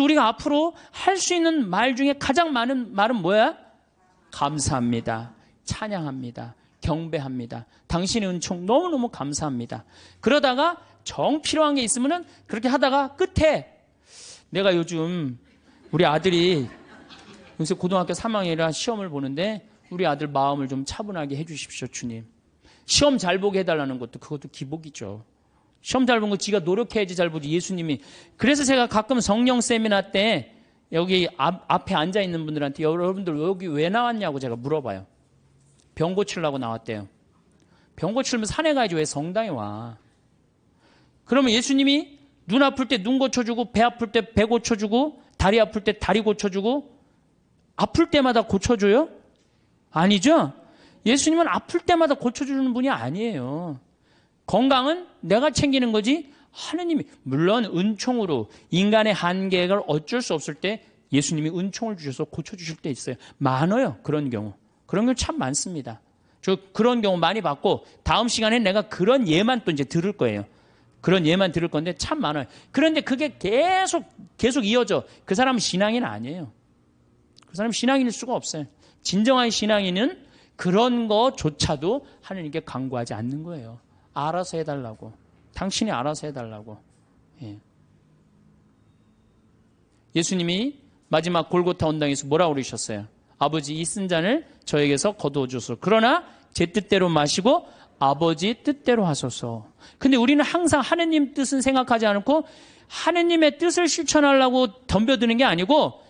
우리가 앞으로 할 수 있는 말 중에 가장 많은 말은 뭐야? 감사합니다. 찬양합니다. 경배합니다. 당신의 은총 너무너무 감사합니다. 그러다가 정 필요한 게 있으면은 그렇게 하다가 끝에 내가 요즘 우리 아들이 요새 고등학교 3학년이라 시험을 보는데 우리 아들 마음을 좀 차분하게 해주십시오, 주님. 시험 잘 보게 해달라는 것도 그것도 기복이죠. 시험 잘 본 거 지가 노력해야지 잘 보지 예수님이. 그래서 제가 가끔 성령 세미나 때 여기 앞에 앉아있는 분들한테 여러분들 여기 왜 나왔냐고 제가 물어봐요. 병 고치려고 나왔대요. 병 고치려면 산에 가야지 왜 성당에 와. 그러면 예수님이 눈 아플 때 눈 고쳐주고 배 아플 때 배 고쳐주고 다리 아플 때 다리 고쳐주고 아플 때마다 고쳐줘요? 아니죠? 예수님은 아플 때마다 고쳐주는 분이 아니에요. 건강은 내가 챙기는 거지 하느님이. 물론 은총으로 인간의 한계를 어쩔 수 없을 때 예수님이 은총을 주셔서 고쳐주실 때 있어요. 많아요. 그런 경우. 그런 경우 참 많습니다. 저 그런 경우 많이 봤고 다음 시간에 내가 그런 예만 또 이제 들을 거예요. 그런 예만 들을 건데 참 많아요. 그런데 그게 계속 이어져. 그 사람은 신앙인은 아니에요. 그 사람은 신앙인일 수가 없어요. 진정한 신앙인은 그런 거조차도 하나님께 간구하지 않는 거예요. 알아서 해달라고. 당신이 알아서 해달라고. 예. 예수님이 마지막 골고타 언당에서 뭐라고 그러셨어요? 아버지 이 쓴 잔을 저에게서 거두어 주소서. 그러나 제 뜻대로 마시고 아버지 뜻대로 하소서. 근데 우리는 항상 하느님 뜻은 생각하지 않고 하느님의 뜻을 실천하려고 덤벼드는 게 아니고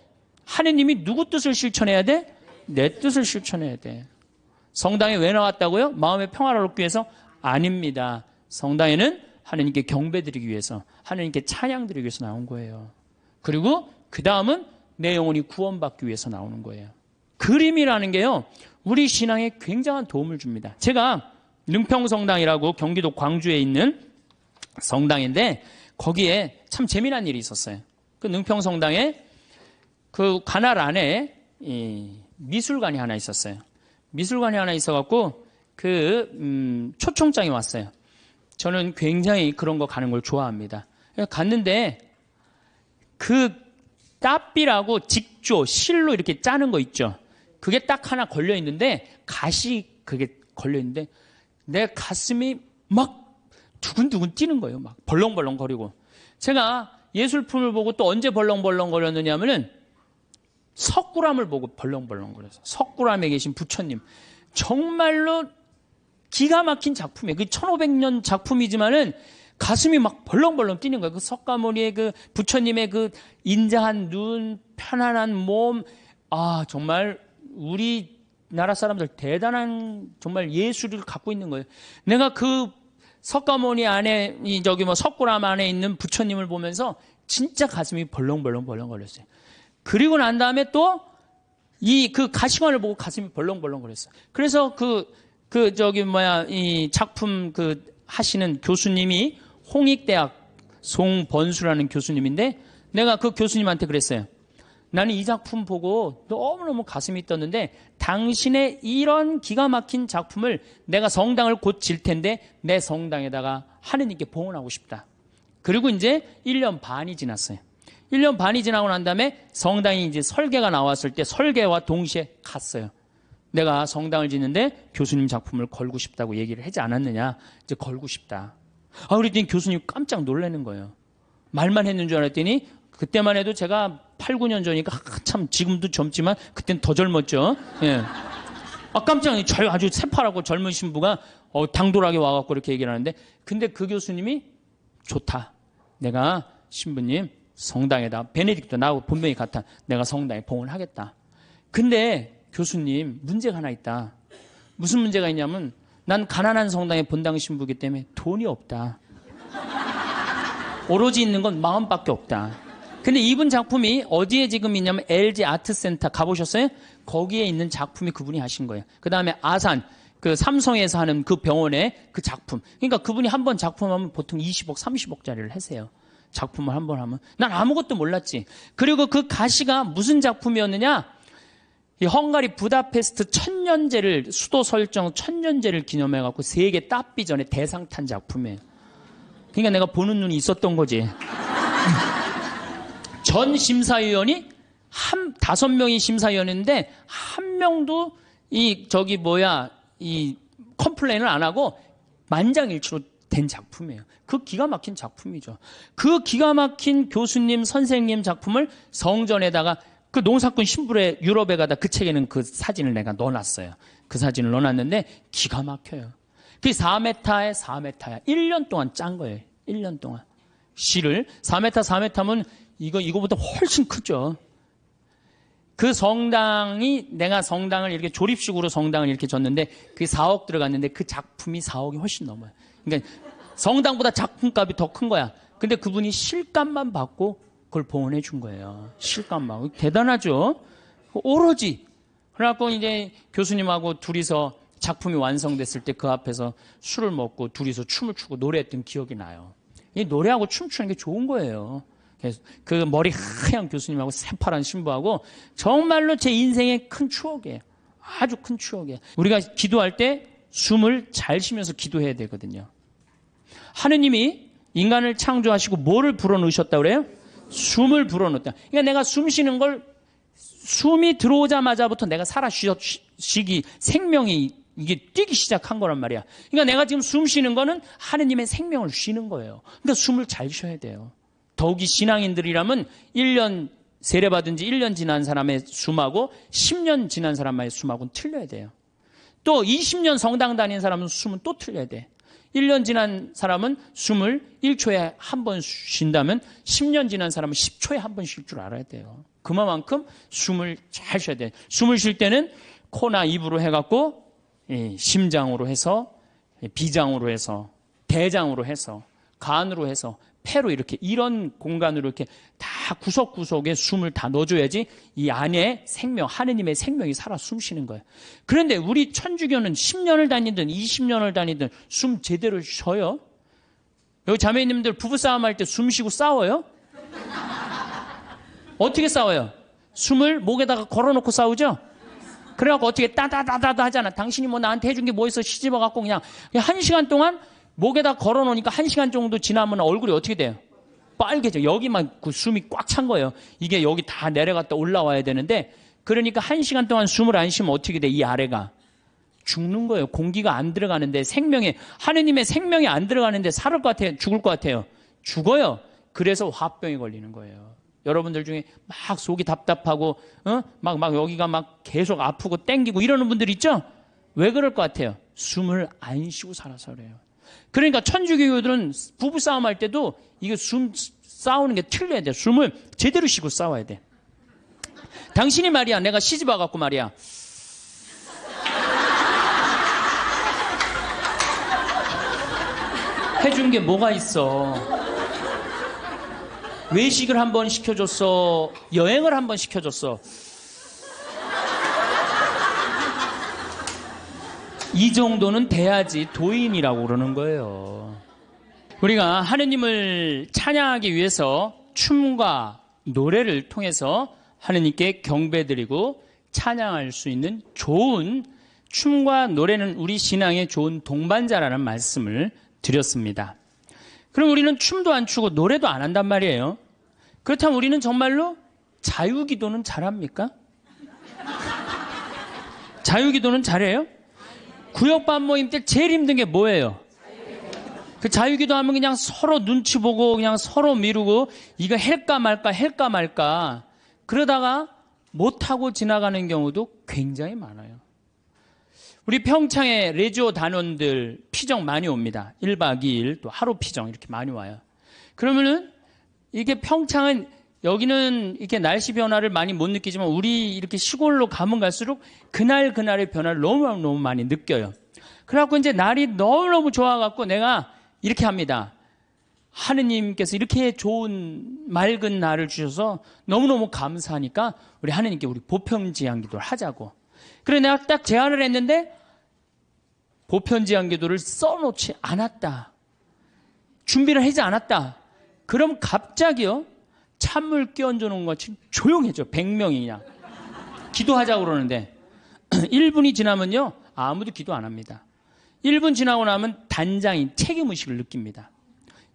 하느님이 누구 뜻을 실천해야 돼? 내 뜻을 실천해야 돼. 성당에 왜 나왔다고요? 마음의 평화를 얻기 위해서? 아닙니다. 성당에는 하느님께 경배드리기 위해서, 하느님께 찬양드리기 위해서 나온 거예요. 그리고 그 다음은 내 영혼이 구원받기 위해서 나오는 거예요. 그림이라는 게요, 우리 신앙에 굉장한 도움을 줍니다. 제가 능평성당이라고 경기도 광주에 있는 성당인데 거기에 참 재미난 일이 있었어요. 그 능평성당에 그 관할 안에 미술관이 하나 있었어요. 미술관이 하나 있어갖고 초청장이 왔어요. 저는 굉장히 그런 거 가는 걸 좋아합니다. 갔는데 그 따삐라고 직조, 실로 이렇게 짜는 거 있죠. 그게 딱 하나 걸려 있는데 가시 그게 걸려 있는데 내 가슴이 막 두근두근 뛰는 거예요. 막 벌렁벌렁 거리고. 제가 예술품을 보고 또 언제 벌렁벌렁 거렸느냐면은 석굴암을 보고 벌렁벌렁 거려서. 석굴암에 계신 부처님. 정말로 기가 막힌 작품이에요. 그 1500년 작품이지만은 가슴이 막 벌렁벌렁 뛰는 거예요. 그 석가모니의 그 부처님의 그 인자한 눈, 편안한 몸. 아, 정말 우리나라 사람들 대단한 정말 예술을 갖고 있는 거예요. 내가 그 석가모니 안에, 석굴암 안에 있는 부처님을 보면서 진짜 가슴이 벌렁벌렁 거렸어요. 그리고 난 다음에 또 그 가시관을 보고 가슴이 벌렁벌렁 거렸어요. 그래서 이 작품 하시는 교수님이 홍익대학 송번수라는 교수님인데 내가 그 교수님한테 그랬어요. 나는 이 작품 보고 너무너무 가슴이 떴는데 당신의 이런 기가 막힌 작품을 내가 성당을 곧 질 텐데 내 성당에다가 하느님께 봉헌하고 싶다. 그리고 이제 1년 반이 지났어요. 1년 반이 지나고 난 다음에 성당이 이제 설계가 나왔을 때 설계와 동시에 갔어요. 내가 성당을 짓는데 교수님 작품을 걸고 싶다고 얘기를 하지 않았느냐. 이제 걸고 싶다. 그랬더니 교수님 깜짝 놀라는 거예요. 말만 했는 줄 알았더니 그때만 해도 제가 8, 9년 전이니까 참 지금도 젊지만 그때는 더 젊었죠. 예. 깜짝 아주 새파랗고 젊은 신부가 당돌하게 와갖고 이렇게 얘기를 하는데 근데 그 교수님이 좋다. 내가 신부님 성당에다 베네딕토 나하고 본명이 같아. 내가 성당에 봉헌하겠다. 근데 교수님 문제가 하나 있다. 무슨 문제가 있냐면 난 가난한 성당의 본당 신부이기 때문에 돈이 없다. 오로지 있는 건 마음밖에 없다. 근데 이분 작품이 어디에 지금 있냐면 LG 아트센터 가보셨어요? 거기에 있는 작품이 그분이 하신 거예요. 그 다음에 아산 그 삼성에서 하는 그 병원의 그 작품. 그러니까 그분이 한 번 작품하면 보통 20억, 30억짜리를 하세요. 작품을 한 번 하면. 난 아무것도 몰랐지. 그리고 그 가시가 무슨 작품이었느냐? 이 헝가리 부다페스트 천년제를 수도 설정 천년제를 기념해갖고 세계 따삐전에 대상 탄 작품이에요. 그러니까 내가 보는 눈이 있었던 거지. 전 심사위원이 5명이 심사위원인데 한 명도 이 컴플레인을 안 하고 만장일치로 된 작품이에요. 그 기가 막힌 작품이죠. 그 기가 막힌 교수님, 선생님 작품을 성전에다가 그 농사꾼 신부의 유럽에 가다 그 책에는 그 사진을 내가 넣어놨어요. 그 사진을 넣어놨는데 기가 막혀요. 그게 4m에 4m야. 1년 동안 짠 거예요. 1년 동안. 시를 4m면 이거보다 훨씬 크죠. 그 내가 성당을 이렇게 조립식으로 성당을 이렇게 졌는데 그게 4억 들어갔는데 그 작품이 4억이 훨씬 넘어요. 그러니까 성당보다 작품값이 더 큰 거야. 근데 그분이 실값만 받고 그걸 봉헌해 준 거예요. 실값만. 대단하죠? 오로지. 그래갖고 이제 교수님하고 둘이서 작품이 완성됐을 때 그 앞에서 술을 먹고 둘이서 춤을 추고 노래했던 기억이 나요. 이 노래하고 춤추는 게 좋은 거예요. 그래서 그 머리 하얀 교수님하고 새파란 신부하고 정말로 제 인생의 큰 추억이에요. 아주 큰 추억이에요. 우리가 기도할 때 숨을 잘 쉬면서 기도해야 되거든요. 하느님이 인간을 창조하시고 뭐를 불어넣으셨다고 그래요? 숨을 불어넣었다. 그러니까 내가 숨 쉬는 걸 숨이 들어오자마자부터 내가 쉬기 생명이 이게 뛰기 시작한 거란 말이야. 그러니까 내가 지금 숨 쉬는 거는 하느님의 생명을 쉬는 거예요. 그러니까 숨을 잘 쉬어야 돼요. 더욱이 신앙인들이라면 1년 세례받은 지 1년 지난 사람의 숨하고 10년 지난 사람의 숨하고는 틀려야 돼요. 또 20년 성당 다닌 사람은 숨은 또 틀려야 돼. 1년 지난 사람은 숨을 1초에 한 번 쉰다면 10년 지난 사람은 10초에 한 번 쉴 줄 알아야 돼요. 그만큼 숨을 잘 쉬어야 돼요. 숨을 쉴 때는 코나 입으로 해갖고 심장으로 해서 비장으로 해서 대장으로 해서 간으로 해서 폐로 이런 공간으로 이렇게 다 구석구석에 숨을 다 넣어줘야지 이 안에 생명, 하느님의 생명이 살아 숨쉬는 거예요. 그런데 우리 천주교는 10년을 다니든 20년을 다니든 숨 제대로 쉬어요? 여기 자매님들 부부싸움 할 때 숨 쉬고 싸워요? 어떻게 싸워요? 숨을 목에다가 걸어놓고 싸우죠? 그래갖고 어떻게 따다다다다 하잖아. 당신이 뭐 나한테 해준 게 뭐 있어? 시집어갖고 그냥 1시간 동안 목에다 걸어놓으니까 1시간 정도 지나면 얼굴이 어떻게 돼요? 빨개져. 여기만 그 숨이 꽉 찬 거예요. 이게 여기 다 내려갔다 올라와야 되는데 그러니까 1시간 동안 숨을 안 쉬면 어떻게 돼? 이 아래가 죽는 거예요. 공기가 안 들어가는데 하느님의 생명이 안 들어가는데 살을 것 같아요? 죽을 것 같아요? 죽어요. 그래서 화병이 걸리는 거예요. 여러분들 중에 막 속이 답답하고 막 여기가 막 계속 아프고 땡기고 이러는 분들 있죠? 왜 그럴 것 같아요? 숨을 안 쉬고 살아서 그래요. 그러니까 천주교들은 부부싸움 할 때도 이게 숨 싸우는 게 틀려야 돼. 숨을 제대로 쉬고 싸워야 돼. 당신이 말이야, 내가 시집 와갖고 말이야, 해준 게 뭐가 있어? 외식을 한번 시켜줬어? 여행을 한번 시켜줬어? 이 정도는 돼야지 도인이라고 그러는 거예요. 우리가 하느님을 찬양하기 위해서 춤과 노래를 통해서 하느님께 경배드리고 찬양할 수 있는 좋은 춤과 노래는 우리 신앙의 좋은 동반자라는 말씀을 드렸습니다. 그럼 우리는 춤도 안 추고 노래도 안 한단 말이에요. 그렇다면 우리는 정말로 자유기도는 잘합니까? 자유기도는 잘해요? 구역반 모임 때 제일 힘든 게 뭐예요? 그 자유기도 하면 그냥 서로 눈치 보고 그냥 서로 미루고 이거 할까 말까 그러다가 못하고 지나가는 경우도 굉장히 많아요. 우리 평창에 레지오 단원들 피정 많이 옵니다. 1박 2일 또 하루 피정 이렇게 많이 와요. 그러면은 이게 평창은 여기는 이렇게 날씨 변화를 많이 못 느끼지만 우리 이렇게 시골로 가면 갈수록 그날의 변화를 너무 많이 느껴요. 그래갖고 이제 날이 너무너무 좋아갖고 내가 이렇게 합니다. 하느님께서 이렇게 좋은 맑은 날을 주셔서 너무너무 감사하니까 우리 하느님께 우리 보편제한 기도를 하자고. 그래서 내가 딱 제안을 했는데 보편제한 기도를 써놓지 않았다. 준비를 하지 않았다. 그럼 갑자기요. 찬물 끼얹어 놓은 것이 조용해져. 100명이 그냥 기도하자고 그러는데 1분이 지나면요 아무도 기도 안 합니다. 1분 지나고 나면 단장인 책임의식을 느낍니다.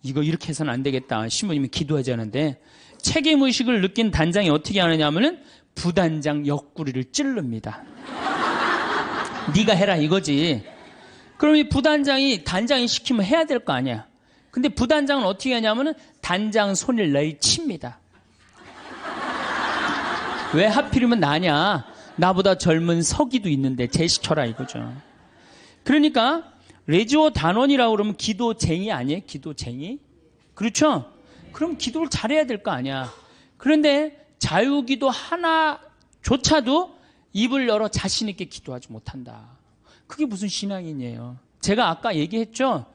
이거 이렇게 해서는 안 되겠다. 신부님이 기도하자는데 책임의식을 느낀 단장이 어떻게 하느냐 하면은 부단장 옆구리를 찌릅니다. 네가 해라 이거지. 그럼 이 부단장이 단장이 시키면 해야 될 거 아니야. 근데 부단장은 어떻게 하냐면은 단장 손을 내칩니다. 왜 하필이면 나냐? 나보다 젊은 서기도 있는데 제시켜라 이거죠. 그러니까 레지오 단원이라고 그러면 기도쟁이 아니에요? 기도쟁이? 그렇죠? 그럼 기도를 잘해야 될 거 아니야. 그런데 자유기도 하나조차도 입을 열어 자신 있게 기도하지 못한다. 그게 무슨 신앙이에요? 제가 아까 얘기했죠?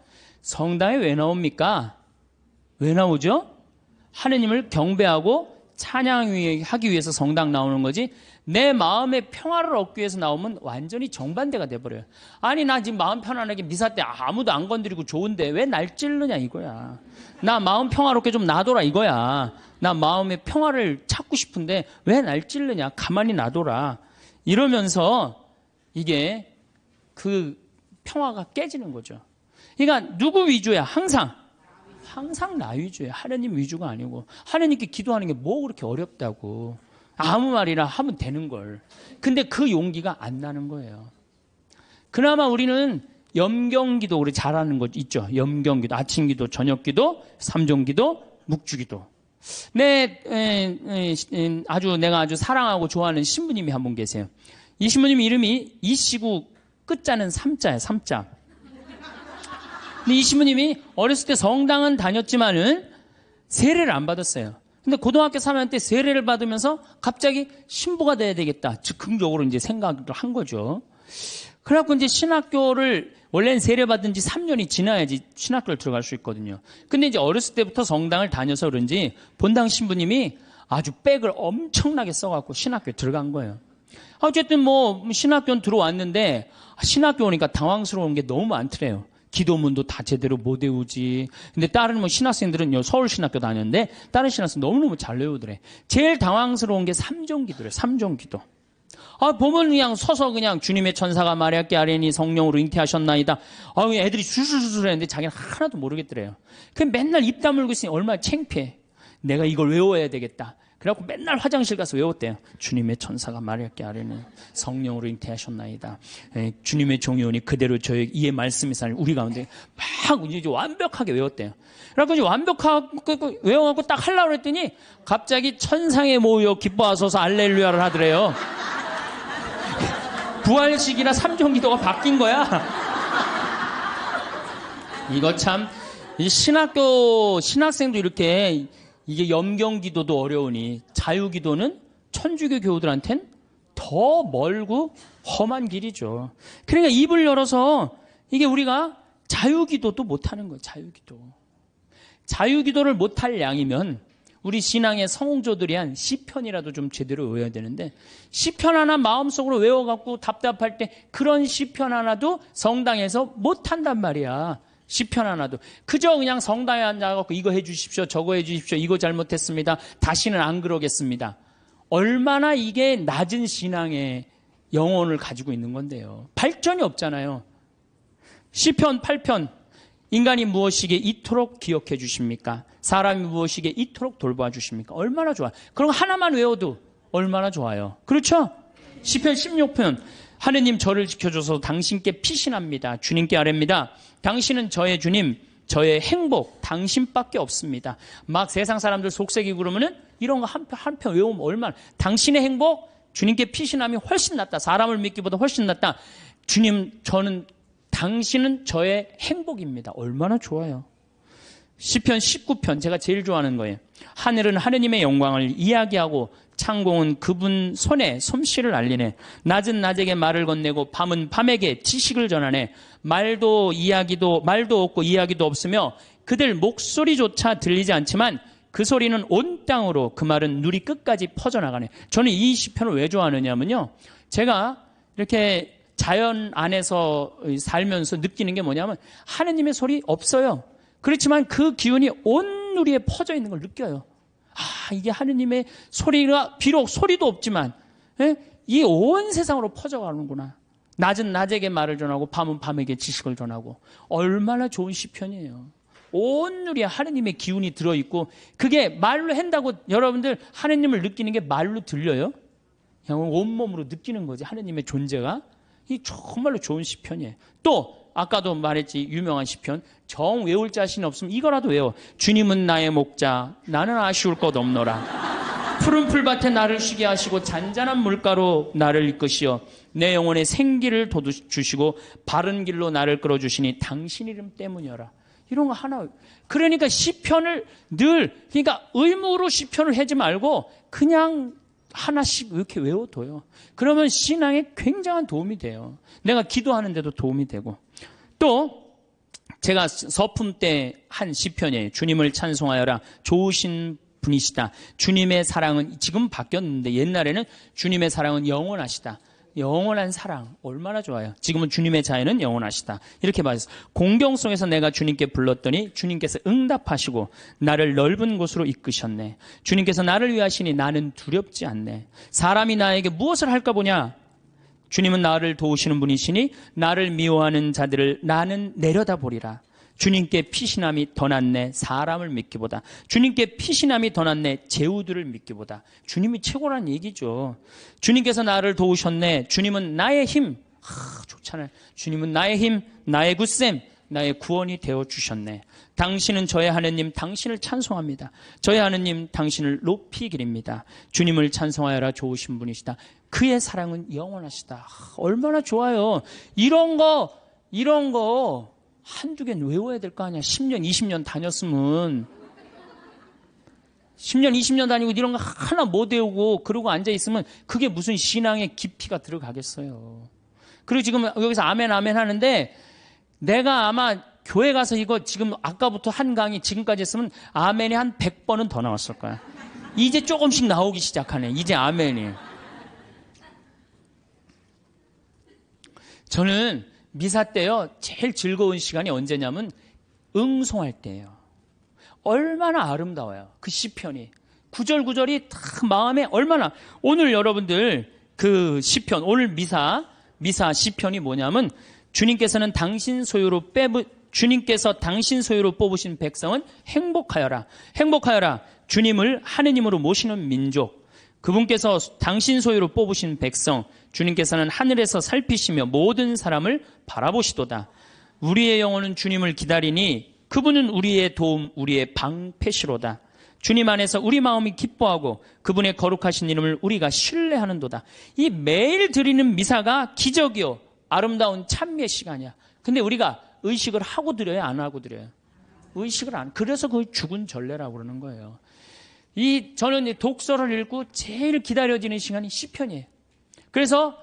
성당에 왜 나옵니까? 왜 나오죠? 하느님을 경배하고 찬양하기 위해서 성당 나오는 거지, 내 마음의 평화를 얻기 위해서 나오면 완전히 정반대가 돼버려요. 아니 나 지금 마음 편안하게 미사 때 아무도 안 건드리고 좋은데 왜 날 찌르냐 이거야. 나 마음 평화롭게 좀 놔둬라 이거야. 나 마음의 평화를 찾고 싶은데 왜 날 찌르냐. 가만히 놔둬라. 이러면서 이게 그 평화가 깨지는 거죠. 그러니까 누구 위주야? 항상 나 위주예요. 하느님 위주가 아니고. 하느님께 기도하는 게 뭐 그렇게 어렵다고. 아무 말이나 하면 되는 걸. 근데 그 용기가 안 나는 거예요. 그나마 우리는 염경기도 우리 잘하는 거 있죠. 염경기도, 아침기도, 저녁기도, 삼종기도, 묵주기도. 내가 아주 사랑하고 좋아하는 신부님이 한 분 계세요. 이 신부님 이름이 이시구 끝자는 삼자예요. 삼자. 근데 이 신부님이 어렸을 때 성당은 다녔지만은 세례를 안 받았어요. 근데 고등학교 3학년 때 세례를 받으면서 갑자기 신부가 돼야 되겠다. 즉흥적으로 이제 생각을 한 거죠. 그래갖고 이제 신학교를, 원래는 세례 받은 지 3년이 지나야지 신학교를 들어갈 수 있거든요. 근데 이제 어렸을 때부터 성당을 다녀서 그런지 본당 신부님이 아주 백을 엄청나게 써갖고 신학교에 들어간 거예요. 어쨌든 뭐 신학교는 들어왔는데 신학교 오니까 당황스러운 게 너무 많더래요. 기도문도 다 제대로 못 외우지. 근데 다른 뭐 신학생들은 서울신학교 다녔는데 다른 신학생 너무너무 잘 외우더래. 제일 당황스러운 게 삼종기도래. 삼종기도. 보면 그냥 서서 그냥 주님의 천사가 마리아께 아뢰니 성령으로 잉태하셨나이다. 애들이 술술술 했는데 자기는 하나도 모르겠더래요. 그냥 맨날 입 다물고 있으니 얼마나 창피해. 내가 이걸 외워야 되겠다. 그래갖고 맨날 화장실 가서 외웠대요. 주님의 천사가 마리아께 아뢰니 성령으로 잉태하셨나이다. 주님의 종이 오니 그대로 저의 이의 말씀이 사니 우리 가운데 막 이제 완벽하게 외웠대요. 그래갖고 이제 완벽하게 외워갖고 딱 하려고 했더니 갑자기 천상에 모여 기뻐하소서 알렐루야를 하더래요. 부활식이나 삼종기도가 바뀐 거야. 이거 참, 이 신학생도 이렇게 이게 염경기도도 어려우니 자유기도는 천주교 교우들한텐 더 멀고 험한 길이죠. 그러니까 입을 열어서 이게 우리가 자유기도도 못하는 거예요. 자유기도를 못할 양이면 우리 신앙의 성공조들이 한 시편이라도 좀 제대로 외워야 되는데, 시편 하나 마음속으로 외워갖고 답답할 때 그런 시편 하나도 성당에서 못한단 말이야. 시편 하나도. 그저 그냥 성당에 앉아갖고 이거 해주십시오, 저거 해주십시오, 이거 잘못했습니다, 다시는 안 그러겠습니다. 얼마나 이게 낮은 신앙의 영혼을 가지고 있는 건데요. 발전이 없잖아요. 시편 8편. 인간이 무엇이기에 이토록 기억해 주십니까? 사람이 무엇이기에 이토록 돌봐 주십니까? 얼마나 좋아. 그럼 하나만 외워도 얼마나 좋아요. 그렇죠? 시편 16편. 하느님 저를 지켜줘서 당신께 피신합니다. 주님께 아뢰입니다. 당신은 저의 주님, 저의 행복, 당신밖에 없습니다. 막 세상 사람들 속색이고 그러면은 이런 거 한 편 외우면 얼마나. 당신의 행복, 주님께 피신함이 훨씬 낫다. 사람을 믿기보다 훨씬 낫다. 주님, 당신은 저의 행복입니다. 얼마나 좋아요. 시편 19편, 제가 제일 좋아하는 거예요. 하늘은 하느님의 영광을 이야기하고 창공은 그분 손에 솜씨를 알리네. 낮은 낮에게 말을 건네고 밤은 밤에게 지식을 전하네. 말도 없고 이야기도 없으며 그들 목소리조차 들리지 않지만 그 소리는 온 땅으로, 그 말은 누리 끝까지 퍼져나가네. 저는 이 시편을 왜 좋아하느냐면요, 제가 이렇게 자연 안에서 살면서 느끼는 게 뭐냐면 하느님의 소리 없어요. 그렇지만 그 기운이 온 누리에 퍼져 있는 걸 느껴요. 이게 하느님의 소리가 비록 소리도 없지만 이 온 세상으로 퍼져가는구나. 낮은 낮에게 말을 전하고 밤은 밤에게 지식을 전하고. 얼마나 좋은 시편이에요. 온누리에 하느님의 기운이 들어있고 그게 말로 한다고 여러분들 하느님을 느끼는 게 말로 들려요? 그냥 온몸으로 느끼는 거지 하느님의 존재가. 이 정말로 좋은 시편이에요. 또 아까도 말했지 유명한 시편 정 외울 자신 없으면 이거라도 외워. 주님은 나의 목자 나는 아쉬울 것 없노라. 푸른 풀밭에 나를 쉬게 하시고 잔잔한 물가로 나를 이끄시어 내 영혼에 생기를 돋주시고 바른 길로 나를 끌어주시니 당신 이름 때문이어라. 이런 거 하나. 그러니까 시편을 늘 그러니까 의무로 시편을 하지 말고 그냥 하나씩 이렇게 외워둬요. 그러면 신앙에 굉장한 도움이 돼요. 내가 기도하는데도 도움이 되고. 또 제가 서품 때 한 시편이에요. 주님을 찬송하여라. 좋으신 분이시다. 주님의 사랑은 지금 바뀌었는데 옛날에는 주님의 사랑은 영원하시다. 영원한 사랑 얼마나 좋아요. 지금은 주님의 자애는 영원하시다. 이렇게 말했어요. 공경 속에서 내가 주님께 불렀더니 주님께서 응답하시고 나를 넓은 곳으로 이끄셨네. 주님께서 나를 위하시니 나는 두렵지 않네. 사람이 나에게 무엇을 할까 보냐. 주님은 나를 도우시는 분이시니 나를 미워하는 자들을 나는 내려다보리라. 주님께 피신함이 더 낫네. 사람을 믿기보다. 주님께 피신함이 더 낫네. 제후들을 믿기보다. 주님이 최고란 얘기죠. 주님께서 나를 도우셨네. 주님은 나의 힘. 좋잖아요. 주님은 나의 힘, 나의 굳셈, 나의 구원이 되어주셨네. 당신은 저의 하느님, 당신을 찬송합니다. 저의 하느님, 당신을 높이 기립니다. 주님을 찬송하여라. 좋으신 분이시다. 그의 사랑은 영원하시다. 얼마나 좋아요. 이런 거 한두 개는 외워야 될 거 아니야. 10년, 20년 다녔으면. 10년, 20년 다니고 이런 거 하나 못 외우고 그러고 앉아있으면 그게 무슨 신앙의 깊이가 들어가겠어요. 그리고 지금 여기서 아멘, 아멘 하는데 내가 아마 교회 가서 이거 지금 아까부터 한 강의 지금까지 했으면 아멘이 한 100번은 더 나왔을 거야. 이제 조금씩 나오기 시작하네. 이제 아멘이. 저는 미사 때요, 제일 즐거운 시간이 언제냐면 응송할 때예요. 얼마나 아름다워요. 그 시편이. 구절구절이 다 마음에 얼마나. 오늘 여러분들 그 시편, 오늘 미사 시편이 뭐냐면 주님께서 당신 소유로 뽑으신 백성은 행복하여라. 행복하여라. 주님을 하느님으로 모시는 민족. 그분께서 당신 소유로 뽑으신 백성, 주님께서는 하늘에서 살피시며 모든 사람을 바라보시도다. 우리의 영혼은 주님을 기다리니 그분은 우리의 도움, 우리의 방패시로다. 주님 안에서 우리 마음이 기뻐하고 그분의 거룩하신 이름을 우리가 신뢰하는도다. 이 매일 드리는 미사가 기적이요, 아름다운 찬미의 시간이야. 근데 우리가 의식을 하고 드려요, 안 하고 드려요? 의식을 안. 그래서 그걸 죽은 전례라고 그러는 거예요. 저는 독서를 읽고 제일 기다려지는 시간이 시편이에요. 그래서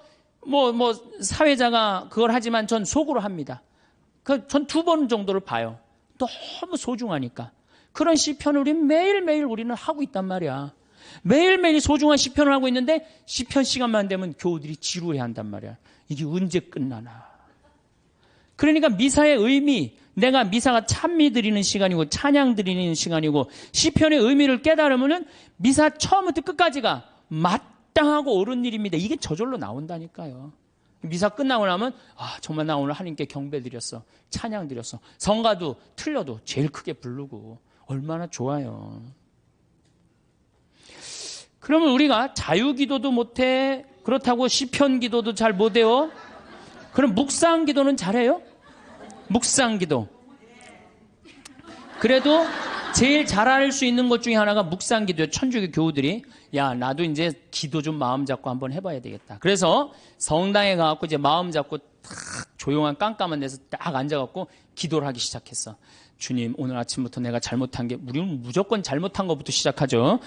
사회자가 그걸 하지만 전 속으로 합니다. 전 2번 정도를 봐요. 너무 소중하니까. 그런 시편을 매일매일 우리는 하고 있단 말이야. 매일매일 소중한 시편을 하고 있는데 시편 시간만 되면 교우들이 지루해 한단 말이야. 이게 언제 끝나나. 그러니까 미사의 의미, 내가 미사가 찬미 드리는 시간이고 찬양 드리는 시간이고 시편의 의미를 깨달으면은 미사 처음부터 끝까지가 마땅하고 옳은 일입니다. 이게 저절로 나온다니까요. 미사 끝나고 나면 정말 나 오늘 하나님께 경배 드렸어. 찬양 드렸어. 성가도 틀려도 제일 크게 부르고 얼마나 좋아요. 그러면 우리가 자유기도도 못해. 그렇다고 시편 기도도 잘 못해요. 그럼 묵상 기도는 잘해요? 묵상 기도. 그래도 제일 잘할 수 있는 것 중에 하나가 묵상 기도예요. 천주교 교우들이 나도 이제 기도 좀 마음 잡고 한번 해봐야 되겠다. 그래서 성당에 가갖고 이제 마음 잡고 딱 조용한 깜깜한 데서 딱 앉아갖고 기도를 하기 시작했어. 주님, 오늘 아침부터 내가 잘못한 게, 우리는 무조건 잘못한 것부터 시작하죠.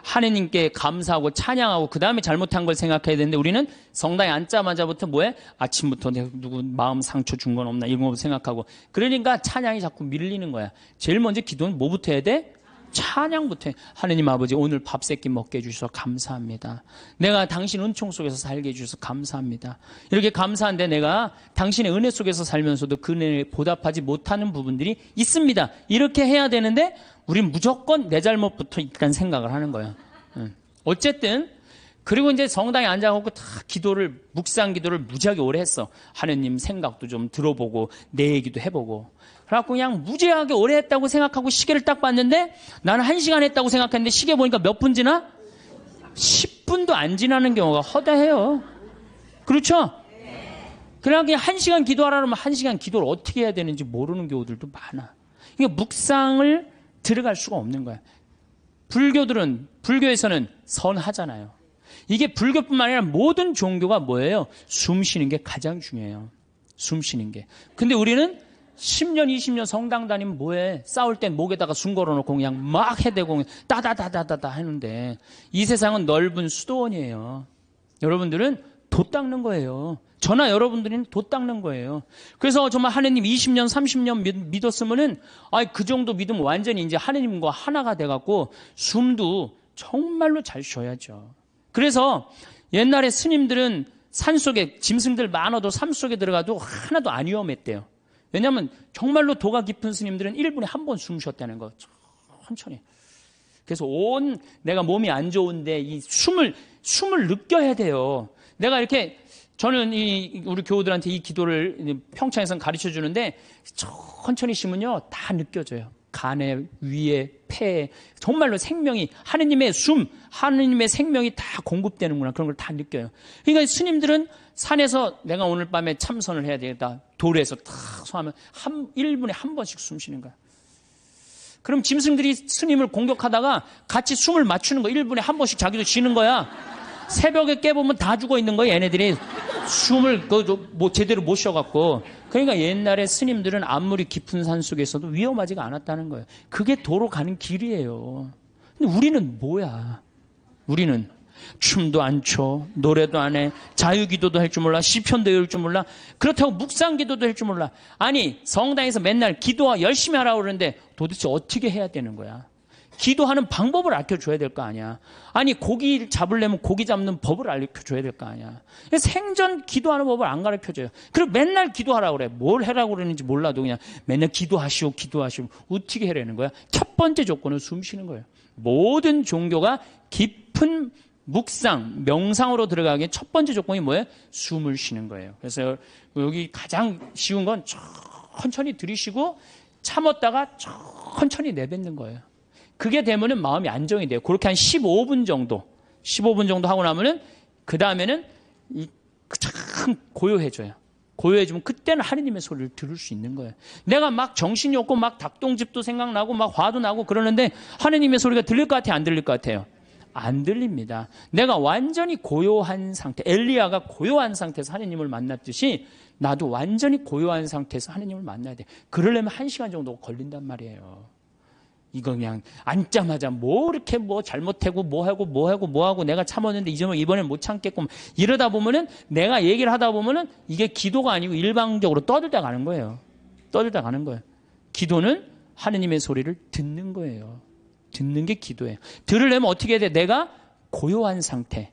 하느님께 감사하고 찬양하고 그 다음에 잘못한 걸 생각해야 되는데 우리는 성당에 앉자마자부터 뭐해? 아침부터 내가 누구 마음 상처 준 건 없나 이런 거 생각하고. 그러니까 찬양이 자꾸 밀리는 거야. 제일 먼저 기도는 뭐부터 해야 돼? 찬양부터 해. 하느님 아버지, 오늘 밥 세끼 먹게 해주셔서 감사합니다. 내가 당신 은총 속에서 살게 해주셔서 감사합니다. 이렇게 감사한데 내가 당신의 은혜 속에서 살면서도 그 은혜에 보답하지 못하는 부분들이 있습니다. 이렇게 해야 되는데 우린 무조건 내 잘못부터 일단 생각을 하는 거야. 어쨌든 그리고 이제 성당에 앉아갖고 다 묵상 기도를 무지하게 오래 했어. 하느님 생각도 좀 들어보고, 내 얘기도 해보고. 그래갖고 그냥 무지하게 오래 했다고 생각하고 시계를 딱 봤는데 나는 1시간 했다고 생각했는데 시계 보니까 몇 분 지나? 10분도 안 지나는 경우가 허다해요. 그렇죠? 그냥 1시간 기도하라 그러면 1시간 기도를 어떻게 해야 되는지 모르는 경우들도 많아. 그러니까 묵상을 들어갈 수가 없는 거야. 불교에서는 선하잖아요. 이게 불교뿐만 아니라 모든 종교가 뭐예요? 숨 쉬는 게 가장 중요해요. 숨 쉬는 게. 근데 우리는 10년, 20년 성당 다니면 뭐해? 싸울 땐 목에다가 숨 걸어놓고 그냥 막 해대고 따다다다다다 하는데 이 세상은 넓은 수도원이에요. 여러분들은 돛 닦는 거예요. 저나 여러분들은 돛 닦는 거예요. 그래서 정말 하느님 20년, 30년 믿었으면은 그 정도 믿으면 완전히 이제 하느님과 하나가 돼갖고 숨도 정말로 잘 쉬어야죠. 그래서 옛날에 스님들은 산속에 짐승들 많아도 삶 속에 들어가도 하나도 안 위험했대요. 왜냐하면 정말로 도가 깊은 스님들은 1분에 한 번 숨 쉬었다는 거. 천천히. 그래서 내가 몸이 안 좋은데 이 숨을 느껴야 돼요. 내가 이렇게 저는 우리 교우들한테 이 기도를 평창에서 가르쳐 주는데 천천히 쉬면요 다 느껴져요. 간에, 위에, 폐에 정말로 생명이 하느님의 하느님의 생명이 다 공급되는구나 그런 걸 다 느껴요. 그러니까 스님들은 산에서 내가 오늘 밤에 참선을 해야 되겠다. 돌에서 탁 소하면 1분에 한 번씩 숨 쉬는 거야. 그럼 짐승들이 스님을 공격하다가 같이 숨을 맞추는 거야. 1분에 한 번씩 자기도 쉬는 거야. 새벽에 깨보면 다 죽어 있는 거야. 얘네들이 숨을 제대로 못 쉬어갖고. 그러니까 옛날에 스님들은 아무리 깊은 산 속에서도 위험하지가 않았다는 거예요. 그게 도로 가는 길이에요. 근데 우리는 뭐야? 우리는 춤도 안 춰, 노래도 안 해, 자유기도도 할 줄 몰라, 시편도 외울 줄 몰라, 그렇다고 묵상기도도 할 줄 몰라. 아니 성당에서 맨날 기도 열심히 하라고 그러는데 도대체 어떻게 해야 되는 거야? 기도하는 방법을 알려줘야 될 거 아니야. 아니 고기 잡으려면 고기 잡는 법을 알려줘야 될 거 아니야. 생전 기도하는 법을 안 가르쳐줘요. 그리고 맨날 기도하라고 그래. 뭘 하라고 그러는지 몰라도 그냥 맨날 기도하시오. 어떻게 해라는 거야? 첫 번째 조건은 숨 쉬는 거예요. 모든 종교가 깊은 묵상, 명상으로 들어가기에 첫 번째 조건이 뭐예요? 숨을 쉬는 거예요. 그래서 여기 가장 쉬운 건 천천히 들이쉬고 참았다가 천천히 내뱉는 거예요. 그게 되면은 마음이 안정이 돼요. 그렇게 한 15분 정도 하고 나면은 그 다음에는 참 고요해져요. 고요해지면 그때는 하느님의 소리를 들을 수 있는 거예요. 내가 막 정신이 없고 막 닭똥집도 생각나고 막 화도 나고 그러는데 하느님의 소리가 들릴 것 같아요? 안 들릴 것 같아요? 안 들립니다. 내가 완전히 고요한 상태, 엘리야가 고요한 상태에서 하느님을 만났듯이 나도 완전히 고요한 상태에서 하느님을 만나야 돼. 그러려면 1시간 정도 걸린단 말이에요. 이거 그냥 앉자마자 이렇게 잘못하고 뭐하고 내가 참았는데 이번엔 못 참겠고 이러다 보면은 내가 얘기를 하다 보면은 이게 기도가 아니고 일방적으로 떠들다 가는 거예요. 기도는 하느님의 소리를 듣는 거예요. 듣는 게 기도예요. 들으려면 어떻게 해야 돼? 내가 고요한 상태.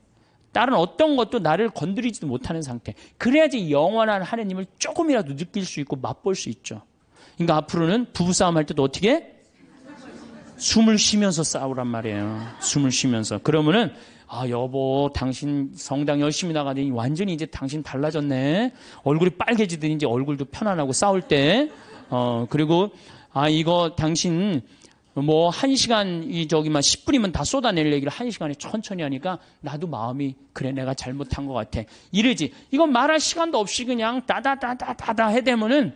다른 어떤 것도 나를 건드리지도 못하는 상태. 그래야지 영원한 하느님을 조금이라도 느낄 수 있고 맛볼 수 있죠. 그러니까 앞으로는 부부싸움 할 때도 어떻게 해? 숨을 쉬면서 싸우란 말이에요. 숨을 쉬면서. 그러면은 여보 당신 성당 열심히 나가더니 완전히 이제 당신 달라졌네. 얼굴이 빨개지더니 이제 얼굴도 편안하고 싸울 때. 그리고 이거 당신 1시간 10분이면 다 쏟아낼 얘기를 1시간에 천천히 하니까 나도 마음이 그래 내가 잘못한 것 같아. 이러지. 이건 말할 시간도 없이 그냥 따다다다다다 해대면은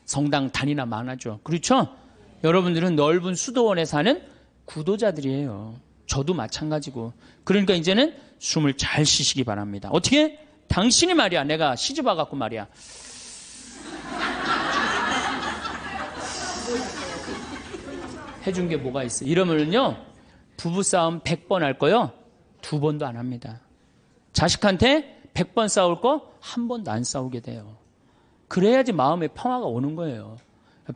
성당 단이나 많아져. 그렇죠? 여러분들은 넓은 수도원에 사는 구도자들이에요. 저도 마찬가지고. 그러니까 이제는 숨을 잘 쉬시기 바랍니다. 어떻게? 당신이 말이야. 내가 시집 와갖고 말이야. 해준 게 뭐가 있어? 이러면은요, 부부싸움 100번 할 거요, 2번도 안 합니다. 자식한테 100번 싸울 거, 1번도 안 싸우게 돼요. 그래야지 마음에 평화가 오는 거예요.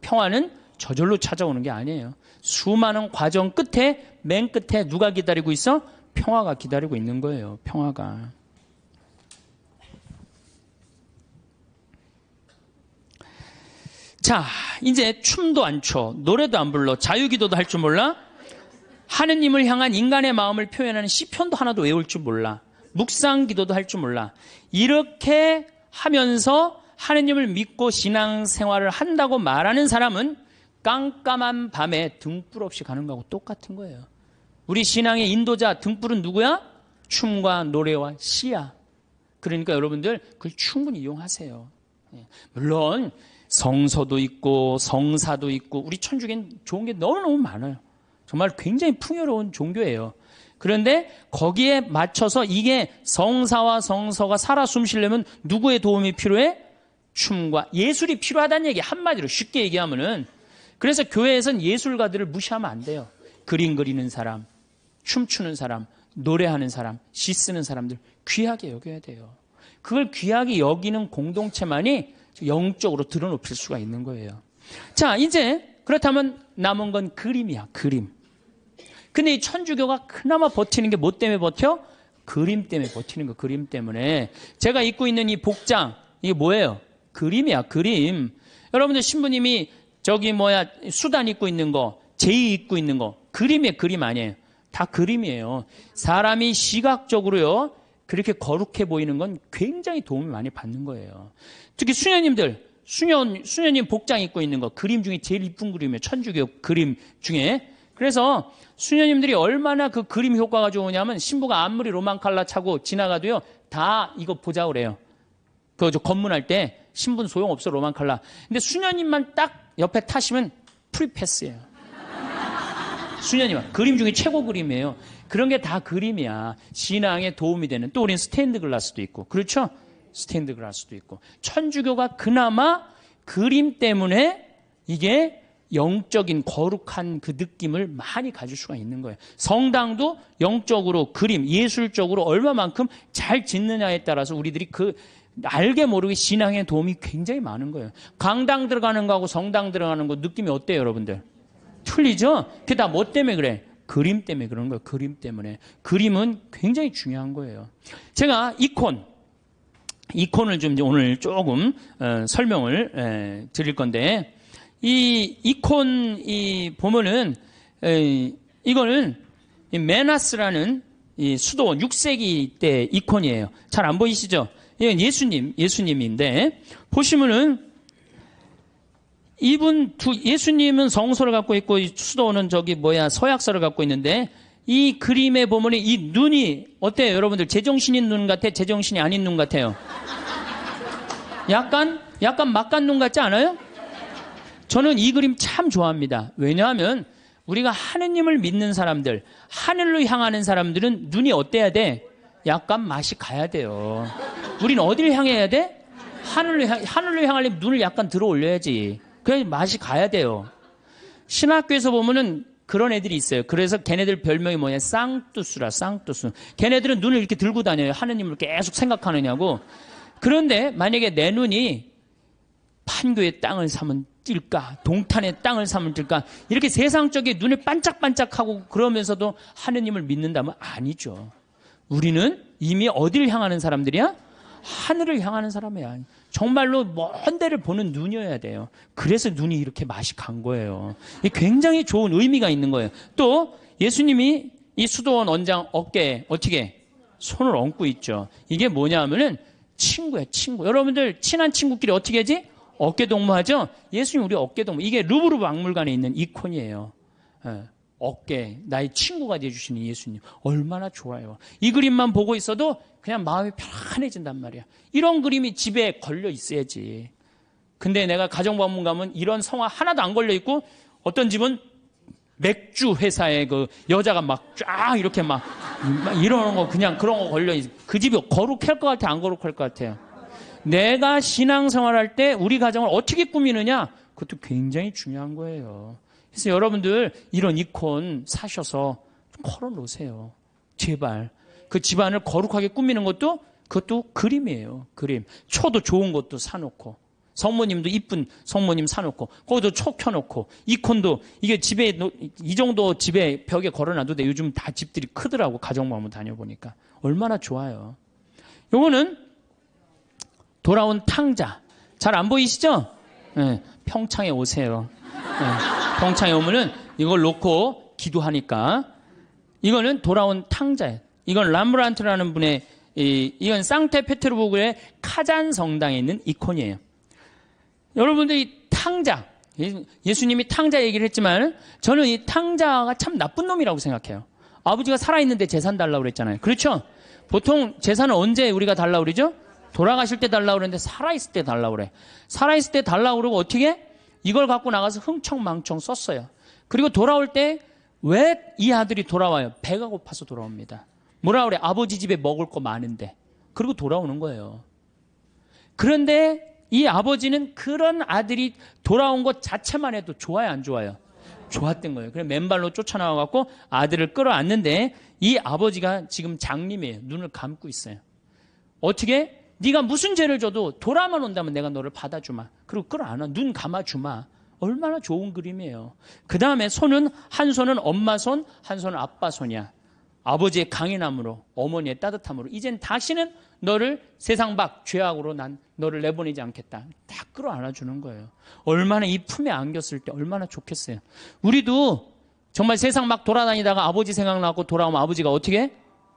평화는 저절로 찾아오는 게 아니에요. 수많은 과정 끝에, 맨 끝에 누가 기다리고 있어? 평화가 기다리고 있는 거예요. 평화가. 자, 이제 춤도 안 춰, 노래도 안 불러, 자유기도도 할 줄 몰라? 하느님을 향한 인간의 마음을 표현하는 시편도 하나도 외울 줄 몰라. 묵상 기도도 할 줄 몰라. 이렇게 하면서 하느님을 믿고 신앙생활을 한다고 말하는 사람은 깜깜한 밤에 등불 없이 가는 거하고 똑같은 거예요. 우리 신앙의 인도자 등불은 누구야? 춤과 노래와 시야. 그러니까 여러분들 그걸 충분히 이용하세요. 물론 성서도 있고 성사도 있고 우리 천주교는 좋은 게 너무너무 많아요. 정말 굉장히 풍요로운 종교예요. 그런데 거기에 맞춰서 이게 성사와 성서가 살아 숨쉬려면 누구의 도움이 필요해? 춤과 예술이 필요하다는 얘기. 한마디로 쉽게 얘기하면은. 그래서 교회에선 예술가들을 무시하면 안 돼요. 그림 그리는 사람, 춤추는 사람, 노래하는 사람, 시 쓰는 사람들 귀하게 여겨야 돼요. 그걸 귀하게 여기는 공동체만이 영적으로 드러높일 수가 있는 거예요. 자, 이제 그렇다면 남은 건 그림이야, 그림. 근데 이 천주교가 그나마 버티는 게 뭐 때문에 버텨? 그림 때문에 버티는 거, 그림 때문에. 제가 입고 있는 이 복장, 이게 뭐예요? 그림이야, 그림. 여러분들 신부님이 수단 입고 있는 거, 제의 입고 있는 거, 그림이에요, 그림 아니에요. 다 그림이에요. 사람이 시각적으로요, 그렇게 거룩해 보이는 건 굉장히 도움을 많이 받는 거예요. 특히 수녀님들, 수녀님 복장 입고 있는 거, 그림 중에 제일 이쁜 그림이에요. 천주교 그림 중에. 그래서 수녀님들이 얼마나 그 그림 효과가 좋으냐면 신부가 아무리 로망칼라 차고 지나가도요, 다 이거 보자 그래요. 검문할 때 신부는 소용없어, 로망칼라. 근데 수녀님만 딱 옆에 타시면 프리패스예요. 수녀님, 그림 중에 최고 그림이에요. 그런 게 다 그림이야. 신앙에 도움이 되는. 또 우리는 스테인드 글라스도 있고. 그렇죠? 스테인드 글라스도 있고. 천주교가 그나마 그림 때문에 이게 영적인 거룩한 그 느낌을 많이 가질 수가 있는 거예요. 성당도 영적으로 그림, 예술적으로 얼마만큼 잘 짓느냐에 따라서 우리들이 알게 모르게 신앙에 도움이 굉장히 많은 거예요. 강당 들어가는 거하고 성당 들어가는 거 느낌이 어때요, 여러분들? 틀리죠? 그게 다 뭐 때문에 그래? 그림 때문에 그런 거예요. 그림 때문에. 그림은 굉장히 중요한 거예요. 제가 이콘을 좀 오늘 조금 설명을 드릴 건데, 이 이콘 보면은 이거는 메나스라는 이 수도원 6세기 때 이콘이에요. 잘 안 보이시죠? 이건 예수님인데 보시면은 예수님은 성소를 갖고 있고 수도원은 서약서를 갖고 있는데 이 그림에 보면 이 눈이 어때요, 여러분들? 제정신인 눈 같아? 제정신이 아닌 눈 같아요? 약간 막간 눈 같지 않아요? 저는 이 그림 참 좋아합니다. 왜냐하면 우리가 하느님을 믿는 사람들, 하늘로 향하는 사람들은 눈이 어때야 돼? 약간 맛이 가야 돼요. 우리는 어디를 향해야 돼? 하늘로 향하려면 눈을 약간 들어 올려야지. 그래야 맛이 가야 돼요. 신학교에서 보면은 그런 애들이 있어요. 그래서 걔네들 별명이 뭐냐? 쌍뚜스라, 쌍뚜스. 걔네들은 눈을 이렇게 들고 다녀요. 하느님을 계속 생각하느냐고. 그런데 만약에 내 눈이 판교의 땅을 사면 뛸까? 동탄의 땅을 사면 뛸까? 이렇게 세상적인 눈이 반짝반짝하고 그러면서도 하느님을 믿는다면 아니죠. 우리는 이미 어디를 향하는 사람들이야? 하늘을 향하는 사람이야. 정말로 먼 데를 보는 눈이어야 돼요. 그래서 눈이 이렇게 맛이 간 거예요. 이게 굉장히 좋은 의미가 있는 거예요. 또 예수님이 이 수도원 원장 어깨에 어떻게 손을 얹고 있죠. 이게 뭐냐 하면은 친구야, 친구. 여러분들 친한 친구끼리 어떻게 하지? 어깨동무하죠? 예수님 우리 어깨동무. 이게 루브르 박물관에 있는 이콘이에요. 어깨, 나의 친구가 되어주시는 예수님. 얼마나 좋아요. 이 그림만 보고 있어도 그냥 마음이 편안해진단 말이야. 이런 그림이 집에 걸려 있어야지. 근데 내가 가정방문 가면 이런 성화 하나도 안 걸려 있고 어떤 집은 맥주 회사에 그 여자가 막 쫙 이렇게 막 이러는 거 그냥 그런 거 걸려 있어. 그 집이 거룩할 것 같아, 안 거룩할 것 같아요? 내가 신앙생활할 때 우리 가정을 어떻게 꾸미느냐? 그것도 굉장히 중요한 거예요. 그래서 여러분들 이런 이콘 사셔서 걸어놓으세요. 제발. 그 집안을 거룩하게 꾸미는 그것도 그림이에요. 그림. 초도 좋은 것도 사놓고. 성모님도 이쁜 성모님 사놓고. 거기도 초 켜놓고. 이콘도 이게 집에 이 정도 집에 벽에 걸어놔도 돼. 요즘 다 집들이 크더라고. 가정방문 다녀보니까. 얼마나 좋아요. 요거는 돌아온 탕자. 잘 안 보이시죠? 네, 평창에 오세요. 네, 평창에 오면은 이걸 놓고 기도하니까 이거는 돌아온 탕자예요. 이건 람브란트라는 분의 이건 상테페테르부르크의 카잔 성당에 있는 이콘이에요. 여러분들이 탕자, 예수님이 탕자 얘기를 했지만 저는 이 탕자가 참 나쁜 놈이라고 생각해요. 아버지가 살아있는데 재산 달라고 그랬잖아요. 그렇죠? 보통 재산은 언제 우리가 달라고 그러죠? 돌아가실 때 달라고 그랬는데 살아있을 때 달라고 그래. 살아있을 때 달라고 그러고 어떻게? 이걸 갖고 나가서 흥청망청 썼어요. 그리고 돌아올 때 왜 이 아들이 돌아와요? 배가 고파서 돌아옵니다. 뭐라 그래? 아버지 집에 먹을 거 많은데. 그리고 돌아오는 거예요. 그런데 이 아버지는 그런 아들이 돌아온 것 자체만 해도 좋아요, 안 좋아요? 좋았던 거예요. 그래서 맨발로 쫓아나와갖고 아들을 끌어안는데 이 아버지가 지금 장님이에요. 눈을 감고 있어요. 어떻게? 네가 무슨 죄를 져도 돌아만 온다면 내가 너를 받아주마. 그리고 끌어안아. 눈 감아주마. 얼마나 좋은 그림이에요. 그 다음에 손은 한 손은 엄마 손, 한 손은 아빠 손이야. 아버지의 강인함으로, 어머니의 따뜻함으로 이젠 다시는 너를 세상 밖 죄악으로 난 너를 내보내지 않겠다. 다 끌어안아주는 거예요. 얼마나 이 품에 안겼을 때 얼마나 좋겠어요. 우리도 정말 세상 막 돌아다니다가 아버지 생각나고 돌아오면 아버지가 어떻게 해?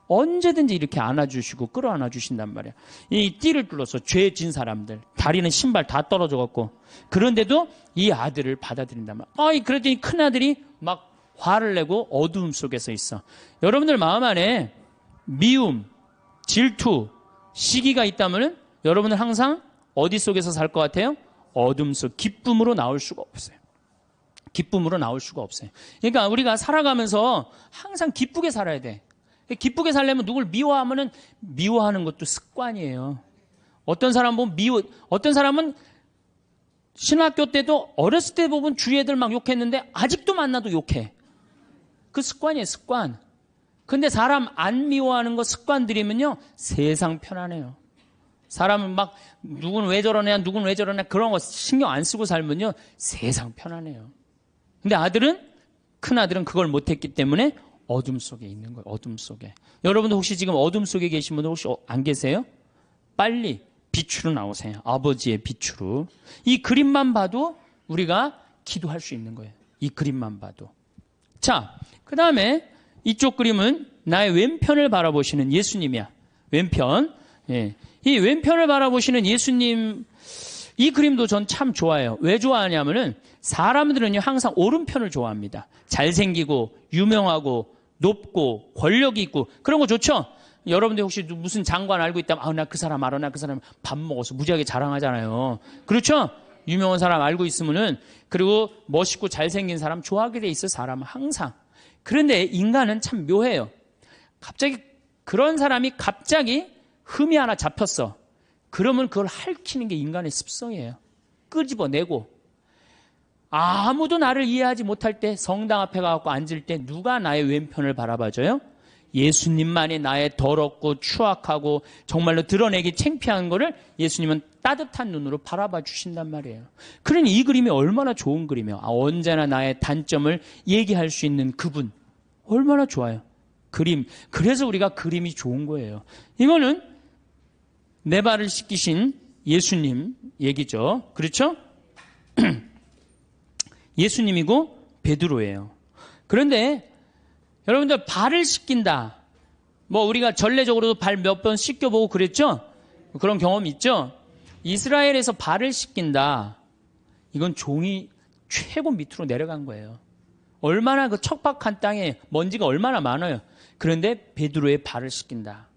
언제든지 이렇게 안아주시고 끌어안아주신단 말이야. 이 띠를 뚫어서 죄 진 사람들, 다리는 신발 다 떨어져갖고 그런데도 이 아들을 받아들인단 말이야. 그랬더니 큰아들이 막 화를 내고 어두움 속에서 있어. 여러분들 마음 안에 미움, 질투, 시기가 있다면 여러분은 항상 어디 속에서 살 것 같아요? 어둠 속, 기쁨으로 나올 수가 없어요. 기쁨으로 나올 수가 없어요. 그러니까 우리가 살아가면서 항상 기쁘게 살아야 돼. 기쁘게 살려면 누굴 미워하면은 미워하는 것도 습관이에요. 어떤 사람 보면 어떤 사람은 신학교 때도 어렸을 때 보면 주위 애들 막 욕했는데 아직도 만나도 욕해. 그 습관이에요, 습관. 근데 사람 안 미워하는 거 습관 들이면요, 세상 편안해요. 사람은 막, 누군 왜 저러냐, 누군 왜 저러냐, 그런 거 신경 안 쓰고 살면요, 세상 편안해요. 근데 큰 아들은 그걸 못했기 때문에 어둠 속에 있는 거예요, 어둠 속에. 여러분도 혹시 지금 어둠 속에 계신 분들 혹시 안 계세요? 빨리 빛으로 나오세요. 아버지의 빛으로. 이 그림만 봐도 우리가 기도할 수 있는 거예요. 이 그림만 봐도. 자, 그 다음에 이쪽 그림은 나의 왼편을 바라보시는 예수님이야. 왼편. 예. 이 왼편을 바라보시는 예수님, 이 그림도 전 참 좋아해요. 왜 좋아하냐면은 사람들은요, 항상 오른편을 좋아합니다. 잘생기고, 유명하고, 높고, 권력이 있고, 그런 거 좋죠? 여러분들 혹시 무슨 장관 알고 있다면, 나 그 사람 알아, 나 그 사람 밥 먹어서 무지하게 자랑하잖아요. 그렇죠? 유명한 사람 알고 있으면은, 그리고 멋있고 잘생긴 사람 좋아하게 돼 있어, 사람은 항상. 그런데 인간은 참 묘해요. 갑자기 그런 사람이 갑자기 흠이 하나 잡혔어. 그러면 그걸 핥히는 게 인간의 습성이에요. 끄집어내고. 아무도 나를 이해하지 못할 때 성당 앞에 가서 앉을 때 누가 나의 왼편을 바라봐줘요? 예수님만이 나의 더럽고 추악하고 정말로 드러내기 창피한 거를 예수님은 따뜻한 눈으로 바라봐 주신단 말이에요. 그러니 이 그림이 얼마나 좋은 그림이에요. 언제나 나의 단점을 얘기할 수 있는 그분. 얼마나 좋아요. 그림. 그래서 우리가 그림이 좋은 거예요. 이거는 내 발을 씻기신 예수님 얘기죠. 그렇죠? 예수님이고 베드로예요. 그런데 여러분들 발을 씻긴다. 뭐 우리가 전례적으로도 발 몇 번 씻겨보고 그랬죠? 그런 경험 있죠? 이스라엘에서 발을 씻긴다. 이건 종이 최고 밑으로 내려간 거예요. 얼마나 그 척박한 땅에 먼지가 얼마나 많아요. 그런데 베드로의 발을 씻긴다.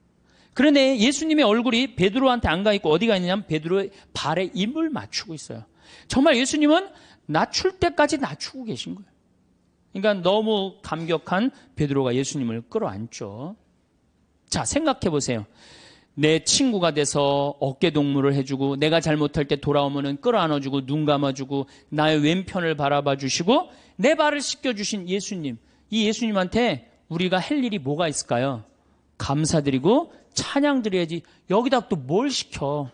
그런데 예수님의 얼굴이 베드로한테 안 가 있고 어디가 있느냐면 베드로의 발에 입을 맞추고 있어요. 정말 예수님은 낮출 때까지 낮추고 계신 거예요. 그러니까 너무 감격한 베드로가 예수님을 끌어안죠. 자, 생각해 보세요. 내 친구가 돼서 어깨 동무를 해주고 내가 잘못할 때 돌아오면은 끌어안아주고 눈 감아주고 나의 왼편을 바라봐 주시고 내 발을 씻겨주신 예수님. 이 예수님한테 우리가 할 일이 뭐가 있을까요? 감사드리고 찬양 드려야지. 여기다 또 뭘 시켜?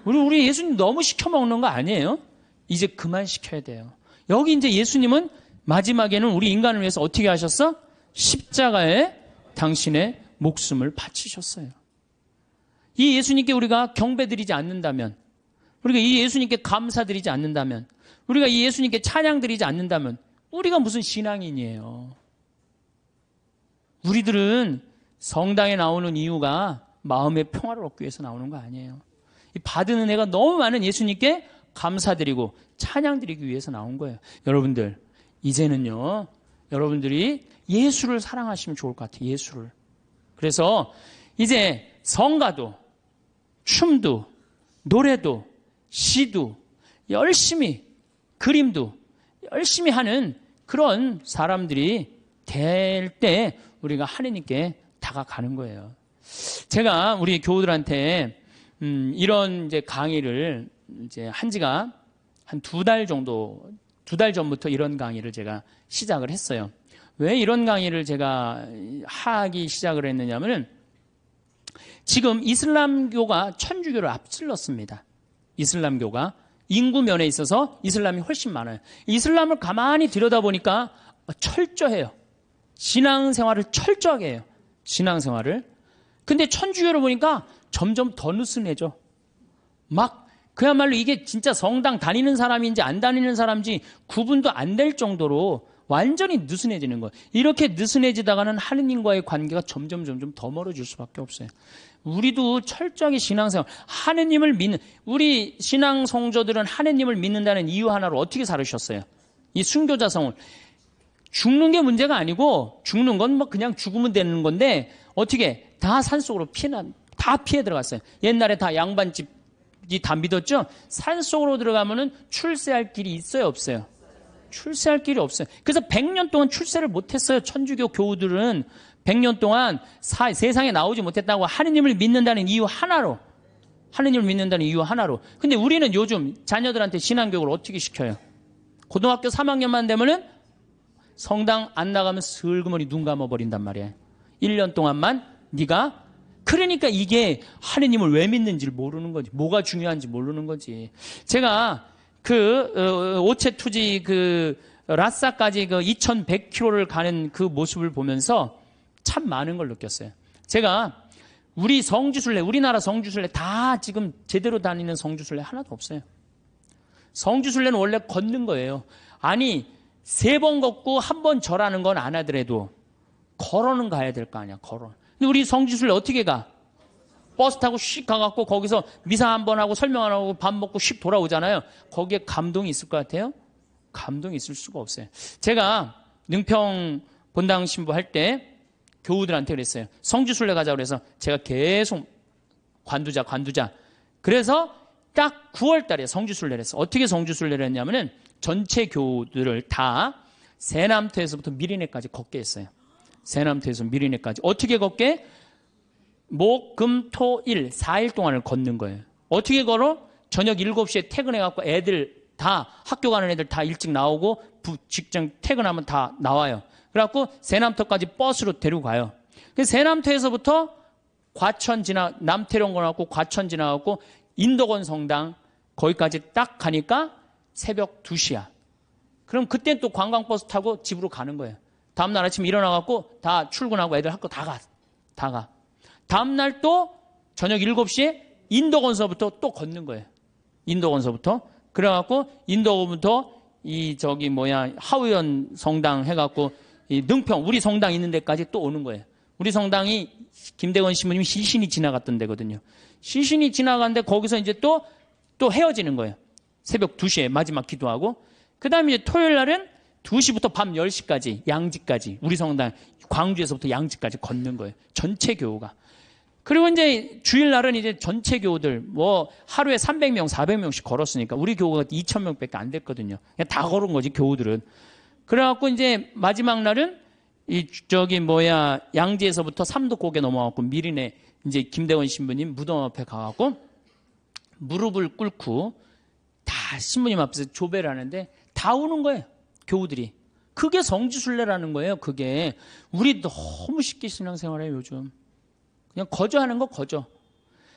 우리 예수님 너무 시켜 먹는 거 아니에요? 이제 그만 시켜야 돼요. 여기 이제 예수님은 마지막에는 우리 인간을 위해서 어떻게 하셨어? 십자가에 당신의 목숨을 바치셨어요. 이 예수님께 우리가 경배드리지 않는다면, 우리가 이 예수님께 감사드리지 않는다면, 우리가 이 예수님께 찬양드리지 않는다면 우리가 무슨 신앙인이에요? 우리들은 성당에 나오는 이유가 마음의 평화를 얻기 위해서 나오는 거 아니에요. 이 받은 은혜가 너무 많은 예수님께 감사드리고 찬양드리기 위해서 나온 거예요. 여러분들, 이제는요, 여러분들이 예수를 사랑하시면 좋을 것 같아요. 예수를. 그래서 이제 성가도, 춤도, 노래도, 시도 열심히, 그림도 열심히 하는 그런 사람들이 될 때 우리가 하느님께 다가가는 거예요. 제가 우리 교우들한테 이런 이제 강의를 이제 한 지가 한 2달 정도, 2달 전부터 이런 강의를 제가 시작을 했어요. 왜 이런 강의를 제가 하기 시작을 했느냐면은 지금 이슬람교가 천주교를 앞질렀습니다. 이슬람교가 인구 면에 있어서 이슬람이 훨씬 많아요. 이슬람을 가만히 들여다보니까 철저해요. 신앙생활을 철저하게 해요. 신앙생활을. 근데 천주교를 보니까 점점 더 느슨해져. 막 그야말로 이게 진짜 성당 다니는 사람인지 안 다니는 사람인지 구분도 안 될 정도로 완전히 느슨해지는 거예요. 이렇게 느슨해지다가는 하느님과의 관계가 점점 더 멀어질 수밖에 없어요. 우리도 철저하게 신앙생활, 하느님을 믿는, 우리 신앙 성도들은 하느님을 믿는다는 이유 하나로 어떻게 살으셨어요? 이 순교자성을. 죽는 게 문제가 아니고, 죽는 건 뭐 그냥 죽으면 되는 건데, 어떻게 다 산속으로 다 피해 들어갔어요. 옛날에 다 양반집이 다 믿었죠? 산속으로 들어가면은 출세할 길이 있어요, 없어요? 출세할 길이 없어요. 그래서 100년 동안 출세를 못했어요. 천주교 교우들은 100년 동안 세상에 나오지 못했다고 하느님을 믿는다는 이유 하나로. 하느님을 믿는다는 이유 하나로. 근데 우리는 요즘 자녀들한테 신앙교육을 어떻게 시켜요? 고등학교 3학년만 되면은 성당 안 나가면 슬그머니 눈 감아버린단 말이에요. 1년 동안만 네가. 그러니까 이게 하느님을 왜 믿는지를 모르는 거지. 뭐가 중요한지 모르는 거지. 제가 오체 투지 라싸까지 2100km를 가는 그 모습을 보면서 참 많은 걸 느꼈어요. 제가 우리나라 성주순례 다 지금 제대로 다니는 성주순례 하나도 없어요. 성주순례는 원래 걷는 거예요. 아니 3번 걷고 1번 절하는 건 안 하더라도 걸어는 가야 될 거 아니야. 걸어. 근데 우리 성주순례 어떻게 가? 버스 타고 씩 가갖고 거기서 미사 한번 하고 설명 안 하고 밥 먹고 씩 돌아오잖아요. 거기에 감동이 있을 것 같아요? 감동이 있을 수가 없어요. 제가 능평 본당 신부 할 때 교우들한테 그랬어요. 성주순례 가자고 그래서 제가 계속 관두자. 그래서 딱 9월 달에 성주순례를 했어. 어떻게 성주순례를 했냐면은 전체 교우들을 다 세남터에서부터 미리네까지 걷게 했어요. 세남터에서 미리네까지. 어떻게 걷게? 목, 금, 토, 일 4일 동안을 걷는 거예요. 어떻게 걸어? 저녁 7시에 퇴근해갖고 애들 다 학교 가는 애들 다 일찍 나오고 직장 퇴근하면 다 나와요. 그래갖고 세남터까지 버스로 데리고 가요. 그래서 세남터에서부터 과천 남태령 가갖고 과천 지나갖고 인덕원 성당 거기까지 딱 가니까 새벽 2시야. 그럼 그땐 또 관광버스 타고 집으로 가는 거예요. 다음날 아침 일어나갖고 다 출근하고 애들 학교 다 가. 다음날 또 저녁 7시에 인덕원서부터 또 걷는 거예요. 인덕원서부터. 그래갖고 인덕원부터 하우연 성당 해갖고 이 능평 우리 성당 있는 데까지 또 오는 거예요. 우리 성당이 김대건 신부님이 시신이 지나갔던 데거든요. 시신이 지나갔는데 거기서 이제 또 헤어지는 거예요. 새벽 2시에 마지막 기도하고. 그 다음에 이제 토요일 날은 2시부터 밤 10시까지 양지까지 우리 성당 광주에서부터 양지까지 걷는 거예요. 전체 교우가. 그리고 이제 주일날은 이제 전체 교우들 하루에 300명, 400명씩 걸었으니까 우리 교우가 2,000명밖에 안 됐거든요. 그냥 다 걸은 거지 교우들은. 그래갖고 이제 마지막 날은 양지에서부터 삼도고개 넘어가고 미리네 이제 김대원 신부님 무덤 앞에 가갖고 무릎을 꿇고 다 신부님 앞에서 조배를 하는데 다 우는 거예요. 교우들이. 그게 성지순례라는 거예요. 그게. 우리 너무 쉽게 신앙생활해요 요즘. 그냥 거저하는 거 거저.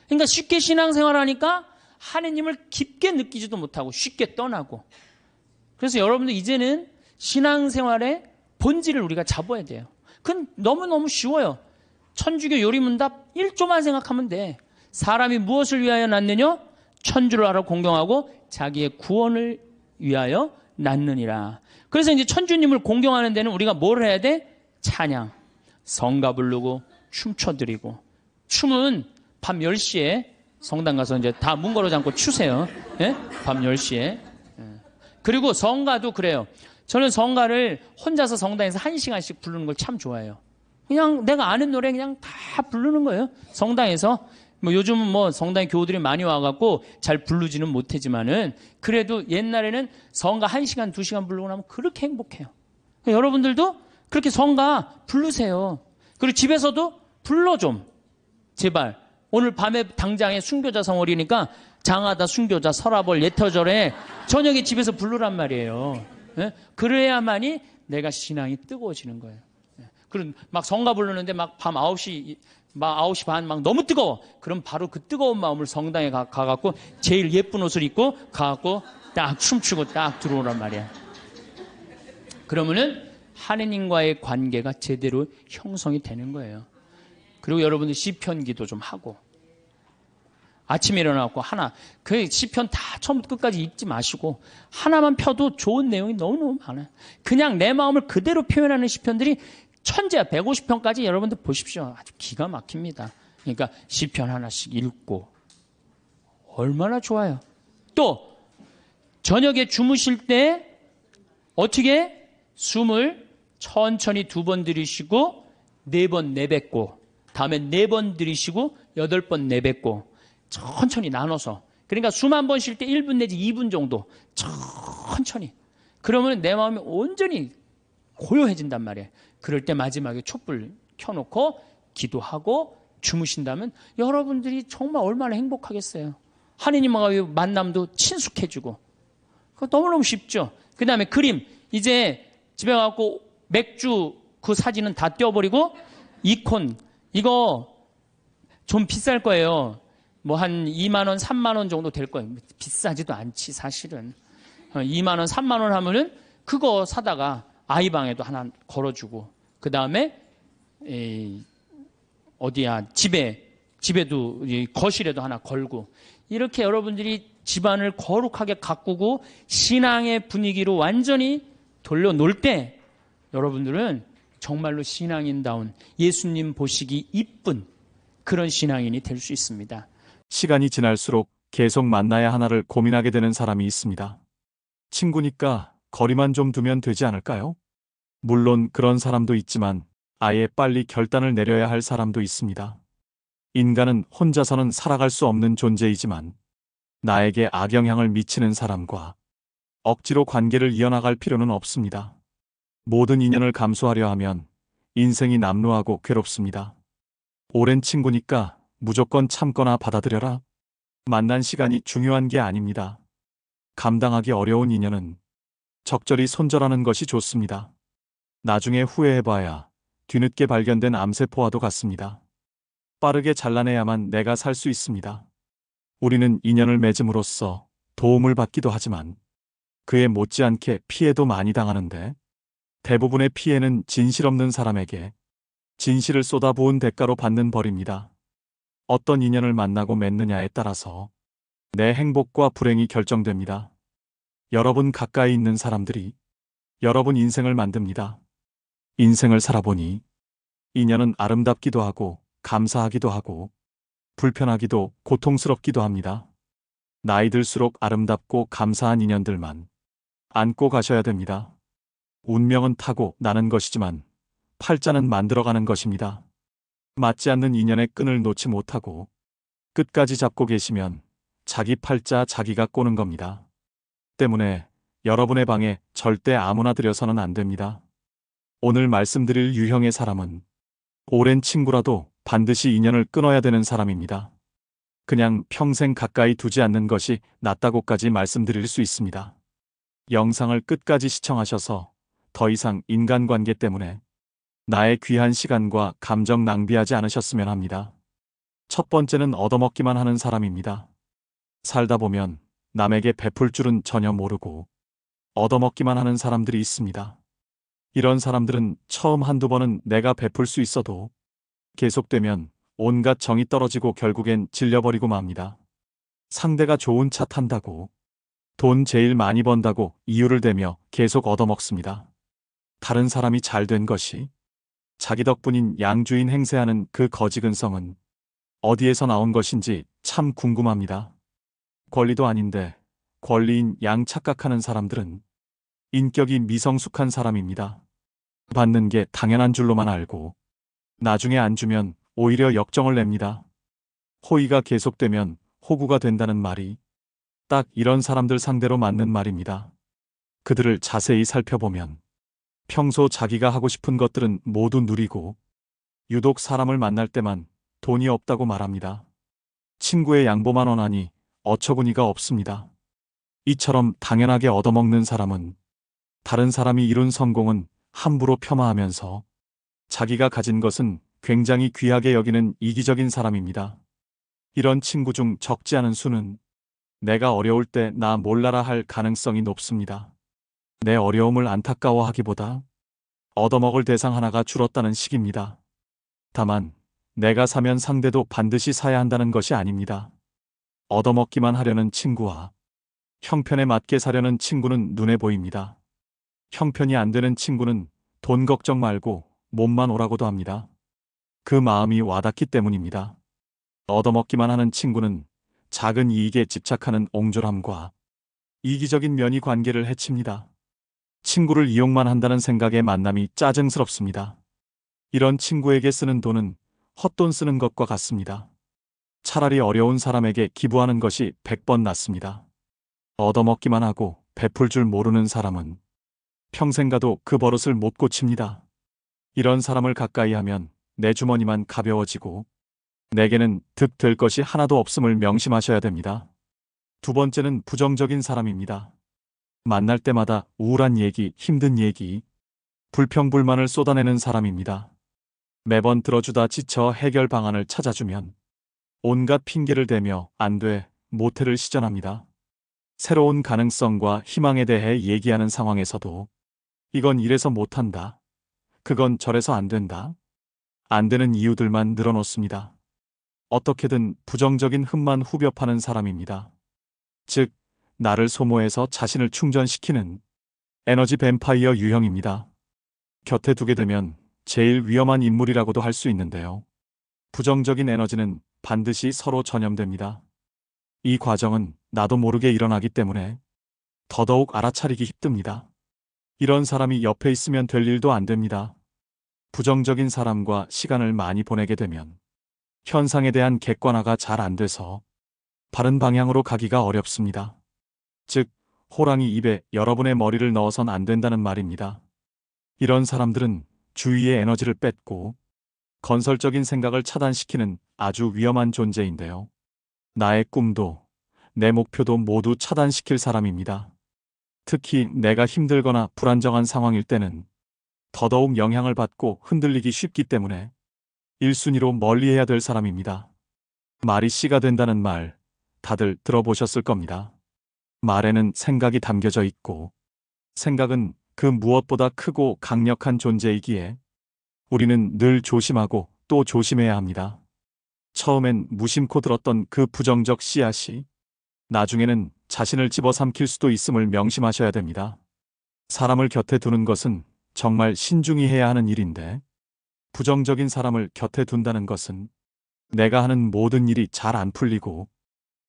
그러니까 쉽게 신앙생활하니까 하느님을 깊게 느끼지도 못하고 쉽게 떠나고. 그래서 여러분들 이제는 신앙생활의 본질을 우리가 잡아야 돼요. 그건 너무너무 쉬워요. 천주교 요리문답 1조만 생각하면 돼. 사람이 무엇을 위하여 낳느냐? 천주를 알아 공경하고 자기의 구원을 위하여 낳느니라. 그래서 이제 천주님을 공경하는 데는 우리가 뭘 해야 돼? 찬양. 성가 부르고 춤춰드리고, 춤은 밤 10시에 성당 가서 이제 다 문 걸어 잠고 추세요. 예? 밤 10시에. 예. 그리고 성가도 그래요. 저는 성가를 혼자서 성당에서 1시간씩 부르는 걸 참 좋아해요. 그냥 내가 아는 노래 그냥 다 부르는 거예요. 성당에서. 뭐 요즘은 뭐 성당 교우들이 많이 와갖고 잘 부르지는 못하지만은 그래도 옛날에는 성가 1시간, 2시간 부르고 나면 그렇게 행복해요. 여러분들도 그렇게 성가 부르세요. 그리고 집에서도 불러 좀. 제발. 오늘 밤에 당장에 순교자 성월이니까 장하다, 순교자, 설아벌, 예터절에 저녁에 집에서 부르란 말이에요. 예? 그래야만이 내가 신앙이 뜨거워지는 거예요. 예. 그럼 막 성가 부르는데 막 밤 9시, 막 9시 반 막 너무 뜨거워. 그럼 바로 그 뜨거운 마음을 성당에 가갖고 제일 예쁜 옷을 입고 가갖고 딱 춤추고 딱 들어오란 말이야. 그러면은 하느님과의 관계가 제대로 형성이 되는 거예요. 그리고 여러분들 시편 기도 좀 하고, 아침에 일어나고 하나, 그 시편 다 처음부터 끝까지 읽지 마시고 하나만 펴도 좋은 내용이 너무너무 많아요. 그냥 내 마음을 그대로 표현하는 시편들이 천재야. 150편까지 여러분들 보십시오. 아주 기가 막힙니다. 그러니까 시편 하나씩 읽고 얼마나 좋아요. 또 저녁에 주무실 때 어떻게 숨을 천천히 2번 들이쉬고 4번 내뱉고, 다음에 4번 들이쉬고 8번 내뱉고, 천천히 나눠서. 그러니까 숨 한 번 쉴 때 1분 내지 2분 정도 천천히. 그러면 내 마음이 온전히 고요해진단 말이에요. 그럴 때 마지막에 촛불 켜놓고 기도하고 주무신다면 여러분들이 정말 얼마나 행복하겠어요. 하느님과의 만남도 친숙해지고. 그거 너무너무 쉽죠. 그 다음에 그림. 이제 집에 가서 맥주 그 사진은 다 떼어버리고 이콘. 이거 좀 비쌀 거예요. 뭐 한 2만 원, 3만 원 정도 될 거예요. 비싸지도 않지 사실은. 2만 원, 3만 원 하면은 그거 사다가 아이 방에도 하나 걸어주고, 그 다음에 어디야 집에도 거실에도 하나 걸고, 이렇게 여러분들이 집안을 거룩하게 가꾸고 신앙의 분위기로 완전히 돌려놓을 때 여러분들은 정말로 신앙인다운, 예수님 보시기 이쁜 그런 신앙인이 될 수 있습니다. 시간이 지날수록 계속 만나야 하나를 고민하게 되는 사람이 있습니다. 친구니까 거리만 좀 두면 되지 않을까요? 물론 그런 사람도 있지만 아예 빨리 결단을 내려야 할 사람도 있습니다. 인간은 혼자서는 살아갈 수 없는 존재이지만 나에게 악영향을 미치는 사람과 억지로 관계를 이어나갈 필요는 없습니다. 모든 인연을 감수하려 하면 인생이 남루하고 괴롭습니다. 오랜 친구니까 무조건 참거나 받아들여라. 만난 시간이 중요한 게 아닙니다. 감당하기 어려운 인연은 적절히 손절하는 것이 좋습니다. 나중에 후회해봐야 뒤늦게 발견된 암세포와도 같습니다. 빠르게 잘라내야만 내가 살 수 있습니다. 우리는 인연을 맺음으로써 도움을 받기도 하지만 그에 못지않게 피해도 많이 당하는데, 대부분의 피해는 진실 없는 사람에게 진실을 쏟아부은 대가로 받는 벌입니다. 어떤 인연을 만나고 맺느냐에 따라서 내 행복과 불행이 결정됩니다. 여러분 가까이 있는 사람들이 여러분 인생을 만듭니다. 인생을 살아보니 인연은 아름답기도 하고 감사하기도 하고 불편하기도 고통스럽기도 합니다. 나이 들수록 아름답고 감사한 인연들만 안고 가셔야 됩니다. 운명은 타고 나는 것이지만 팔자는 만들어가는 것입니다. 맞지 않는 인연의 끈을 놓지 못하고 끝까지 잡고 계시면 자기 팔자 자기가 꼬는 겁니다. 때문에 여러분의 방에 절대 아무나 들여서는 안 됩니다. 오늘 말씀드릴 유형의 사람은 오랜 친구라도 반드시 인연을 끊어야 되는 사람입니다. 그냥 평생 가까이 두지 않는 것이 낫다고까지 말씀드릴 수 있습니다. 영상을 끝까지 시청하셔서 더 이상 인간관계 때문에 나의 귀한 시간과 감정 낭비하지 않으셨으면 합니다. 첫 번째는 얻어먹기만 하는 사람입니다. 살다 보면 남에게 베풀 줄은 전혀 모르고 얻어먹기만 하는 사람들이 있습니다. 이런 사람들은 처음 한두 번은 내가 베풀 수 있어도 계속되면 온갖 정이 떨어지고 결국엔 질려버리고 맙니다. 상대가 좋은 차 탄다고, 돈 제일 많이 번다고 이유를 대며 계속 얻어먹습니다. 다른 사람이 잘 된 것이 자기 덕분인 양주인 행세하는 그 거지근성은 어디에서 나온 것인지 참 궁금합니다. 권리도 아닌데 권리인 양 착각하는 사람들은 인격이 미성숙한 사람입니다. 받는 게 당연한 줄로만 알고 나중에 안 주면 오히려 역정을 냅니다. 호의가 계속되면 호구가 된다는 말이 딱 이런 사람들 상대로 맞는 말입니다. 그들을 자세히 살펴보면 평소 자기가 하고 싶은 것들은 모두 누리고 유독 사람을 만날 때만 돈이 없다고 말합니다. 친구의 양보만 원하니 어처구니가 없습니다. 이처럼 당연하게 얻어먹는 사람은 다른 사람이 이룬 성공은 함부로 폄하하면서 자기가 가진 것은 굉장히 귀하게 여기는 이기적인 사람입니다. 이런 친구 중 적지 않은 수는 내가 어려울 때 나 몰라라 할 가능성이 높습니다. 내 어려움을 안타까워하기보다 얻어먹을 대상 하나가 줄었다는 식입니다. 다만 내가 사면 상대도 반드시 사야 한다는 것이 아닙니다. 얻어먹기만 하려는 친구와 형편에 맞게 사려는 친구는 눈에 보입니다. 형편이 안 되는 친구는 돈 걱정 말고 몸만 오라고도 합니다. 그 마음이 와닿기 때문입니다. 얻어먹기만 하는 친구는 작은 이익에 집착하는 옹졸함과 이기적인 면이 관계를 해칩니다. 친구를 이용만 한다는 생각에 만남이 짜증스럽습니다. 이런 친구에게 쓰는 돈은 헛돈 쓰는 것과 같습니다. 차라리 어려운 사람에게 기부하는 것이 100번 낫습니다. 얻어먹기만 하고 베풀 줄 모르는 사람은 평생 가도 그 버릇을 못 고칩니다. 이런 사람을 가까이 하면 내 주머니만 가벼워지고 내게는 득될 것이 하나도 없음을 명심하셔야 됩니다. 두 번째는 부정적인 사람입니다. 만날 때마다 우울한 얘기, 힘든 얘기, 불평불만을 쏟아내는 사람입니다. 매번 들어주다 지쳐 해결 방안을 찾아주면 온갖 핑계를 대며 안 돼, 모태를 시전합니다. 새로운 가능성과 희망에 대해 얘기하는 상황에서도 이건 이래서 못한다. 그건 저래서 안 된다. 안 되는 이유들만 늘어놓습니다. 어떻게든 부정적인 흠만 후벼 파는 사람입니다. 즉, 나를 소모해서 자신을 충전시키는 에너지 뱀파이어 유형입니다. 곁에 두게 되면 제일 위험한 인물이라고도 할 수 있는데요. 부정적인 에너지는 반드시 서로 전염됩니다. 이 과정은 나도 모르게 일어나기 때문에 더더욱 알아차리기 힘듭니다. 이런 사람이 옆에 있으면 될 일도 안 됩니다. 부정적인 사람과 시간을 많이 보내게 되면 현상에 대한 객관화가 잘 안 돼서 바른 방향으로 가기가 어렵습니다. 즉, 호랑이 입에 여러분의 머리를 넣어선 안 된다는 말입니다. 이런 사람들은 주위의 에너지를 뺏고 건설적인 생각을 차단시키는 아주 위험한 존재인데요. 나의 꿈도 내 목표도 모두 차단시킬 사람입니다. 특히 내가 힘들거나 불안정한 상황일 때는 더더욱 영향을 받고 흔들리기 쉽기 때문에 1순위로 멀리해야 될 사람입니다. 말이 씨가 된다는 말 다들 들어보셨을 겁니다. 말에는 생각이 담겨져 있고 생각은 그 무엇보다 크고 강력한 존재이기에 우리는 늘 조심하고 또 조심해야 합니다. 처음엔 무심코 들었던 그 부정적 씨앗이 나중에는 자신을 집어삼킬 수도 있음을 명심하셔야 됩니다. 사람을 곁에 두는 것은 정말 신중히 해야 하는 일인데 부정적인 사람을 곁에 둔다는 것은 내가 하는 모든 일이 잘 안 풀리고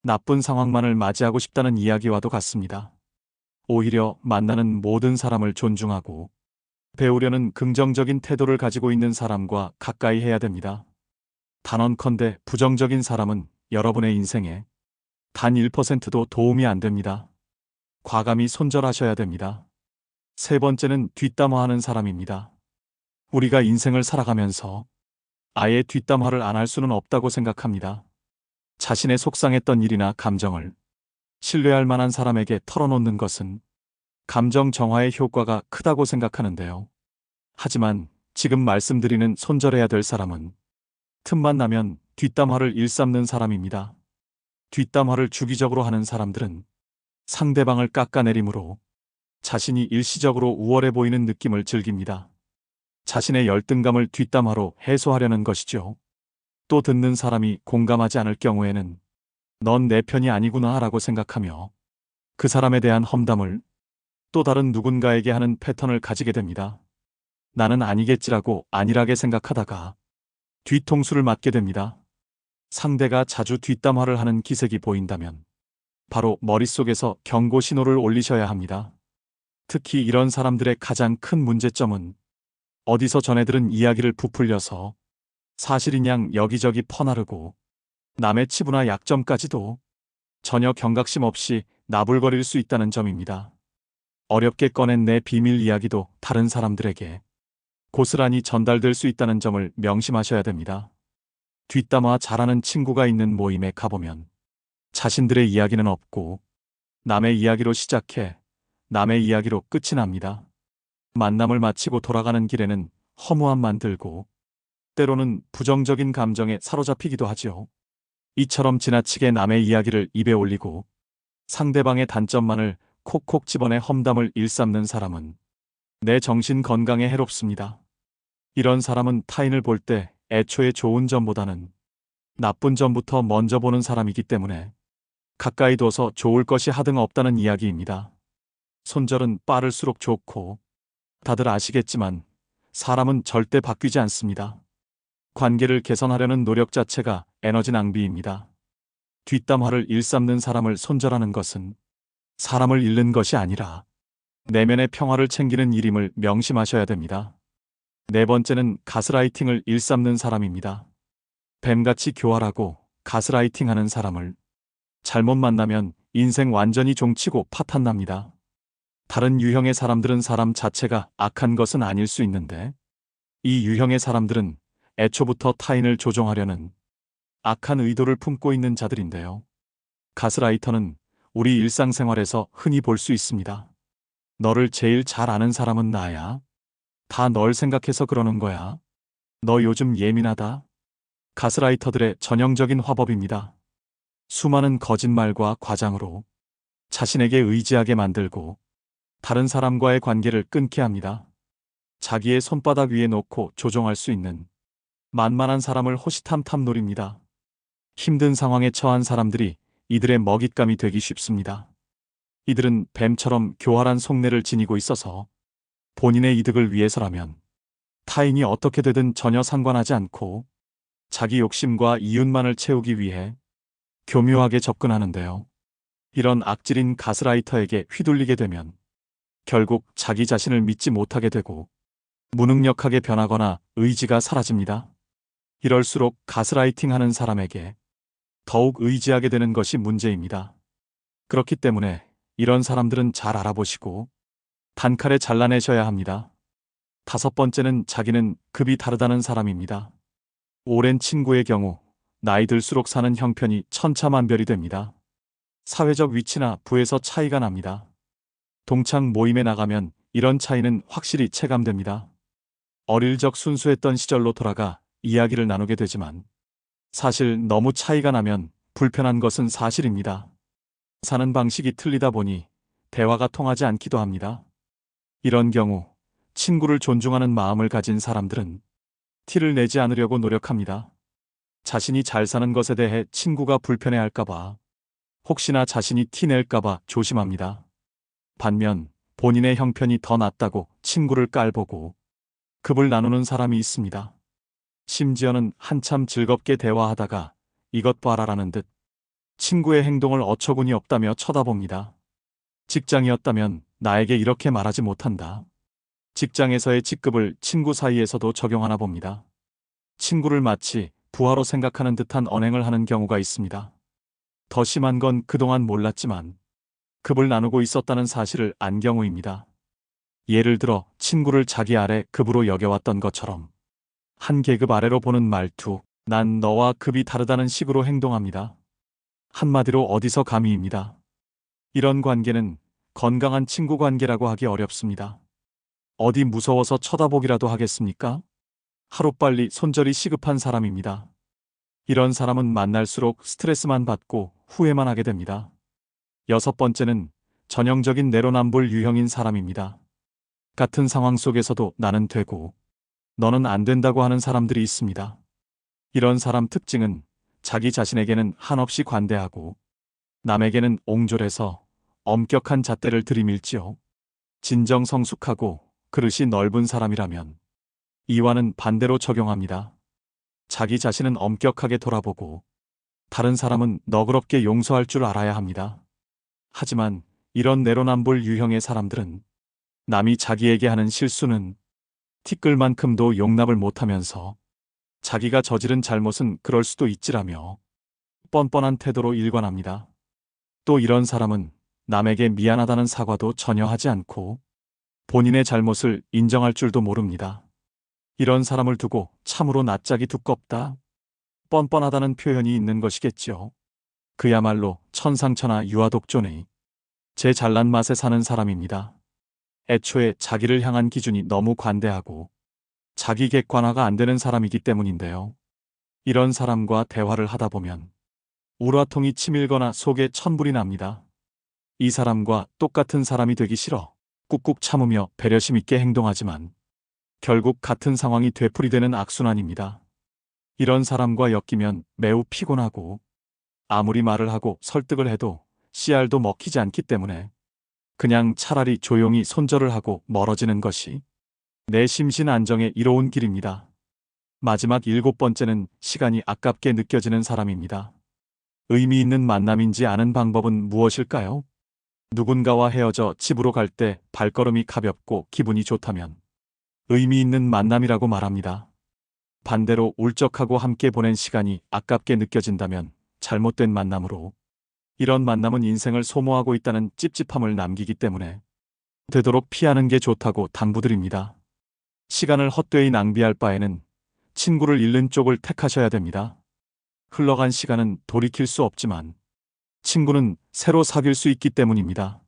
나쁜 상황만을 맞이하고 싶다는 이야기와도 같습니다. 오히려 만나는 모든 사람을 존중하고 배우려는 긍정적인 태도를 가지고 있는 사람과 가까이 해야 됩니다. 단언컨대 부정적인 사람은 여러분의 인생에 단 1%도 도움이 안 됩니다. 과감히 손절하셔야 됩니다. 세 번째는 뒷담화하는 사람입니다. 우리가 인생을 살아가면서 아예 뒷담화를 안 할 수는 없다고 생각합니다. 자신의 속상했던 일이나 감정을 신뢰할 만한 사람에게 털어놓는 것은 감정 정화의 효과가 크다고 생각하는데요. 하지만 지금 말씀드리는 손절해야 될 사람은 틈만 나면 뒷담화를 일삼는 사람입니다. 뒷담화를 주기적으로 하는 사람들은 상대방을 깎아내림으로 자신이 일시적으로 우월해 보이는 느낌을 즐깁니다. 자신의 열등감을 뒷담화로 해소하려는 것이죠. 또 듣는 사람이 공감하지 않을 경우에는 넌 내 편이 아니구나 라고 생각하며 그 사람에 대한 험담을 또 다른 누군가에게 하는 패턴을 가지게 됩니다. 나는 아니겠지라고 안일하게 생각하다가 뒤통수를 맞게 됩니다. 상대가 자주 뒷담화를 하는 기색이 보인다면 바로 머릿속에서 경고 신호를 올리셔야 합니다. 특히 이런 사람들의 가장 큰 문제점은 어디서 전해 들은 이야기를 부풀려서 사실인 양 여기저기 퍼나르고 남의 치부나 약점까지도 전혀 경각심 없이 나불거릴 수 있다는 점입니다. 어렵게 꺼낸 내 비밀 이야기도 다른 사람들에게 고스란히 전달될 수 있다는 점을 명심하셔야 됩니다. 뒷담화 잘하는 친구가 있는 모임에 가보면 자신들의 이야기는 없고 남의 이야기로 시작해 남의 이야기로 끝이 납니다. 만남을 마치고 돌아가는 길에는 허무함만 들고 때로는 부정적인 감정에 사로잡히기도 하지요. 이처럼 지나치게 남의 이야기를 입에 올리고 상대방의 단점만을 콕콕 집어내 험담을 일삼는 사람은 내 정신 건강에 해롭습니다. 이런 사람은 타인을 볼 때 애초에 좋은 점보다는 나쁜 점부터 먼저 보는 사람이기 때문에 가까이 둬서 좋을 것이 하등 없다는 이야기입니다. 손절은 빠를수록 좋고 다들 아시겠지만 사람은 절대 바뀌지 않습니다. 관계를 개선하려는 노력 자체가 에너지 낭비입니다. 뒷담화를 일삼는 사람을 손절하는 것은 사람을 잃는 것이 아니라 내면의 평화를 챙기는 일임을 명심하셔야 됩니다. 네 번째는 가스라이팅을 일삼는 사람입니다. 뱀같이 교활하고 가스라이팅하는 사람을 잘못 만나면 인생 완전히 종치고 파탄납니다. 다른 유형의 사람들은 사람 자체가 악한 것은 아닐 수 있는데 이 유형의 사람들은 애초부터 타인을 조종하려는 악한 의도를 품고 있는 자들인데요. 가스라이터는 우리 일상생활에서 흔히 볼 수 있습니다. 너를 제일 잘 아는 사람은 나야. 다 널 생각해서 그러는 거야. 너 요즘 예민하다. 가스라이터들의 전형적인 화법입니다. 수많은 거짓말과 과장으로 자신에게 의지하게 만들고 다른 사람과의 관계를 끊게 합니다. 자기의 손바닥 위에 놓고 조종할 수 있는 만만한 사람을 호시탐탐 노립니다. 힘든 상황에 처한 사람들이 이들의 먹잇감이 되기 쉽습니다. 이들은 뱀처럼 교활한 속내를 지니고 있어서 본인의 이득을 위해서라면 타인이 어떻게 되든 전혀 상관하지 않고 자기 욕심과 이윤만을 채우기 위해 교묘하게 접근하는데요. 이런 악질인 가스라이터에게 휘둘리게 되면 결국 자기 자신을 믿지 못하게 되고 무능력하게 변하거나 의지가 사라집니다. 이럴수록 가스라이팅하는 사람에게 더욱 의지하게 되는 것이 문제입니다. 그렇기 때문에 이런 사람들은 잘 알아보시고 단칼에 잘라내셔야 합니다. 다섯 번째는 자기는 급이 다르다는 사람입니다. 오랜 친구의 경우 나이 들수록 사는 형편이 천차만별이 됩니다. 사회적 위치나 부에서 차이가 납니다. 동창 모임에 나가면 이런 차이는 확실히 체감됩니다. 어릴 적 순수했던 시절로 돌아가 이야기를 나누게 되지만 사실 너무 차이가 나면 불편한 것은 사실입니다. 사는 방식이 틀리다 보니 대화가 통하지 않기도 합니다. 이런 경우 친구를 존중하는 마음을 가진 사람들은 티를 내지 않으려고 노력합니다. 자신이 잘 사는 것에 대해 친구가 불편해할까봐, 혹시나 자신이 티 낼까봐 조심합니다. 반면 본인의 형편이 더 낫다고 친구를 깔보고 급을 나누는 사람이 있습니다. 심지어는 한참 즐겁게 대화하다가 이것 봐라라는 듯 친구의 행동을 어처구니 없다며 쳐다봅니다. 직장이었다면 나에게 이렇게 말하지 못한다. 직장에서의 직급을 친구 사이에서도 적용하나 봅니다. 친구를 마치 부하로 생각하는 듯한 언행을 하는 경우가 있습니다. 더 심한 건 그동안 몰랐지만 급을 나누고 있었다는 사실을 안 경우입니다. 예를 들어 친구를 자기 아래 급으로 여겨왔던 것처럼 한 계급 아래로 보는 말투, 난 너와 급이 다르다는 식으로 행동합니다. 한마디로 어디서 감히입니다. 이런 관계는 건강한 친구 관계라고 하기 어렵습니다. 어디 무서워서 쳐다보기라도 하겠습니까? 하루빨리 손절이 시급한 사람입니다. 이런 사람은 만날수록 스트레스만 받고 후회만 하게 됩니다. 여섯 번째는 전형적인 내로남불 유형인 사람입니다. 같은 상황 속에서도 나는 되고 너는 안 된다고 하는 사람들이 있습니다. 이런 사람 특징은 자기 자신에게는 한없이 관대하고 남에게는 옹졸해서 엄격한 잣대를 들이밀지요. 진정성숙하고 그릇이 넓은 사람이라면 이와는 반대로 적용합니다. 자기 자신은 엄격하게 돌아보고 다른 사람은 너그럽게 용서할 줄 알아야 합니다. 하지만 이런 내로남불 유형의 사람들은 남이 자기에게 하는 실수는 티끌만큼도 용납을 못하면서 자기가 저지른 잘못은 그럴 수도 있지라며 뻔뻔한 태도로 일관합니다. 또 이런 사람은 남에게 미안하다는 사과도 전혀 하지 않고 본인의 잘못을 인정할 줄도 모릅니다. 이런 사람을 두고 참으로 낯짝이 두껍다, 뻔뻔하다는 표현이 있는 것이겠지요. 그야말로 천상천하 유아독존의 제 잘난 맛에 사는 사람입니다. 애초에 자기를 향한 기준이 너무 관대하고 자기 객관화가 안 되는 사람이기 때문인데요. 이런 사람과 대화를 하다 보면 우라통이 치밀거나 속에 천불이 납니다. 이 사람과 똑같은 사람이 되기 싫어 꾹꾹 참으며 배려심 있게 행동하지만 결국 같은 상황이 되풀이되는 악순환입니다. 이런 사람과 엮이면 매우 피곤하고 아무리 말을 하고 설득을 해도 씨알도 먹히지 않기 때문에 그냥 차라리 조용히 손절을 하고 멀어지는 것이 내 심신 안정에 이로운 길입니다. 마지막 7번째는 시간이 아깝게 느껴지는 사람입니다. 의미 있는 만남인지 아는 방법은 무엇일까요? 누군가와 헤어져 집으로 갈 때 발걸음이 가볍고 기분이 좋다면 의미 있는 만남이라고 말합니다. 반대로 울적하고 함께 보낸 시간이 아깝게 느껴진다면 잘못된 만남으로, 이런 만남은 인생을 소모하고 있다는 찝찝함을 남기기 때문에 되도록 피하는 게 좋다고 당부드립니다. 시간을 헛되이 낭비할 바에는 친구를 잃는 쪽을 택하셔야 됩니다. 흘러간 시간은 돌이킬 수 없지만 친구는 새로 사귈 수 있기 때문입니다.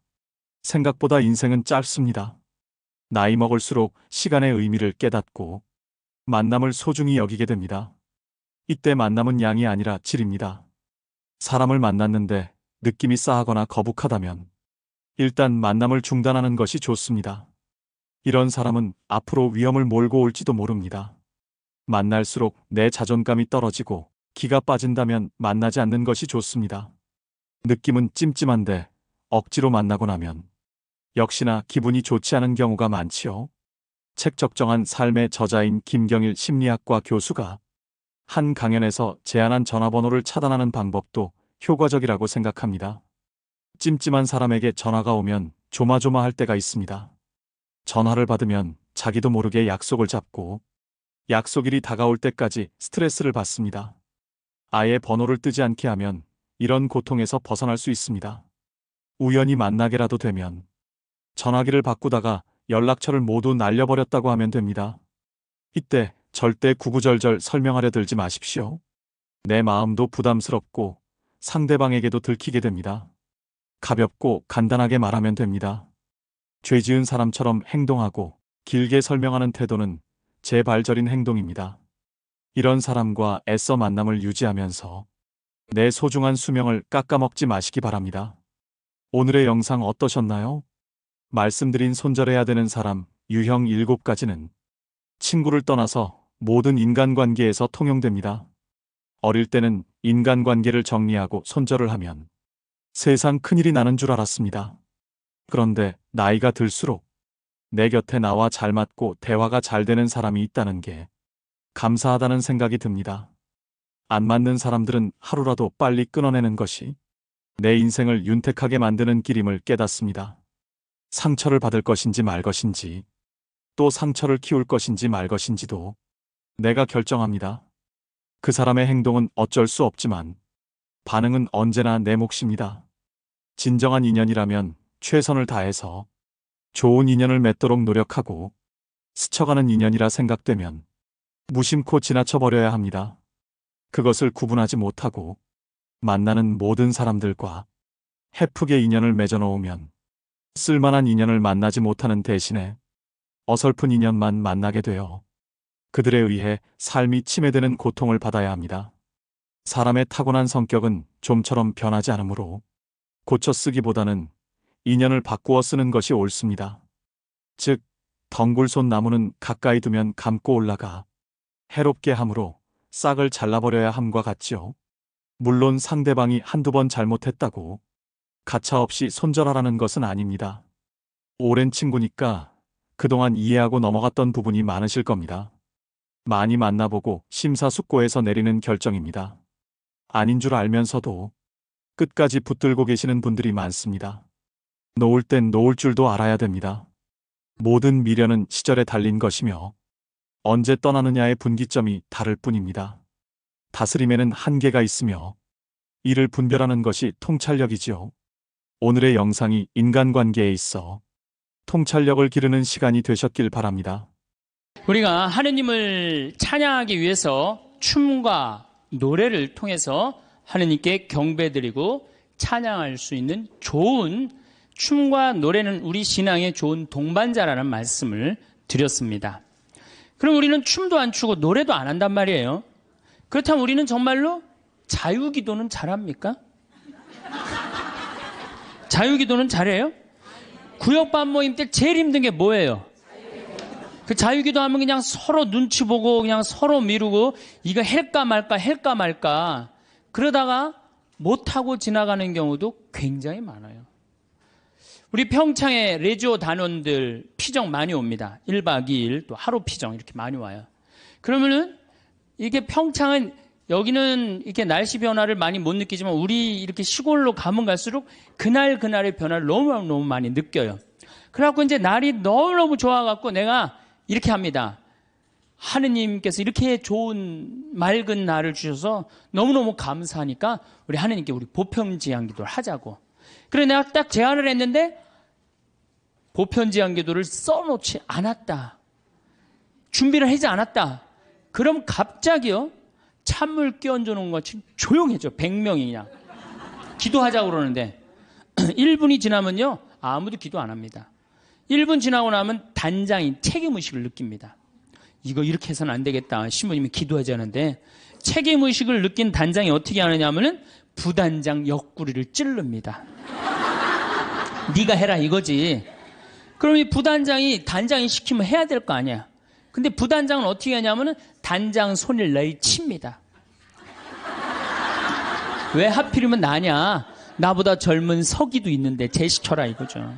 생각보다 인생은 짧습니다. 나이 먹을수록 시간의 의미를 깨닫고 만남을 소중히 여기게 됩니다. 이때 만남은 양이 아니라 질입니다. 사람을 만났는데 느낌이 싸하거나 거북하다면 일단 만남을 중단하는 것이 좋습니다. 이런 사람은 앞으로 위험을 몰고 올지도 모릅니다. 만날수록 내 자존감이 떨어지고 기가 빠진다면 만나지 않는 것이 좋습니다. 느낌은 찜찜한데 억지로 만나고 나면 역시나 기분이 좋지 않은 경우가 많지요. 책적정한 삶의 저자인 김경일 심리학과 교수가 한 강연에서 제안한 전화번호를 차단하는 방법도 효과적이라고 생각합니다. 찜찜한 사람에게 전화가 오면 조마조마할 때가 있습니다. 전화를 받으면 자기도 모르게 약속을 잡고 약속일이 다가올 때까지 스트레스를 받습니다. 아예 번호를 뜨지 않게 하면 이런 고통에서 벗어날 수 있습니다. 우연히 만나게라도 되면 전화기를 바꾸다가 연락처를 모두 날려버렸다고 하면 됩니다. 이때 절대 구구절절 설명하려 들지 마십시오. 내 마음도 부담스럽고 상대방에게도 들키게 됩니다. 가볍고 간단하게 말하면 됩니다. 죄 지은 사람처럼 행동하고 길게 설명하는 태도는 제발저린 행동입니다. 이런 사람과 애써 만남을 유지하면서 내 소중한 수명을 깎아먹지 마시기 바랍니다. 오늘의 영상 어떠셨나요? 말씀드린 손절해야 되는 사람 유형 7가지는 친구를 떠나서 모든 인간관계에서 통용됩니다. 어릴 때는 인간관계를 정리하고 손절을 하면 세상 큰일이 나는 줄 알았습니다. 그런데 나이가 들수록 내 곁에 나와 잘 맞고 대화가 잘 되는 사람이 있다는 게 감사하다는 생각이 듭니다. 안 맞는 사람들은 하루라도 빨리 끊어내는 것이 내 인생을 윤택하게 만드는 길임을 깨닫습니다. 상처를 받을 것인지 말 것인지, 또 상처를 키울 것인지 말 것인지도 내가 결정합니다. 그 사람의 행동은 어쩔 수 없지만 반응은 언제나 내 몫입니다. 진정한 인연이라면 최선을 다해서 좋은 인연을 맺도록 노력하고, 스쳐가는 인연이라 생각되면 무심코 지나쳐버려야 합니다. 그것을 구분하지 못하고 만나는 모든 사람들과 헤프게 인연을 맺어놓으면 쓸만한 인연을 만나지 못하는 대신에 어설픈 인연만 만나게 되어 그들에 의해 삶이 침해되는 고통을 받아야 합니다. 사람의 타고난 성격은 좀처럼 변하지 않으므로 고쳐 쓰기보다는 인연을 바꾸어 쓰는 것이 옳습니다. 즉, 덩굴손 나무는 가까이 두면 감고 올라가 해롭게 함으로 싹을 잘라버려야 함과 같지요. 물론 상대방이 한두 번 잘못했다고 가차없이 손절하라는 것은 아닙니다. 오랜 친구니까 그동안 이해하고 넘어갔던 부분이 많으실 겁니다. 많이 만나보고 심사숙고해서 내리는 결정입니다. 아닌 줄 알면서도 끝까지 붙들고 계시는 분들이 많습니다. 놓을 땐 놓을 줄도 알아야 됩니다. 모든 미련은 시절에 달린 것이며 언제 떠나느냐의 분기점이 다를 뿐입니다. 다스림에는 한계가 있으며 이를 분별하는 것이 통찰력이지요. 오늘의 영상이 인간관계에 있어 통찰력을 기르는 시간이 되셨길 바랍니다. 우리가 하느님을 찬양하기 위해서 춤과 노래를 통해서 하느님께 경배드리고 찬양할 수 있는 좋은 춤과 노래는 우리 신앙의 좋은 동반자라는 말씀을 드렸습니다. 그럼 우리는 춤도 안 추고 노래도 안 한단 말이에요. 그렇다면 우리는 정말로 자유기도는 잘합니까? 자유기도는 잘해요? 구역반 모임 때 제일 힘든 게 뭐예요? 그 자유기도 하면 그냥 서로 눈치 보고 그냥 서로 미루고 이거 할까 말까 그러다가 못하고 지나가는 경우도 굉장히 많아요. 우리 평창에 레지오 단원들 피정 많이 옵니다. 1박 2일 또 하루 피정 이렇게 많이 와요. 그러면은 이게 평창은 여기는 이렇게 날씨 변화를 많이 못 느끼지만 우리 이렇게 시골로 가면 갈수록 그날의 변화를 너무 많이 느껴요. 그래갖고 이제 날이 너무너무 좋아갖고 내가 이렇게 합니다. 하느님께서 이렇게 좋은 맑은 날을 주셔서 너무너무 감사하니까 우리 하느님께 우리 보편지향 기도를 하자고. 그래 내가 딱 제안을 했는데 보편지향 기도를 써놓지 않았다. 준비를 하지 않았다. 그럼 갑자기요. 찬물 끼얹어 놓은 것처럼 조용해져. 100명이 그냥. 기도하자고 그러는데 1분이 지나면요. 아무도 기도 안 합니다. 1분 지나고 나면 단장이 책임의식을 느낍니다. 이거 이렇게 해서는 안 되겠다. 신부님이 기도하자는데 책임의식을 느낀 단장이 어떻게 하느냐 하면은 부단장 옆구리를 찌릅니다. 네가 해라 이거지. 그럼 이 부단장이 단장이 시키면 해야 될 거 아니야. 근데 부단장은 어떻게 하냐면은 단장 손을 내칩니다. 왜 하필이면 나냐? 나보다 젊은 서기도 있는데 제시켜라 이거죠.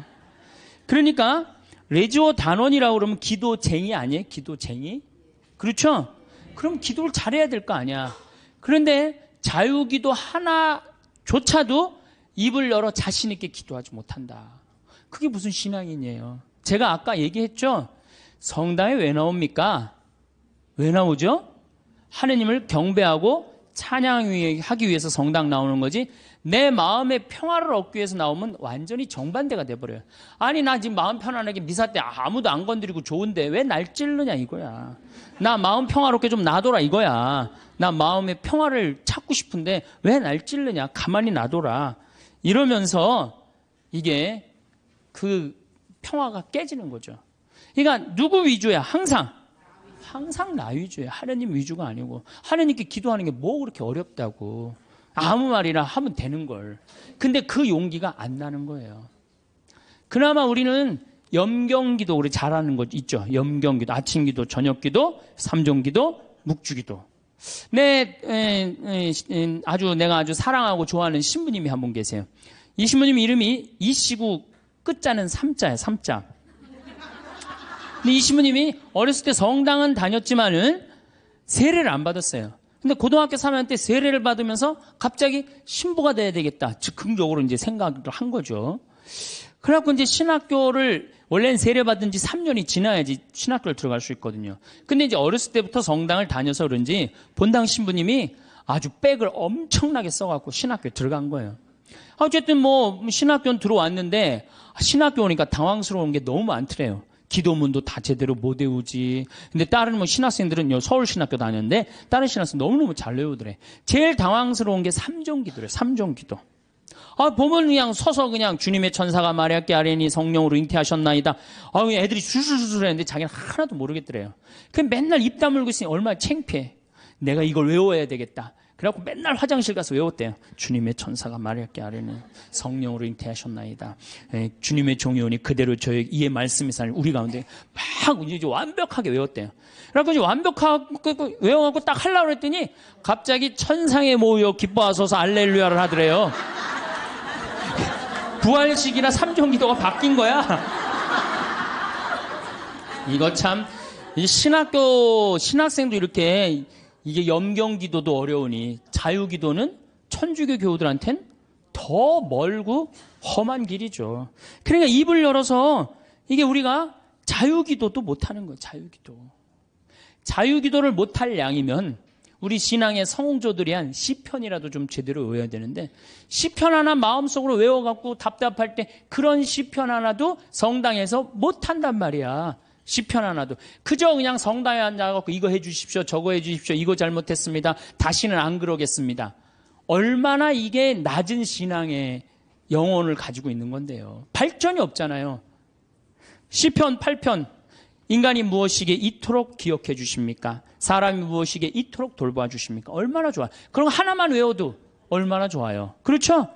그러니까 레지오 단원이라고 그러면 기도쟁이 아니에요? 기도쟁이? 그렇죠? 그럼 기도를 잘해야 될 거 아니야. 그런데 자유기도 하나조차도 입을 열어 자신 있게 기도하지 못한다. 그게 무슨 신앙이에요? 제가 아까 얘기했죠? 성당에 왜 나옵니까? 왜 나오죠? 하느님을 경배하고 찬양하기 위해서 성당 나오는 거지 내 마음의 평화를 얻기 위해서 나오면 완전히 정반대가 돼버려요. 아니 나 지금 마음 편안하게 미사 때 아무도 안 건드리고 좋은데 왜 날 찌르냐 이거야. 나 마음 평화롭게 좀 놔둬라 이거야. 나 마음의 평화를 찾고 싶은데 왜 날 찌르냐. 가만히 놔둬라. 이러면서 이게 그 평화가 깨지는 거죠. 그러니까 누구 위주야? 항상 나 위주예요. 하느님 위주가 아니고. 하느님께 기도하는 게 뭐 그렇게 어렵다고. 아무 말이나 하면 되는 걸. 근데 그 용기가 안 나는 거예요. 그나마 우리는 염경기도 우리 잘하는 거 있죠. 염경기도, 아침기도, 저녁기도, 삼종기도, 묵주기도. 내가 아주 사랑하고 좋아하는 신부님이 한 분 계세요. 이 신부님 이름이 이시구 끝자는 삼자예요. 삼자. 근데 이 신부님이 어렸을 때 성당은 다녔지만은 세례를 안 받았어요. 근데 고등학교 3학년 때 세례를 받으면서 갑자기 신부가 돼야 되겠다. 즉흥적으로 이제 생각을 한 거죠. 그래갖고 이제 신학교를 원래는 세례 받은 지 3년이 지나야지 신학교를 들어갈 수 있거든요. 근데 이제 어렸을 때부터 성당을 다녀서 그런지 본당 신부님이 아주 백을 엄청나게 써갖고 신학교에 들어간 거예요. 어쨌든 뭐 신학교는 들어왔는데 신학교 오니까 당황스러운 게 너무 많더래요. 기도문도 다 제대로 못 외우지. 근데 다른 뭐 신학생들은 서울신학교 다녔는데 다른 신학생 너무너무 잘 외우더래. 제일 당황스러운 게 삼종기도래. 삼종기도. 보면 그냥 서서 그냥 주님의 천사가 마리아께 아뢰니 성령으로 잉태하셨나이다. 애들이 술술술 했는데 자기는 하나도 모르겠더래요. 그냥 맨날 입 다물고 있으니 얼마나 창피해. 내가 이걸 외워야 되겠다. 그래갖고 맨날 화장실 가서 외웠대요. 주님의 천사가 마리아께 아뢰니 성령으로 잉태하셨나이다. 주님의 종이 오니 그대로 저의 이의 말씀이 살 우리 가운데 막 이제 완벽하게 외웠대요. 그래갖고 이제 완벽하게 외워갖고 딱 하려고 했더니 갑자기 천상에 모여 기뻐하소서 알렐루야를 하더래요. 부활식이나 삼종기도가 바뀐 거야. 이거 참 이 신학생도 이렇게 이게 염경기도도 어려우니 자유기도는 천주교 교우들한텐 더 멀고 험한 길이죠. 그러니까 입을 열어서 이게 우리가 자유기도도 못하는 거예요. 자유기도를 못할 양이면 우리 신앙의 성공조들이 한 시편이라도 좀 제대로 외워야 되는데 시편 하나 마음속으로 외워갖고 답답할 때 그런 시편 하나도 성당에서 못한단 말이야. 시편 하나도. 그저 그냥 성당에 앉아갖고 이거 해주십시오, 저거 해주십시오, 이거 잘못했습니다, 다시는 안 그러겠습니다. 얼마나 이게 낮은 신앙의 영혼을 가지고 있는 건데요. 발전이 없잖아요. 시편 8편. 인간이 무엇이기에 이토록 기억해 주십니까? 사람이 무엇이기에 이토록 돌봐 주십니까? 얼마나 좋아. 그럼 하나만 외워도 얼마나 좋아요. 그렇죠?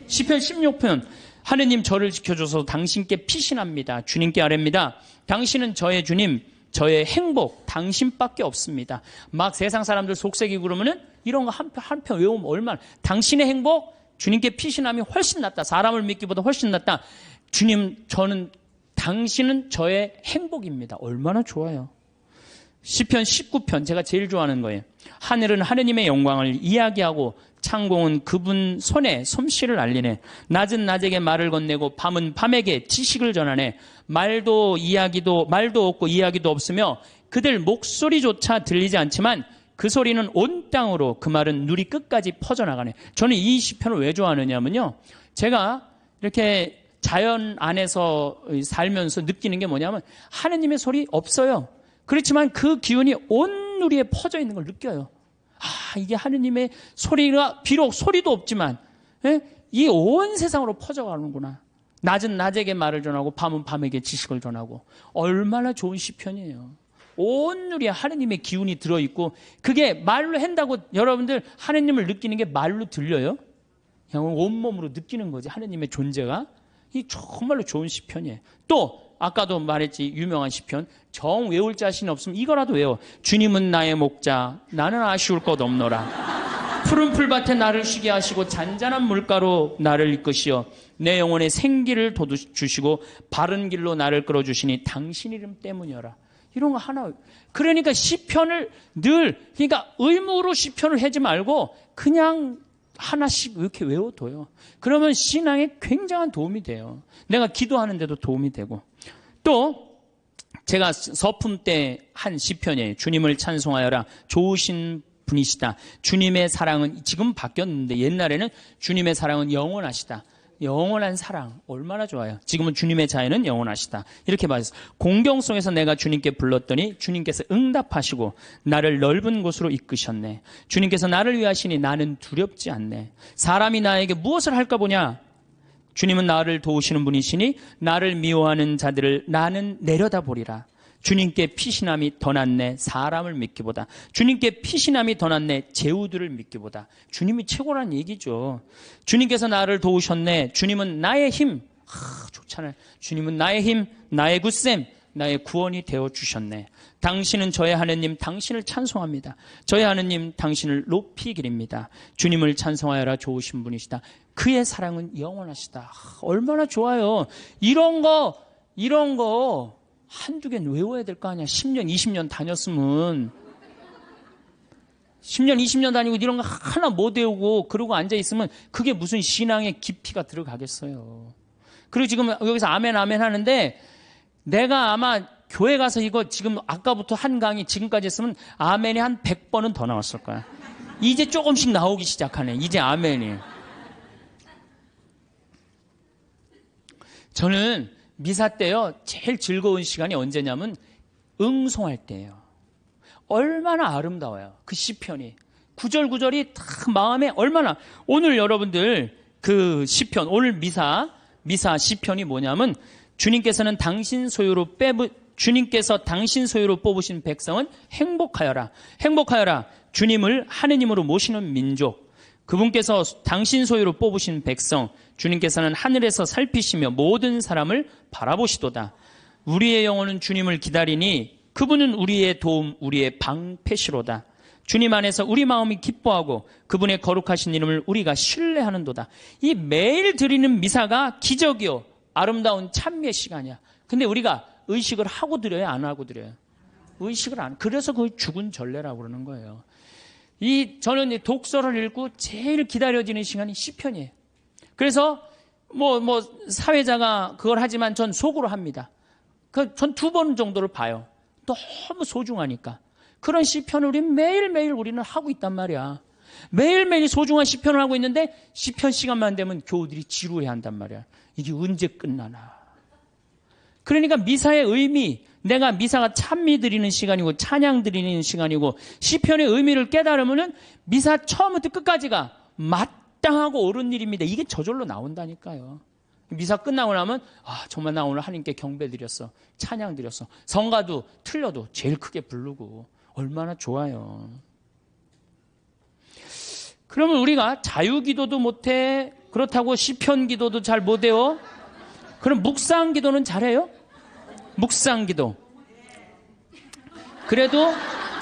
시편 16편. 하느님 저를 지켜줘서 당신께 피신합니다. 주님께 아뢰입니다. 당신은 저의 주님, 저의 행복, 당신밖에 없습니다. 막 세상 사람들 속색이고 그러면은 이런 거 한 편 외우면 얼마나. 당신의 행복, 주님께 피신함이 훨씬 낫다. 사람을 믿기보다 훨씬 낫다. 주님, 당신은 저의 행복입니다. 얼마나 좋아요. 시편 19편 제가 제일 좋아하는 거예요. 하늘은 하느님의 영광을 이야기하고 창공은 그분 손에 솜씨를 알리네. 낮은 낮에게 말을 건네고 밤은 밤에게 지식을 전하네. 말도 없고 이야기도 없으며 그들 목소리조차 들리지 않지만 그 소리는 온 땅으로 그 말은 누리 끝까지 퍼져나가네. 저는 이 시편을 왜 좋아하느냐면요. 제가 이렇게 자연 안에서 살면서 느끼는 게 뭐냐면 하느님의 소리 없어요. 그렇지만 그 기운이 온 누리에 퍼져 있는 걸 느껴요. 이게 하느님의 소리가 비록 소리도 없지만 이 온 세상으로 퍼져가는구나. 낮은 낮에게 말을 전하고 밤은 밤에게 지식을 전하고. 얼마나 좋은 시편이에요. 온 누리에 하느님의 기운이 들어있고 그게 말로 한다고 여러분들 하느님을 느끼는 게 말로 들려요? 그냥 온몸으로 느끼는 거지. 하느님의 존재가. 이 정말로 좋은 시편이에요. 또 아까도 말했지 유명한 시편. 정 외울 자신 없으면 이거라도 외워. 주님은 나의 목자 나는 아쉬울 것 없노라. 푸른 풀밭에 나를 쉬게 하시고 잔잔한 물가로 나를 이끄시어 내 영혼에 생기를 돋주시고 바른 길로 나를 끌어주시니 당신 이름 때문이어라. 이런 거 하나. 그러니까 시편을 그러니까 의무로 시편을 하지 말고 그냥 하나씩 이렇게 외워둬요. 그러면 신앙에 굉장한 도움이 돼요. 내가 기도하는데도 도움이 되고. 또 제가 서품 때 한 시편이에요. 주님을 찬송하여라. 좋으신 분이시다. 주님의 사랑은 지금 바뀌었는데 옛날에는 주님의 사랑은 영원하시다. 영원한 사랑 얼마나 좋아요. 지금은 주님의 자애는 영원하시다. 이렇게 말했어요. 공경 속에서 내가 주님께 불렀더니 주님께서 응답하시고 나를 넓은 곳으로 이끄셨네. 주님께서 나를 위하시니 나는 두렵지 않네. 사람이 나에게 무엇을 할까 보냐. 주님은 나를 도우시는 분이시니 나를 미워하는 자들을 나는 내려다보리라. 주님께 피신함이 더 낫네. 사람을 믿기보다. 주님께 피신함이 더 낫네. 제후들을 믿기보다. 주님이 최고란 얘기죠. 주님께서 나를 도우셨네. 주님은 나의 힘. 좋잖아요. 주님은 나의 힘, 나의 굳셈, 나의 구원이 되어주셨네. 당신은 저의 하느님, 당신을 찬송합니다. 저의 하느님, 당신을 높이 기립니다. 주님을 찬송하여라. 좋으신 분이시다. 그의 사랑은 영원하시다. 얼마나 좋아요. 이런 거 한두 개는 외워야 될 거 아니야. 10년, 20년 다녔으면. 10년, 20년 다니고 이런 거 하나 못 외우고 그러고 앉아있으면 그게 무슨 신앙의 깊이가 들어가겠어요. 그리고 지금 여기서 아멘, 아멘 하는데 내가 아마 교회 가서 이거 지금 아까부터 한 강의 지금까지 했으면 아멘이 한 100번은 더 나왔을 거야. 이제 조금씩 나오기 시작하네. 이제 아멘이. 저는 미사 때요, 제일 즐거운 시간이 언제냐면 응송할 때예요. 얼마나 아름다워요. 그 시편이. 구절구절이 다 마음에 얼마나. 오늘 여러분들 그 시편, 오늘 미사 시편이 뭐냐면 주님께서 당신 소유로 뽑으신 백성은 행복하여라. 행복하여라. 주님을 하느님으로 모시는 민족. 그분께서 당신 소유로 뽑으신 백성, 주님께서는 하늘에서 살피시며 모든 사람을 바라보시도다. 우리의 영혼은 주님을 기다리니 그분은 우리의 도움, 우리의 방패시로다. 주님 안에서 우리 마음이 기뻐하고 그분의 거룩하신 이름을 우리가 신뢰하는도다. 이 매일 드리는 미사가 기적이요, 아름다운 찬미의 시간이야. 근데 우리가 의식을 하고 드려요, 안 하고 드려요? 의식을 안. 그래서 거의 죽은 전례라고 그러는 거예요. 저는 이 독서를 읽고 제일 기다려지는 시간이 시편이에요. 그래서 사회자가 그걸 하지만 전 속으로 합니다. 전 2번 정도를 봐요. 너무 소중하니까. 그런 시편을 매일매일 우리는 하고 있단 말이야. 매일매일 소중한 시편을 하고 있는데 시편 시간만 되면 교우들이 지루해 한단 말이야. 이게 언제 끝나나. 그러니까 미사의 의미, 내가 미사가 찬미 드리는 시간이고 찬양 드리는 시간이고 시편의 의미를 깨달으면은 미사 처음부터 끝까지가 마땅하고 옳은 일입니다. 이게 저절로 나온다니까요. 미사 끝나고 나면 정말 나 오늘 하나님께 경배 드렸어. 찬양 드렸어. 성가도 틀려도 제일 크게 부르고 얼마나 좋아요. 그러면 우리가 자유기도도 못해. 그렇다고 시편기도도 잘 못해요. 그럼 묵상기도는 잘해요? 묵상기도. 그래도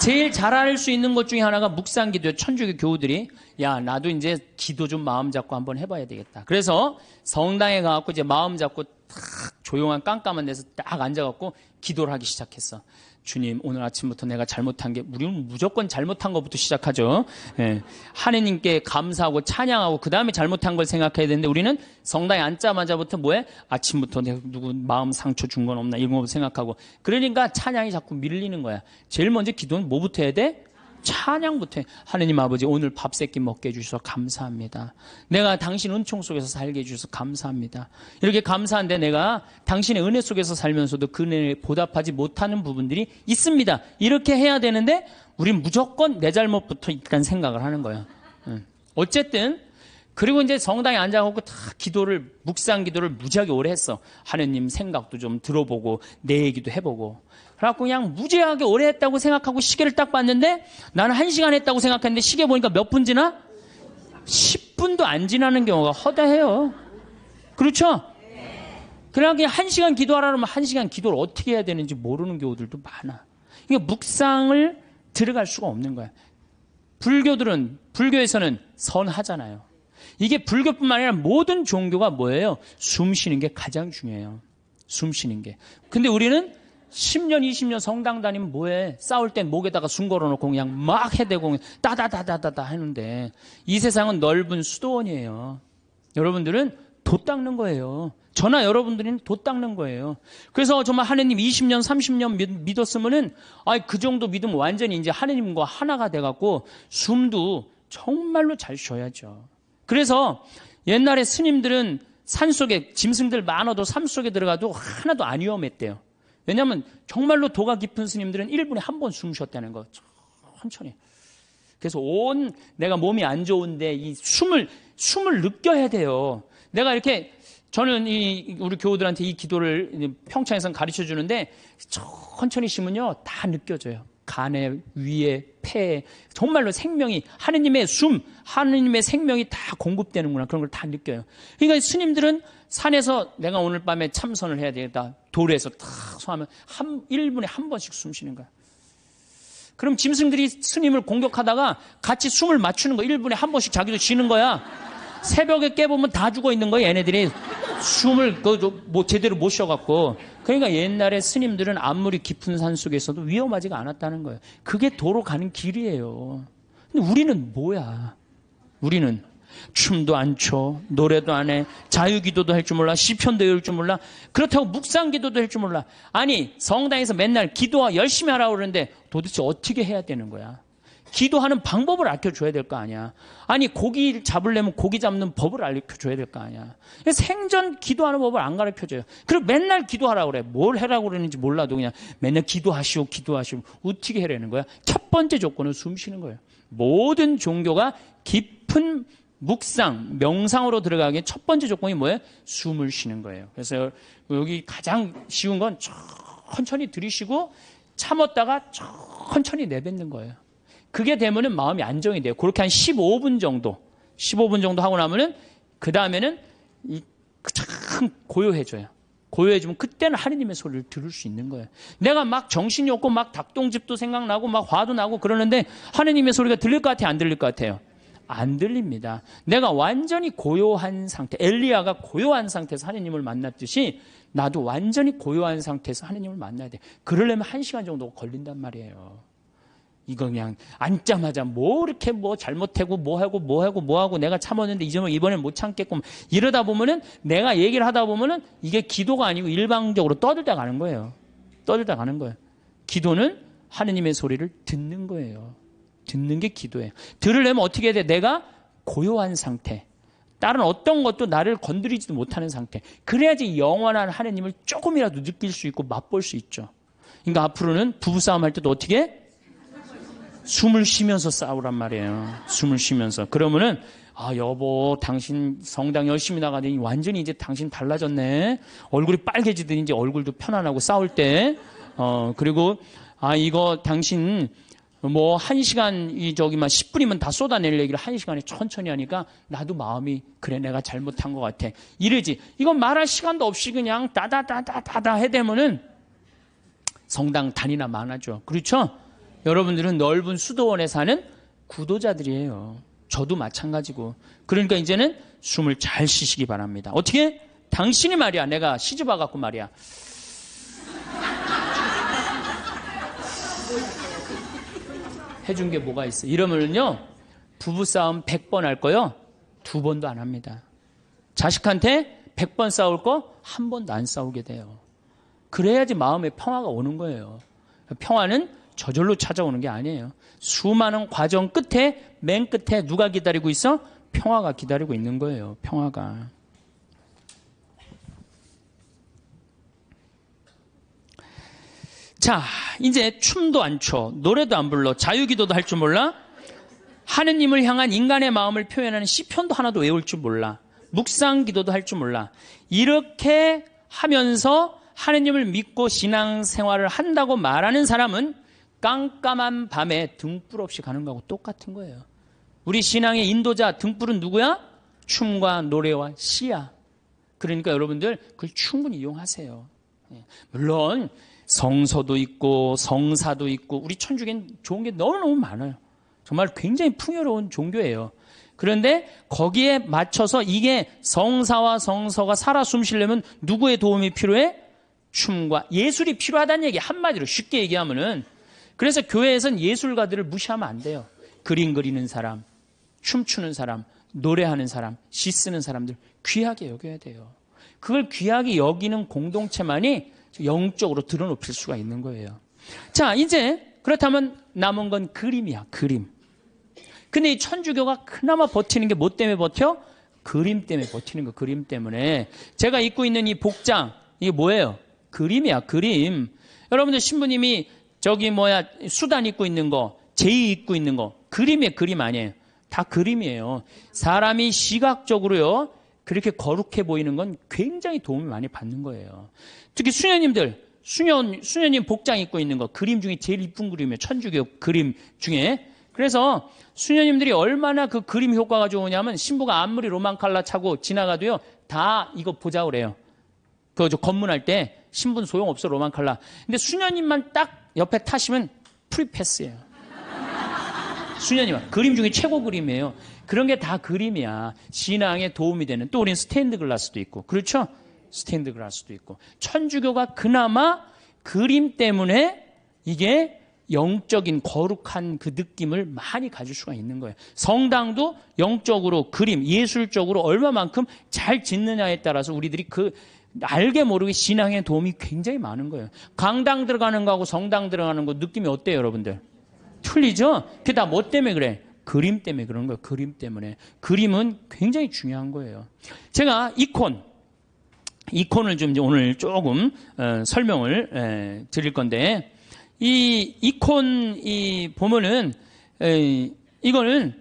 제일 잘할 수 있는 것 중에 하나가 묵상기도예요. 천주교 교우들이 나도 이제 기도 좀 마음 잡고 한번 해봐야 되겠다. 그래서 성당에 가갖고 이제 마음 잡고 딱 조용한 깜깜한 데서 딱 앉아갖고 기도를 하기 시작했어. 주님, 오늘 아침부터 내가 잘못한 게, 우리는 무조건 잘못한 것부터 시작하죠. 하느님께 감사하고 찬양하고 그 다음에 잘못한 걸 생각해야 되는데 우리는 성당에 앉자마자부터 뭐해? 아침부터 내가 누구 마음 상처 준 건 없나 이런 거 생각하고. 그러니까 찬양이 자꾸 밀리는 거야. 제일 먼저 기도는 뭐부터 해야 돼? 찬양부터 해. 하느님 아버지, 오늘 밥 세끼 먹게 해주셔서 감사합니다. 내가 당신 은총 속에서 살게 해주셔서 감사합니다. 이렇게 감사한데 내가 당신의 은혜 속에서 살면서도 그 은혜에 보답하지 못하는 부분들이 있습니다. 이렇게 해야 되는데 우린 무조건 내 잘못부터 일단 생각을 하는 거야. 어쨌든 그리고 이제 성당에 앉아갖고 다 묵상 기도를 무지하게 오래 했어. 하느님 생각도 좀 들어보고 내 얘기도 해보고. 그래갖고 그냥 무지하게 오래 했다고 생각하고 시계를 딱 봤는데 나는 1시간 했다고 생각했는데 시계 보니까 몇 분 지나? 10분도 안 지나는 경우가 허다해요. 그렇죠? 그냥 1시간 기도하라 그러면 1시간 기도를 어떻게 해야 되는지 모르는 경우들도 많아. 이게 묵상을 들어갈 수가 없는 거야. 불교에서는 선하잖아요. 이게 불교뿐만 아니라 모든 종교가 뭐예요? 숨 쉬는 게 가장 중요해요. 숨 쉬는 게. 근데 우리는 10년, 20년 성당 다니면 뭐해? 싸울 땐 목에다가 숨 걸어놓고 그냥 막 해대고 따다다다다다 하는데 이 세상은 넓은 수도원이에요. 여러분들은 돛 닦는 거예요. 저나 여러분들은 돛 닦는 거예요. 그래서 정말 하느님 20년, 30년 믿었으면은 그 정도 믿으면 완전히 이제 하느님과 하나가 돼갖고 숨도 정말로 잘 쉬어야죠. 그래서 옛날에 스님들은 산속에 짐승들 많아도 산속에 들어가도 하나도 안 위험했대요. 왜냐하면 정말로 도가 깊은 스님들은 1분에 한 번 숨 쉬었다는 거. 천천히. 그래서 내가 몸이 안 좋은데 이 숨을 느껴야 돼요. 내가 이렇게 저는 우리 교우들한테 이 기도를 평창에서는 가르쳐 주는데 천천히 쉬면요 다 느껴져요. 간에, 위에, 폐에 정말로 생명이 하느님의 하느님의 생명이 다 공급되는구나. 그런 걸 다 느껴요. 그러니까 스님들은 산에서 내가 오늘 밤에 참선을 해야 되겠다. 돌에서 탁 소하면 1분에 한 번씩 숨 쉬는 거야. 그럼 짐승들이 스님을 공격하다가 같이 숨을 맞추는 거야. 1분에 한 번씩 자기도 쉬는 거야. 새벽에 깨보면 다 죽어 있는 거야. 얘네들이 숨을 제대로 못 쉬어갖고. 그러니까 옛날에 스님들은 아무리 깊은 산 속에서도 위험하지가 않았다는 거예요. 그게 도로 가는 길이에요. 근데 우리는 뭐야? 우리는 춤도 안 춰, 노래도 안 해, 자유기도도 할 줄 몰라, 시편도 외울 줄 몰라, 그렇다고 묵상기도도 할 줄 몰라. 아니 성당에서 맨날 기도 열심히 하라고 그러는데 도대체 어떻게 해야 되는 거야? 기도하는 방법을 알려줘야 될 거 아니야. 아니 고기 잡으려면 고기 잡는 법을 알려줘야 될 거 아니야. 생전 기도하는 법을 안 가르쳐줘요. 그리고 맨날 기도하라고 그래. 뭘 하라고 그러는지 몰라도 그냥 맨날 기도하시오. 어떻게 하라는 거야? 첫 번째 조건은 숨 쉬는 거예요. 모든 종교가 깊은 묵상, 명상으로 들어가기에 첫 번째 조건이 뭐예요? 숨을 쉬는 거예요. 그래서 여기 가장 쉬운 건 천천히 들이쉬고 참았다가 천천히 내뱉는 거예요. 그게 되면은 마음이 안정이 돼요. 그렇게 한 15분 정도 하고 나면은 그 다음에는 참 고요해져요. 고요해지면 그때는 하느님의 소리를 들을 수 있는 거예요. 내가 막 정신이 없고 막 닭똥집도 생각나고 막 화도 나고 그러는데 하느님의 소리가 들릴 것 같아요? 안 들릴 것 같아요? 안 들립니다. 내가 완전히 고요한 상태, 엘리야가 고요한 상태에서 하느님을 만났듯이 나도 완전히 고요한 상태에서 하느님을 만나야 돼. 그러려면 1시간 정도 걸린단 말이에요. 이거 그냥 앉자마자 뭐 이렇게 뭐 잘못하고 뭐하고 내가 참았는데 이번엔 못 참겠고 이러다 보면은 내가 얘기를 하다 보면은 이게 기도가 아니고 일방적으로 떠들다 가는 거예요. 떠들다 가는 거예요. 기도는 하느님의 소리를 듣는 거예요. 듣는 게 기도예요. 들으려면 어떻게 해야 돼? 내가 고요한 상태. 다른 어떤 것도 나를 건드리지도 못하는 상태. 그래야지 영원한 하느님을 조금이라도 느낄 수 있고 맛볼 수 있죠. 그러니까 앞으로는 부부싸움 할 때도 어떻게 해? 숨을 쉬면서 싸우란 말이에요. 숨을 쉬면서. 그러면은 여보 당신 성당 열심히 나가더니 완전히 이제 당신 달라졌네. 얼굴이 빨개지더니 이제 얼굴도 편안하고 싸울 때. 그리고 이거 당신 뭐 1시간 10분이면 다 쏟아낼 얘기를 1시간에 천천히 하니까 나도 마음이 그래 내가 잘못한 것 같아. 이러지. 이건 말할 시간도 없이 그냥 다다다다다다 해대면은 성당 단위나 많아져. 그렇죠? 여러분들은 넓은 수도원에 사는 구도자들이에요. 저도 마찬가지고. 그러니까 이제는 숨을 잘 쉬시기 바랍니다. 어떻게? 당신이 말이야. 내가 시집 와갖고 말이야. 해준 게 뭐가 있어? 이러면은요, 부부싸움 100번 할 거요, 2번도 안 합니다. 자식한테 100번 싸울 거, 1번도 안 싸우게 돼요. 그래야지 마음에 평화가 오는 거예요. 평화는 저절로 찾아오는 게 아니에요. 수많은 과정 끝에, 맨 끝에 누가 기다리고 있어? 평화가 기다리고 있는 거예요. 평화가. 자, 이제 춤도 안 춰, 노래도 안 불러, 자유기도도 할 줄 몰라, 하느님을 향한 인간의 마음을 표현하는 시편도 하나도 외울 줄 몰라, 묵상기도도 할 줄 몰라. 이렇게 하면서 하느님을 믿고 신앙생활을 한다고 말하는 사람은 깜깜한 밤에 등불 없이 가는 거하고 똑같은 거예요. 우리 신앙의 인도자 등불은 누구야? 춤과 노래와 시야. 그러니까 여러분들 그걸 충분히 이용하세요. 물론 성서도 있고 성사도 있고 우리 천주교는 좋은 게 너무너무 많아요. 정말 굉장히 풍요로운 종교예요. 그런데 거기에 맞춰서 이게 성사와 성서가 살아 숨쉬려면 누구의 도움이 필요해? 춤과 예술이 필요하다는 얘기. 한마디로 쉽게 얘기하면은, 그래서 교회에서는 예술가들을 무시하면 안 돼요. 그림 그리는 사람, 춤추는 사람, 노래하는 사람, 시 쓰는 사람들 귀하게 여겨야 돼요. 그걸 귀하게 여기는 공동체만이 영적으로 드러높일 수가 있는 거예요. 자, 이제 그렇다면 남은 건 그림이야, 그림. 근데 이 천주교가 그나마 버티는 게 뭐 때문에 버텨? 그림 때문에 버티는 거, 그림 때문에. 제가 입고 있는 이 복장, 이게 뭐예요? 그림이야, 그림. 여러분들 신부님이 수단 입고 있는 거, 제의 입고 있는 거, 그림이에요, 그림 아니에요. 다 그림이에요. 사람이 시각적으로요, 그렇게 거룩해 보이는 건 굉장히 도움을 많이 받는 거예요. 특히 수녀님들, 수녀님 복장 입고 있는 거, 그림 중에 제일 이쁜 그림이에요. 천주교 그림 중에. 그래서 수녀님들이 얼마나 그 그림 효과가 좋으냐면, 신부가 아무리 로만 칼라 차고 지나가도요, 다 이거 보자 그래요. 저 검문할 때 신부는 소용없어, 로만 칼라. 근데 수녀님만 딱 옆에 타시면 프리패스예요. 수녀님, 그림 중에 최고 그림이에요. 그런 게 다 그림이야. 신앙에 도움이 되는. 또 우리는 스테인드 글라스도 있고. 그렇죠? 스테인드 글라스도 있고. 천주교가 그나마 그림 때문에 이게 영적인 거룩한 그 느낌을 많이 가질 수가 있는 거예요. 성당도 영적으로 그림, 예술적으로 얼마만큼 잘 짓느냐에 따라서 우리들이 알게 모르게 신앙에 도움이 굉장히 많은 거예요. 강당 들어가는 거하고 성당 들어가는 거 느낌이 어때요, 여러분들? 틀리죠? 그게 다 뭐 때문에 그래? 그림 때문에 그런 거예요. 그림 때문에. 그림은 굉장히 중요한 거예요. 제가 이콘을 좀 오늘 조금 설명을 드릴 건데, 이 이콘 보면은 이거는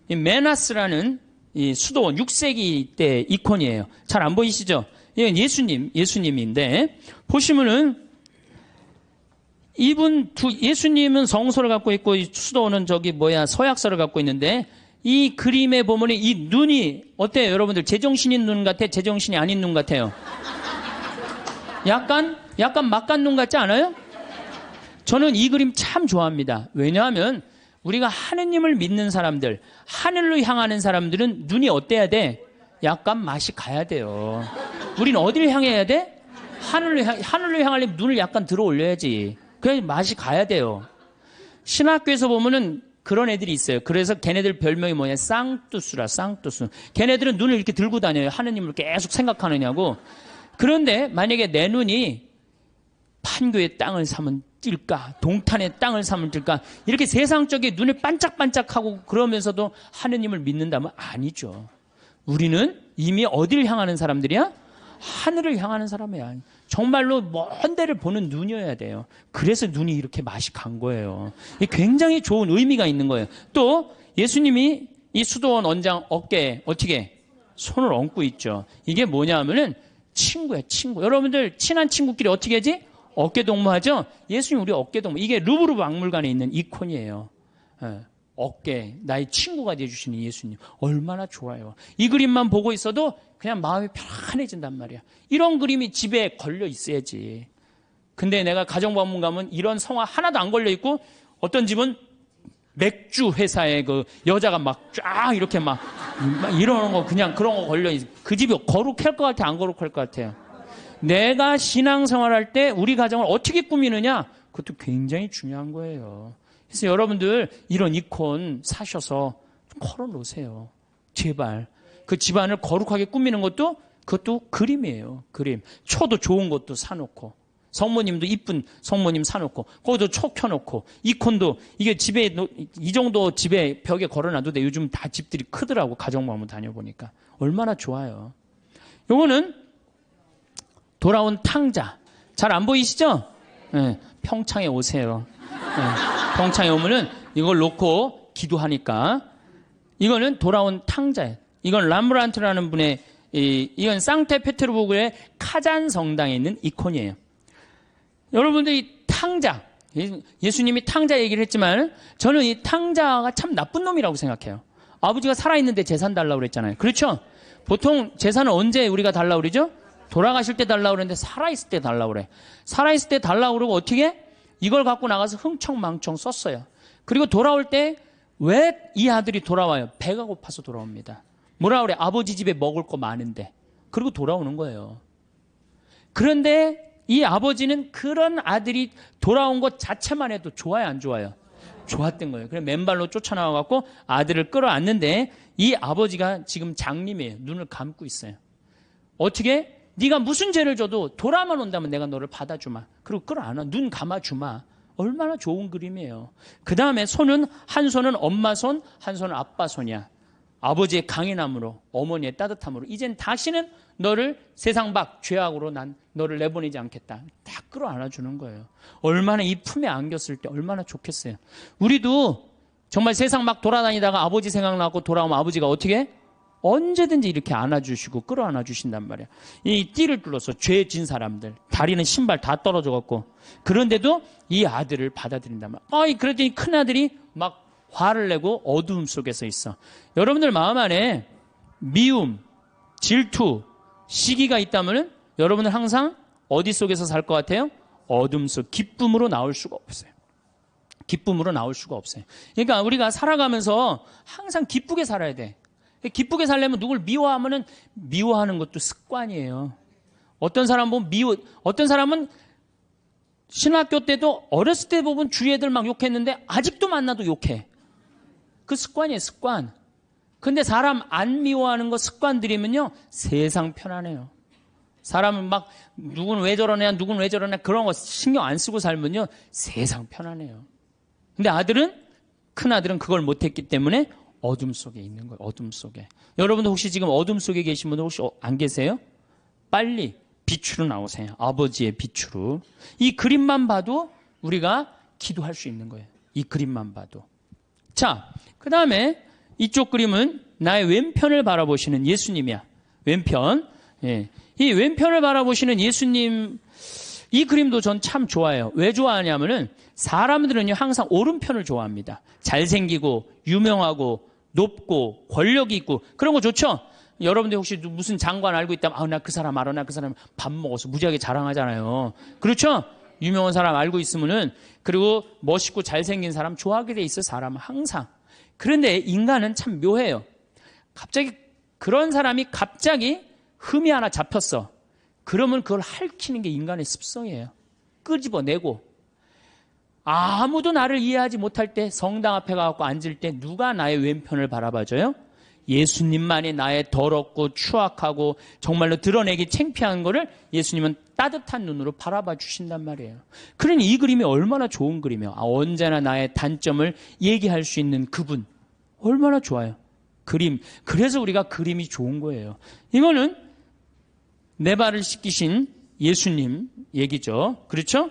메나스라는 이 수도원 6세기 때 이콘이에요. 잘 안 보이시죠? 이건 예수님인데, 보시면은 예수님은 성소를 갖고 있고 수도원은 서약서를 갖고 있는데, 이 그림에 보면 이 눈이 어때요, 여러분들? 제정신인 눈 같아? 제정신이 아닌 눈 같아요? 약간 막간 눈 같지 않아요? 저는 이 그림 참 좋아합니다. 왜냐하면 우리가 하느님을 믿는 사람들, 하늘로 향하는 사람들은 눈이 어때야 돼? 약간 맛이 가야 돼요. 우리는 어디를 향해야 돼? 하늘로 향하려면 눈을 약간 들어 올려야지. 그래야 맛이 가야 돼요. 신학교에서 보면은 그런 애들이 있어요. 그래서 걔네들 별명이 뭐냐? 쌍뚜수라, 쌍뚜수. 걔네들은 눈을 이렇게 들고 다녀요. 하느님을 계속 생각하느냐고. 그런데 만약에 내 눈이 판교의 땅을 사면 뛸까? 동탄의 땅을 사면 뛸까? 이렇게 세상적인 눈을 반짝반짝하고 그러면서도 하느님을 믿는다면 아니죠. 우리는 이미 어디를 향하는 사람들이야? 하늘을 향하는 사람이야. 정말로 먼 데를 보는 눈이어야 돼요. 그래서 눈이 이렇게 맛이 간 거예요. 이게 굉장히 좋은 의미가 있는 거예요. 또 예수님이 이 수도원 원장 어깨에 어떻게 손을 얹고 있죠. 이게 뭐냐 하면은 친구야, 친구. 여러분들 친한 친구끼리 어떻게 하지? 어깨 동무하죠? 예수님 우리 어깨 동무. 이게 루브르 박물관에 있는 이콘이에요. 어깨, 나의 친구가 되어주시는 예수님. 얼마나 좋아요. 이 그림만 보고 있어도 그냥 마음이 편안해진단 말이야. 이런 그림이 집에 걸려 있어야지. 근데 내가 가정방문 가면 이런 성화 하나도 안 걸려 있고 어떤 집은 맥주 회사에 그 여자가 막 쫙 이렇게 막 이러는 거 그냥 그런 거 걸려 있어. 그 집이 거룩할 것 같아? 안 거룩할 것 같아요? 내가 신앙생활할 때 우리 가정을 어떻게 꾸미느냐? 그것도 굉장히 중요한 거예요. 그래서 여러분들 이런 이콘 사셔서 걸어놓으세요. 제발. 그 집안을 거룩하게 꾸미는 것도 그것도 그림이에요. 그림. 초도 좋은 것도 사놓고 성모님도 이쁜 성모님 사놓고 거기도 초 켜놓고 이콘도 이게 집에 이 정도 집에 벽에 걸어놔도 돼. 요즘 다 집들이 크더라고. 가정방문 다녀보니까. 얼마나 좋아요. 요거는 돌아온 탕자. 잘 안 보이시죠? 네, 평창에 오세요. 네, 평창에 오면은 이걸 놓고 기도하니까. 이거는 돌아온 탕자예요. 이건 람브란트라는 분의 이건 상테페테르부르크의 카잔 성당에 있는 이콘이에요. 여러분들 이 탕자, 예수님이 탕자 얘기를 했지만 저는 이 탕자가 참 나쁜 놈이라고 생각해요. 아버지가 살아있는데 재산 달라고 그랬잖아요. 그렇죠? 보통 재산은 언제 우리가 달라고 그러죠? 돌아가실 때 달라고 그러는데 살아있을 때 달라고 그래. 살아있을 때 달라고 그러고 어떻게? 이걸 갖고 나가서 흥청망청 썼어요. 그리고 돌아올 때 왜 이 아들이 돌아와요? 배가 고파서 돌아옵니다. 뭐라 그래? 아버지 집에 먹을 거 많은데. 그리고 돌아오는 거예요. 그런데 이 아버지는 그런 아들이 돌아온 것 자체만 해도 좋아요, 안 좋아요? 좋았던 거예요. 그래서 맨발로 쫓아나와갖고 아들을 끌어안는데 이 아버지가 지금 장님이에요. 눈을 감고 있어요. 어떻게? 네가 무슨 죄를 져도 돌아만 온다면 내가 너를 받아주마. 그리고 끌어안아. 눈 감아주마. 얼마나 좋은 그림이에요. 그 다음에 손은 한 손은 엄마 손, 한 손은 아빠 손이야. 아버지의 강인함으로, 어머니의 따뜻함으로 이젠 다시는 너를 세상 밖 죄악으로 난 너를 내보내지 않겠다. 다 끌어안아주는 거예요. 얼마나 이 품에 안겼을 때 얼마나 좋겠어요. 우리도 정말 세상 막 돌아다니다가 아버지 생각나고 돌아오면 아버지가 어떻게 해? 언제든지 이렇게 안아주시고 끌어안아주신단 말이야. 이 띠를 뚫어서 죄 진 사람들 다리는 신발 다 떨어져갖고 그런데도 이 아들을 받아들인단 말이야. 그랬더니 큰아들이 막 화를 내고 어두움 속에서 있어. 여러분들 마음 안에 미움, 질투, 시기가 있다면 여러분은 항상 어디 속에서 살 것 같아요? 어둠 속, 기쁨으로 나올 수가 없어요. 기쁨으로 나올 수가 없어요. 그러니까 우리가 살아가면서 항상 기쁘게 살아야 돼. 기쁘게 살려면 누굴 미워하면은 미워하는 것도 습관이에요. 어떤 사람은 어떤 사람은 신학교 때도 어렸을 때 보면 주위 애들 막 욕했는데 아직도 만나도 욕해. 그 습관이에요, 습관. 근데 사람 안 미워하는 거 습관 들이면요, 세상 편안해요. 사람은 막, 누구는 왜 저러냐, 누구는 왜 저러냐, 그런 거 신경 안 쓰고 살면요, 세상 편안해요. 근데 큰 아들은 그걸 못했기 때문에 어둠 속에 있는 거예요, 어둠 속에. 여러분도 혹시 지금 어둠 속에 계신 분들 혹시 안 계세요? 빨리 빛으로 나오세요. 아버지의 빛으로. 이 그림만 봐도 우리가 기도할 수 있는 거예요. 이 그림만 봐도. 자, 그 다음에 이쪽 그림은 나의 왼편을 바라보시는 예수님이야. 왼편. 예. 이 왼편을 바라보시는 예수님, 이 그림도 전 참 좋아해요. 왜 좋아하냐면은 사람들은요, 항상 오른편을 좋아합니다. 잘생기고, 유명하고, 높고, 권력이 있고, 그런 거 좋죠? 여러분들 혹시 무슨 장관 알고 있다면, 나 그 사람 알아, 나 그 사람 밥 먹어서 무지하게 자랑하잖아요. 그렇죠? 유명한 사람 알고 있으면은, 그리고 멋있고 잘생긴 사람 좋아하게 돼 있어, 사람은 항상. 그런데 인간은 참 묘해요. 갑자기 그런 사람이 갑자기 흠이 하나 잡혔어. 그러면 그걸 핥히는 게 인간의 습성이에요. 끄집어내고. 아무도 나를 이해하지 못할 때 성당 앞에 가서 앉을 때 누가 나의 왼편을 바라봐줘요? 예수님만이 나의 더럽고 추악하고 정말로 드러내기 창피한 거를 예수님은 따뜻한 눈으로 바라봐 주신단 말이에요. 그러니 이 그림이 얼마나 좋은 그림이에요. 언제나 나의 단점을 얘기할 수 있는 그분. 얼마나 좋아요. 그림. 그래서 우리가 그림이 좋은 거예요. 이거는 내 발을 씻기신 예수님 얘기죠. 그렇죠?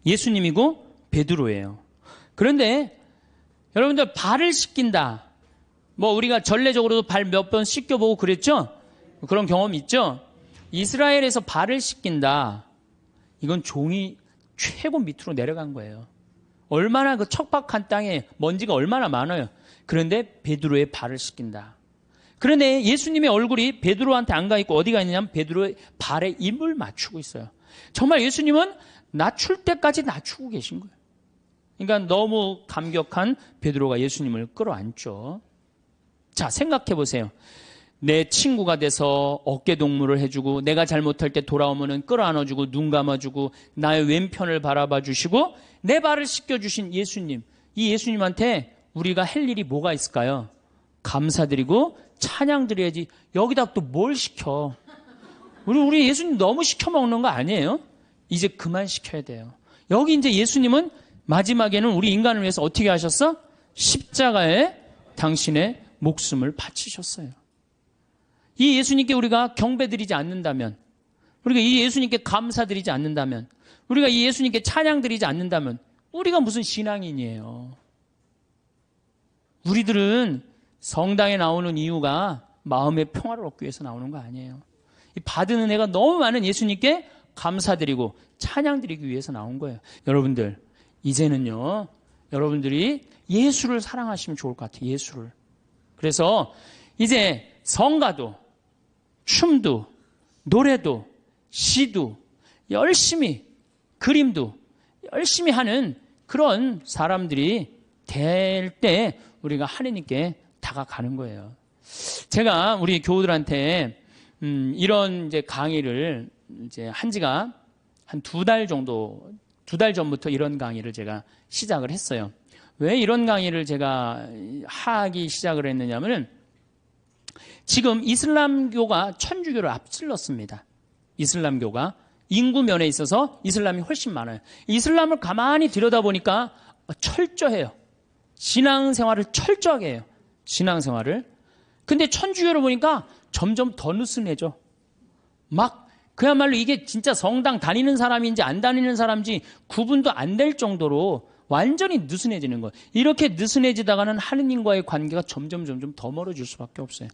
예수님이고 베드로예요. 그런데 여러분들 발을 씻긴다. 뭐 우리가 전례적으로도 발 몇 번 씻겨보고 그랬죠? 그런 경험 있죠? 이스라엘에서 발을 씻긴다. 이건 종이 최고 밑으로 내려간 거예요. 얼마나 그 척박한 땅에 먼지가 얼마나 많아요. 그런데 베드로의 발을 씻긴다. 그런데 예수님의 얼굴이 베드로한테 안 가 있고 어디가 있느냐면 베드로의 발에 입을 맞추고 있어요. 정말 예수님은 낮출 때까지 낮추고 계신 거예요. 그러니까 너무 감격한 베드로가 예수님을 끌어안죠. 자, 생각해 보세요. 내 친구가 돼서 어깨동무를 해주고 내가 잘못할 때 돌아오면 끌어안아주고 눈 감아주고 나의 왼편을 바라봐 주시고 내 발을 씻겨주신 예수님. 이 예수님한테 우리가 할 일이 뭐가 있을까요? 감사드리고 찬양드려야지. 여기다 또 뭘 시켜? 우리 예수님 너무 시켜먹는 거 아니에요? 이제 그만 시켜야 돼요. 여기 이제 예수님은 마지막에는 우리 인간을 위해서 어떻게 하셨어? 십자가에 당신의 목숨을 바치셨어요. 이 예수님께 우리가 경배드리지 않는다면, 우리가 이 예수님께 감사드리지 않는다면, 우리가 이 예수님께 찬양드리지 않는다면 우리가 무슨 신앙인이에요. 우리들은 성당에 나오는 이유가 마음의 평화를 얻기 위해서 나오는 거 아니에요. 이 받은 은혜가 너무 많은 예수님께 감사드리고 찬양드리기 위해서 나온 거예요. 여러분들, 이제는요, 여러분들이 예수를 사랑하시면 좋을 것 같아요. 예수를. 그래서 이제 성가도, 춤도, 노래도, 시도 열심히, 그림도 열심히 하는 그런 사람들이 될 때 우리가 하느님께 다가가는 거예요. 제가 우리 교우들한테 이런 이제 강의를 이제 한 지가 한 2달 정도, 2달 전부터 이런 강의를 제가 시작을 했어요. 왜 이런 강의를 제가 하기 시작을 했느냐면은 지금 이슬람교가 천주교를 앞질렀습니다. 이슬람교가 인구 면에 있어서 이슬람이 훨씬 많아요. 이슬람을 가만히 들여다보니까 철저해요. 신앙생활을 철저하게 해요. 신앙생활을. 근데 천주교를 보니까 점점 더 느슨해져. 막 그야말로 이게 진짜 성당 다니는 사람인지 안 다니는 사람인지 구분도 안 될 정도로 완전히 느슨해지는 거예요. 이렇게 느슨해지다가는 하느님과의 관계가 점점 더 멀어질 수밖에 없어요.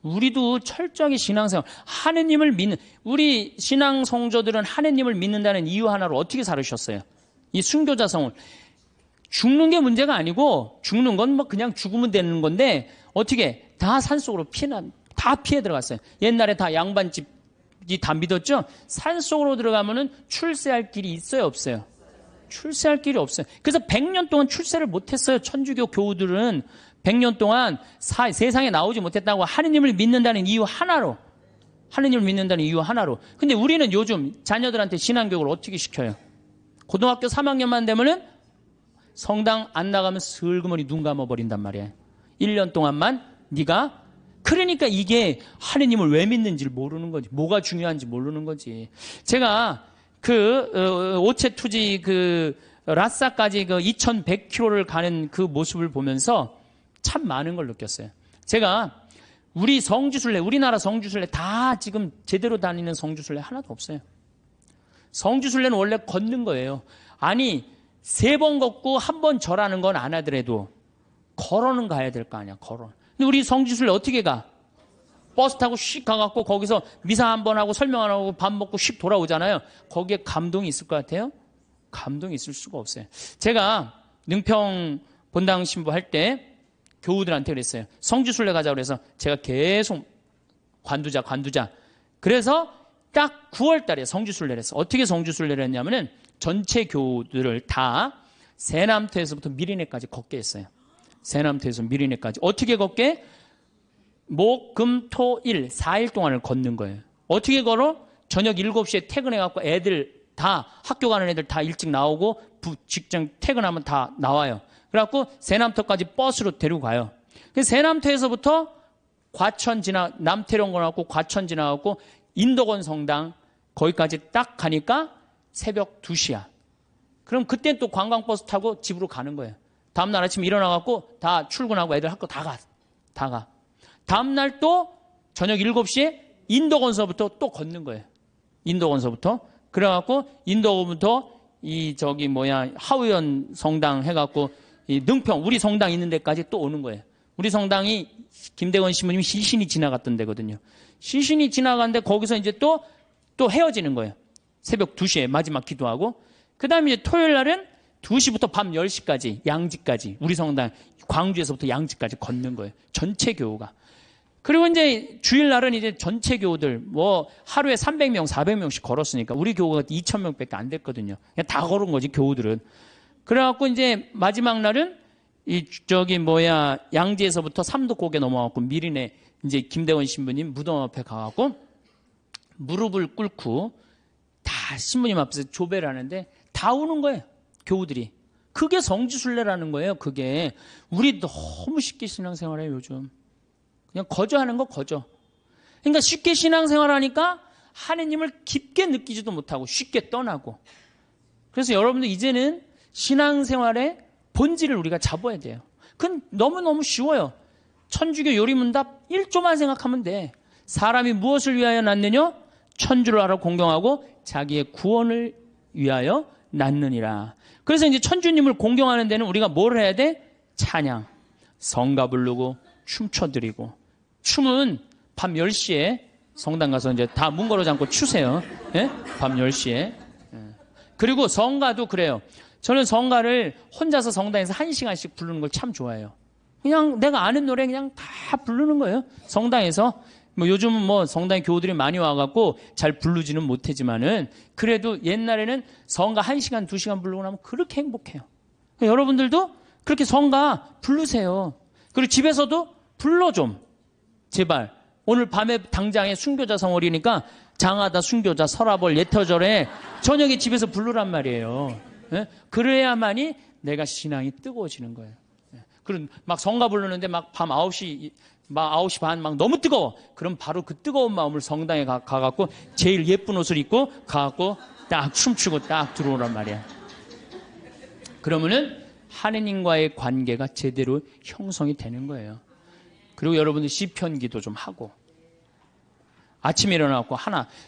우리도 철저하게 신앙생활, 하느님을 믿는, 우리 신앙 성도들은 하느님을 믿는다는 이유 하나로 어떻게 살으셨어요? 이 순교자성을. 죽는 게 문제가 아니고, 죽는 건 뭐 그냥 죽으면 되는 건데, 어떻게 다 산속으로 다 피해 들어갔어요. 옛날에 다 양반집이 다 믿었죠? 산속으로 들어가면은 출세할 길이 있어요, 없어요? 출세할 길이 없어요. 그래서 100년 동안 출세를 못했어요. 천주교 교우들은 100년 동안 세상에 나오지 못했다고 하느님을 믿는다는 이유 하나로. 하느님을 믿는다는 이유 하나로. 근데 우리는 요즘 자녀들한테 신앙교육을 어떻게 시켜요? 고등학교 3학년만 되면은 성당 안 나가면 슬그머니 눈 감아버린단 말이에요. 1년 동안만 네가. 그러니까 이게 하느님을 왜 믿는지를 모르는 거지. 뭐가 중요한지 모르는 거지. 제가 오체투지 라싸까지 2100km를 가는 그 모습을 보면서 참 많은 걸 느꼈어요. 제가 우리 성지순례, 우리나라 성지순례 다 지금 제대로 다니는 성지순례 하나도 없어요. 성지순례는 원래 걷는 거예요. 아니, 3번 걷고 1번 절하는 건 안 하더라도 걸어는 가야 될 거 아니야, 걸어. 근데 우리 성지순례 어떻게 가? 버스 타고 씩 가갖고 거기서 미사 한번 하고 설명 안 하고 밥 먹고 씩 돌아오잖아요. 거기에 감동이 있을 것 같아요? 감동이 있을 수가 없어요. 제가 능평 본당 신부 할 때 교우들한테 그랬어요. 성지순례 가자고 그래서 제가 계속 관두자. 그래서 딱 9월 달에 성지순례를 내렸어. 어떻게 성지순례를 내렸냐면은 전체 교우들을 다 세남터에서부터 미리네까지 걷게 했어요. 세남터에서 미리네까지. 어떻게 걷게? 목, 금, 토, 일 4일 동안을 걷는 거예요. 어떻게 걸어? 저녁 7시에 퇴근해갖고 애들 다 학교 가는 애들 다 일찍 나오고 직장 퇴근하면 다 나와요. 그래갖고 세남터까지 버스로 데리고 가요. 세남터에서부터 남태령 가고 과천 지나가고 인덕원 성당 거기까지 딱 가니까 새벽 2시야. 그럼 그땐 또 관광버스 타고 집으로 가는 거예요. 다음날 아침에 일어나갖고 다 출근하고 애들 학교 다 가. 다음날 또 저녁 7시에 인덕원서부터 또 걷는 거예요. 인덕원서부터. 그래갖고 인덕원부터 하우연 성당 해갖고 이 능평 우리 성당 있는 데까지 또 오는 거예요. 우리 성당이 김대건 신부님이 시신이 지나갔던 데거든요. 시신이 지나갔는데 거기서 이제 또 헤어지는 거예요. 새벽 2시에 마지막 기도하고. 그 다음에 이제 토요일 날은 2시부터 밤 10시까지 양지까지 우리 성당 광주에서부터 양지까지 걷는 거예요. 전체 교우가. 그리고 이제 주일날은 이제 전체 교우들 하루에 300명, 400명씩 걸었으니까 우리 교우가 2,000명밖에 안 됐거든요. 그냥 다 걸은 거지 교우들은. 그래갖고 이제 마지막 날은 양지에서부터 삼도고개 넘어가고 미리네 이제 김대원 신부님 무덤 앞에 가갖고 무릎을 꿇고 다 신부님 앞에서 조배를 하는데 다 우는 거예요. 교우들이. 그게 성지순례라는 거예요. 그게. 우리 너무 쉽게 신앙생활해요 요즘. 그냥 거저하는 거 거저. 그러니까 쉽게 신앙생활하니까 하느님을 깊게 느끼지도 못하고 쉽게 떠나고. 그래서 여러분들 이제는 신앙생활의 본질을 우리가 잡아야 돼요. 그건 너무너무 쉬워요. 천주교 요리문답 1조만 생각하면 돼. 사람이 무엇을 위하여 낳느냐? 천주를 알아 공경하고 자기의 구원을 위하여 낳느니라. 그래서 이제 천주님을 공경하는 데는 우리가 뭘 해야 돼? 찬양, 성가 부르고 춤춰드리고. 춤은 밤 10시에 성당 가서 이제 다 문 걸어 잠고 추세요. 예? 밤 10시에. 그리고 성가도 그래요. 저는 성가를 혼자서 성당에서 1시간씩 부르는 걸 참 좋아해요. 그냥 내가 아는 노래 그냥 다 부르는 거예요. 성당에서. 요즘은 성당에 교우들이 많이 와갖고 잘 부르지는 못하지만은 그래도 옛날에는 성가 1시간, 2시간 부르고 나면 그렇게 행복해요. 여러분들도 그렇게 성가 부르세요. 그리고 집에서도 불러 좀. 제발. 오늘 밤에 당장에 순교자 성월이니까 장하다 순교자 설아벌 예터절에 저녁에 집에서 부르란 말이에요. 예? 그래야만이 내가 신앙이 뜨거워지는 거예요. 예. 그리고 막 성가 부르는데 막 밤 9시 반 막 너무 뜨거워. 그럼 바로 그 뜨거운 마음을 성당에 가갖고 제일 예쁜 옷을 입고 가갖고 딱 춤추고 딱 들어오란 말이야. 그러면은 하느님과의 관계가 제대로 형성이 되는 거예요. 그리고 여러분들 시편 기도 좀 하고 아침에 일어나고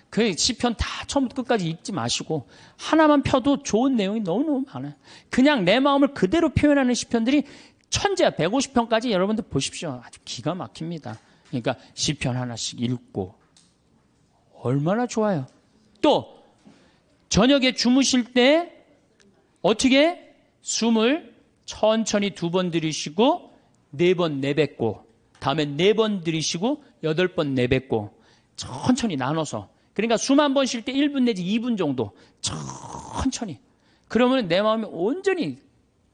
그 시편 다 처음부터 끝까지 읽지 마시고 하나만 펴도 좋은 내용이 너무너무 많아요. 그냥 내 마음을 그대로 표현하는 시편들이 천재야. 150편까지 여러분들 보십시오. 아주 기가 막힙니다. 그러니까 시편 하나씩 읽고 얼마나 좋아요. 또 저녁에 주무실 때 어떻게 숨을 천천히 2번 들이쉬고 4번 내뱉고 다음에 4번 들이쉬고 8번 내뱉고 천천히 나눠서. 그러니까 숨 한 번 쉴 때 1분 내지 2분 정도 천천히. 그러면 내 마음이 온전히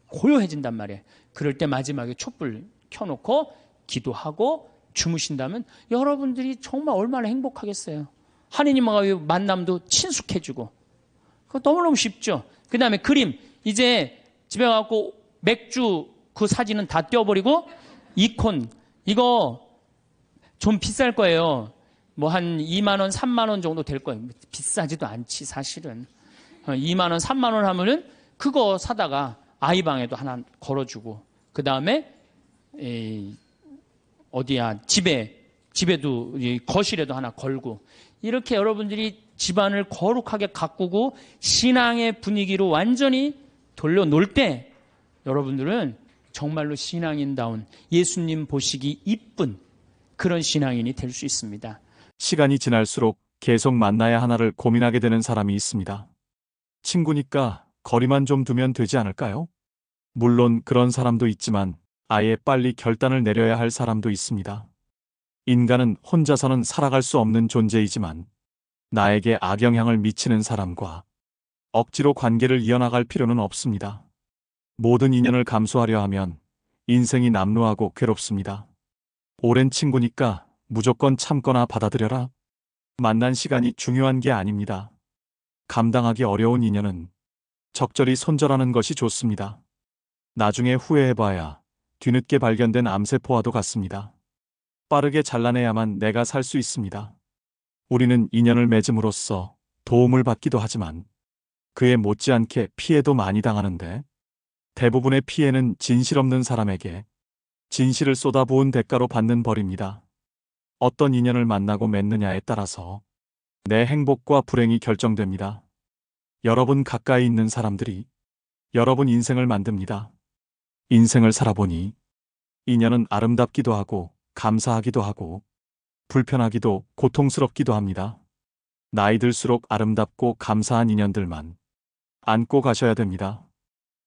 고요해진단 말이에요. 그럴 때 마지막에 촛불 켜놓고 기도하고 주무신다면 여러분들이 정말 얼마나 행복하겠어요. 하느님과의 만남도 친숙해지고. 그거 너무너무 쉽죠. 그 다음에 그림. 이제 집에 가고 맥주 그 사진은 다 떼어버리고 이콘. 이거 좀 비쌀 거예요. 한 2만 원, 3만 원 정도 될 거예요. 비싸지도 않지 사실은. 2만 원, 3만 원 하면은 그거 사다가 아이 방에도 하나 걸어주고 그 다음에 집에도 거실에도 하나 걸고 이렇게 여러분들이 집안을 거룩하게 가꾸고 신앙의 분위기로 완전히 돌려놓을 때 여러분들은 정말로 신앙인다운 예수님 보시기 이쁜 그런 신앙인이 될 수 있습니다. 시간이 지날수록 계속 만나야 하나를 고민하게 되는 사람이 있습니다. 친구니까 거리만 좀 두면 되지 않을까요? 물론 그런 사람도 있지만 아예 빨리 결단을 내려야 할 사람도 있습니다. 인간은 혼자서는 살아갈 수 없는 존재이지만 나에게 악영향을 미치는 사람과 억지로 관계를 이어나갈 필요는 없습니다. 모든 인연을 감수하려 하면 인생이 남루하고 괴롭습니다. 오랜 친구니까 무조건 참거나 받아들여라. 만난 시간이 중요한 게 아닙니다. 감당하기 어려운 인연은 적절히 손절하는 것이 좋습니다. 나중에 후회해봐야 뒤늦게 발견된 암세포와도 같습니다. 빠르게 잘라내야만 내가 살 수 있습니다. 우리는 인연을 맺음으로써 도움을 받기도 하지만 그에 못지않게 피해도 많이 당하는데 대부분의 피해는 진실 없는 사람에게 진실을 쏟아부은 대가로 받는 벌입니다. 어떤 인연을 만나고 맺느냐에 따라서 내 행복과 불행이 결정됩니다. 여러분 가까이 있는 사람들이 여러분 인생을 만듭니다. 인생을 살아보니 인연은 아름답기도 하고 감사하기도 하고 불편하기도 고통스럽기도 합니다. 나이 들수록 아름답고 감사한 인연들만 안고 가셔야 됩니다.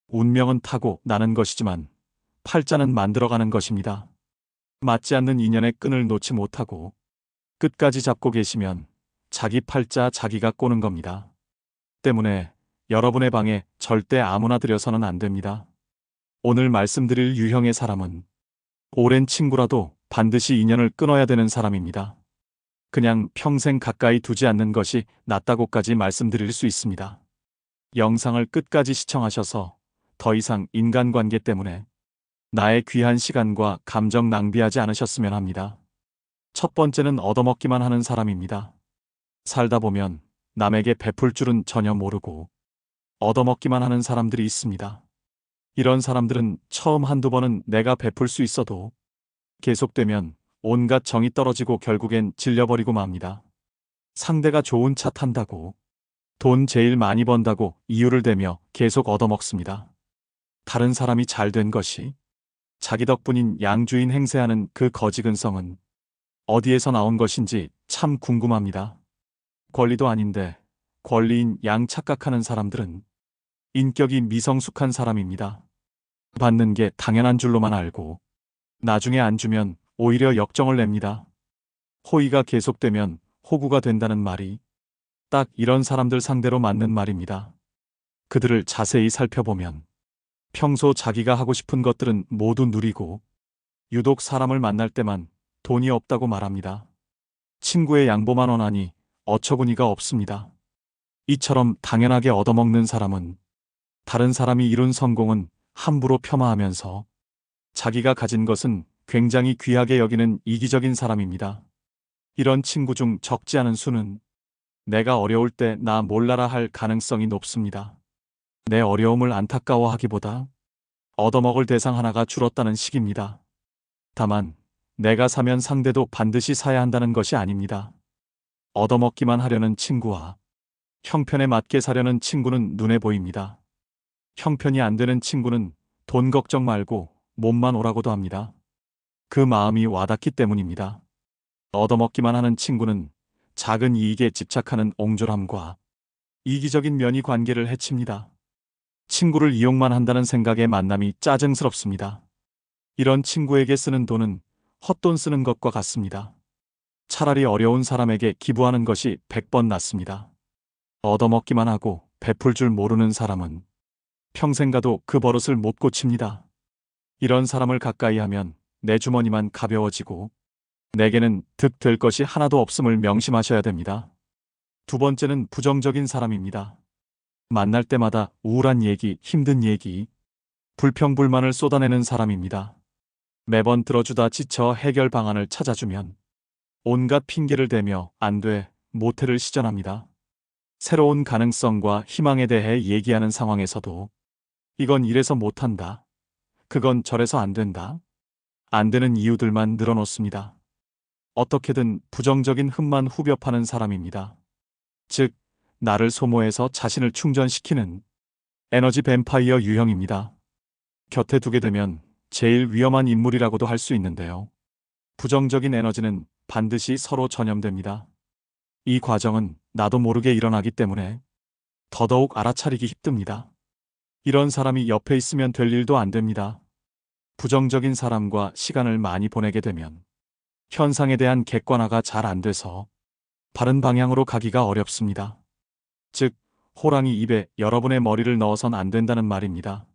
운명은 타고 나는 것이지만 팔자는 만들어가는 것입니다. 맞지 않는 인연의 끈을 놓지 못하고 끝까지 잡고 계시면 자기 팔자 자기가 꼬는 겁니다. 때문에 여러분의 방에 절대 아무나 들여서는 안 됩니다. 오늘 말씀드릴 유형의 사람은 오랜 친구라도 반드시 인연을 끊어야 되는 사람입니다. 그냥 평생 가까이 두지 않는 것이 낫다고까지 말씀드릴 수 있습니다. 영상을 끝까지 시청하셔서 더 이상 인간관계 때문에 나의 귀한 시간과 감정 낭비하지 않으셨으면 합니다. 첫 번째는 얻어먹기만 하는 사람입니다. 살다 보면 남에게 베풀 줄은 전혀 모르고 얻어먹기만 하는 사람들이 있습니다. 이런 사람들은 처음 한두 번은 내가 베풀 수 있어도 계속되면 온갖 정이 떨어지고 결국엔 질려버리고 맙니다. 상대가 좋은 차 탄다고, 돈 제일 많이 번다고 이유를 대며 계속 얻어먹습니다. 다른 사람이 잘 된 것이 자기 덕분인 양주인 행세하는 그 거지근성은 어디에서 나온 것인지 참 궁금합니다. 권리도 아닌데 권리인 양 착각하는 사람들은 인격이 미성숙한 사람입니다. 받는 게 당연한 줄로만 알고 나중에 안 주면 오히려 역정을 냅니다. 호의가 계속되면 호구가 된다는 말이 딱 이런 사람들 상대로 맞는 말입니다. 그들을 자세히 살펴보면 평소 자기가 하고 싶은 것들은 모두 누리고 유독 사람을 만날 때만 돈이 없다고 말합니다. 친구의 양보만 원하니 어처구니가 없습니다. 이처럼 당연하게 얻어먹는 사람은 다른 사람이 이룬 성공은 함부로 폄하하면서 자기가 가진 것은 굉장히 귀하게 여기는 이기적인 사람입니다. 이런 친구 중 적지 않은 수는 내가 어려울 때 나 몰라라 할 가능성이 높습니다. 내 어려움을 안타까워하기보다 얻어먹을 대상 하나가 줄었다는 식입니다. 다만 내가 사면 상대도 반드시 사야 한다는 것이 아닙니다. 얻어먹기만 하려는 친구와 형편에 맞게 사려는 친구는 눈에 보입니다. 형편이 안 되는 친구는 돈 걱정 말고 몸만 오라고도 합니다. 그 마음이 와닿기 때문입니다. 얻어먹기만 하는 친구는 작은 이익에 집착하는 옹졸함과 이기적인 면이 관계를 해칩니다. 친구를 이용만 한다는 생각에 만남이 짜증스럽습니다. 이런 친구에게 쓰는 돈은 헛돈 쓰는 것과 같습니다. 차라리 어려운 사람에게 기부하는 것이 100번 낫습니다. 얻어먹기만 하고 베풀 줄 모르는 사람은 평생 가도 그 버릇을 못 고칩니다. 이런 사람을 가까이 하면 내 주머니만 가벼워지고 내게는 득될 것이 하나도 없음을 명심하셔야 됩니다. 두 번째는 부정적인 사람입니다. 만날 때마다 우울한 얘기, 힘든 얘기, 불평불만을 쏟아내는 사람입니다. 매번 들어주다 지쳐 해결 방안을 찾아주면 온갖 핑계를 대며 안 돼, 모태를 시전합니다. 새로운 가능성과 희망에 대해 얘기하는 상황에서도 이건 이래서 못한다. 그건 저래서 안 된다. 안 되는 이유들만 늘어놓습니다. 어떻게든 부정적인 흠만 후벼 파는 사람입니다. 즉, 나를 소모해서 자신을 충전시키는 에너지 뱀파이어 유형입니다. 곁에 두게 되면 제일 위험한 인물이라고도 할 수 있는데요. 부정적인 에너지는 반드시 서로 전염됩니다. 이 과정은 나도 모르게 일어나기 때문에 더더욱 알아차리기 힘듭니다. 이런 사람이 옆에 있으면 될 일도 안 됩니다. 부정적인 사람과 시간을 많이 보내게 되면 현상에 대한 객관화가 잘 안 돼서 바른 방향으로 가기가 어렵습니다. 즉, 호랑이 입에 여러분의 머리를 넣어선 안 된다는 말입니다.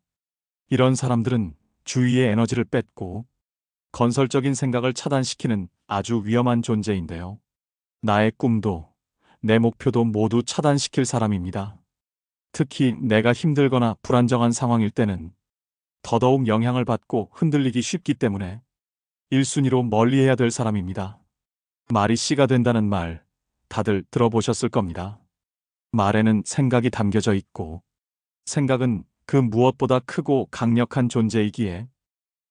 이런 사람들은 주위의 에너지를 뺏고 건설적인 생각을 차단시키는 아주 위험한 존재인데요. 나의 꿈도 내 목표도 모두 차단시킬 사람입니다. 특히 내가 힘들거나 불안정한 상황일 때는 더더욱 영향을 받고 흔들리기 쉽기 때문에 1순위로 멀리해야 될 사람입니다. 말이 씨가 된다는 말 다들 들어보셨을 겁니다. 말에는 생각이 담겨져 있고 생각은 그 무엇보다 크고 강력한 존재이기에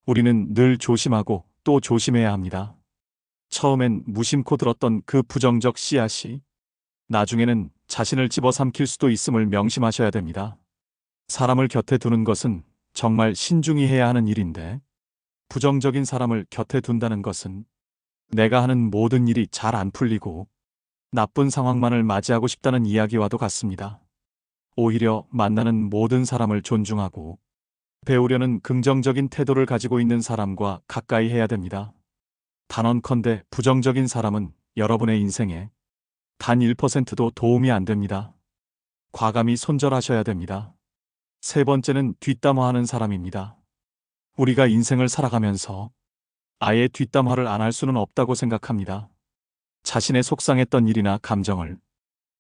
우리는 늘 조심하고 또 조심해야 합니다. 처음엔 무심코 들었던 그 부정적 씨앗이 나중에는 자신을 집어삼킬 수도 있음을 명심하셔야 됩니다. 사람을 곁에 두는 것은 정말 신중히 해야 하는 일인데 부정적인 사람을 곁에 둔다는 것은 내가 하는 모든 일이 잘 안 풀리고 나쁜 상황만을 맞이하고 싶다는 이야기와도 같습니다. 오히려 만나는 모든 사람을 존중하고 배우려는 긍정적인 태도를 가지고 있는 사람과 가까이 해야 됩니다. 단언컨대 부정적인 사람은 여러분의 인생에 단 1%도 도움이 안 됩니다. 과감히 손절하셔야 됩니다. 세 번째는 뒷담화하는 사람입니다. 우리가 인생을 살아가면서 아예 뒷담화를 안 할 수는 없다고 생각합니다. 자신의 속상했던 일이나 감정을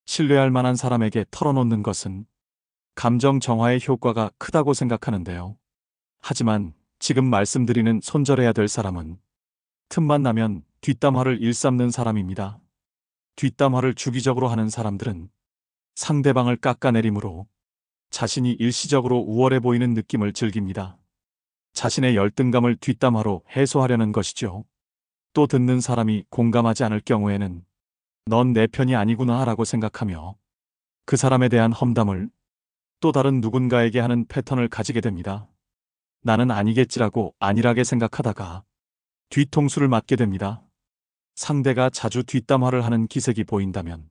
신뢰할 만한 사람에게 털어놓는 것은 감정 정화의 효과가 크다고 생각하는데요. 하지만 지금 말씀드리는 손절해야 될 사람은 틈만 나면 뒷담화를 일삼는 사람입니다. 뒷담화를 주기적으로 하는 사람들은 상대방을 깎아내림으로 자신이 일시적으로 우월해 보이는 느낌을 즐깁니다. 자신의 열등감을 뒷담화로 해소하려는 것이죠. 또 듣는 사람이 공감하지 않을 경우에는 넌 내 편이 아니구나 라고 생각하며 그 사람에 대한 험담을 또 다른 누군가에게 하는 패턴을 가지게 됩니다. 나는 아니겠지라고 안일하게 생각하다가 뒤통수를 맞게 됩니다. 상대가 자주 뒷담화를 하는 기색이 보인다면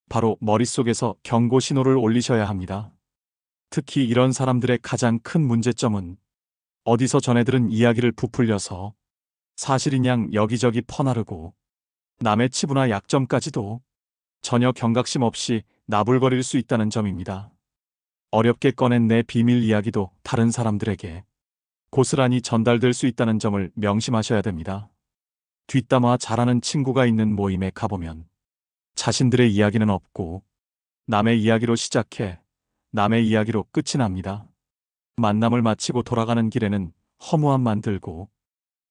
바로 머릿속에서 경고 신호를 올리셔야 합니다. 특히 이런 사람들의 가장 큰 문제점은 어디서 전해 들은 이야기를 부풀려서 사실인 양 여기저기 퍼나르고 남의 치부나 약점까지도 전혀 경각심 없이 나불거릴 수 있다는 점입니다. 어렵게 꺼낸 내 비밀 이야기도 다른 사람들에게 고스란히 전달될 수 있다는 점을 명심하셔야 됩니다. 뒷담화 잘하는 친구가 있는 모임에 가보면 자신들의 이야기는 없고 남의 이야기로 시작해 남의 이야기로 끝이 납니다. 만남을 마치고 돌아가는 길에는 허무함만 들고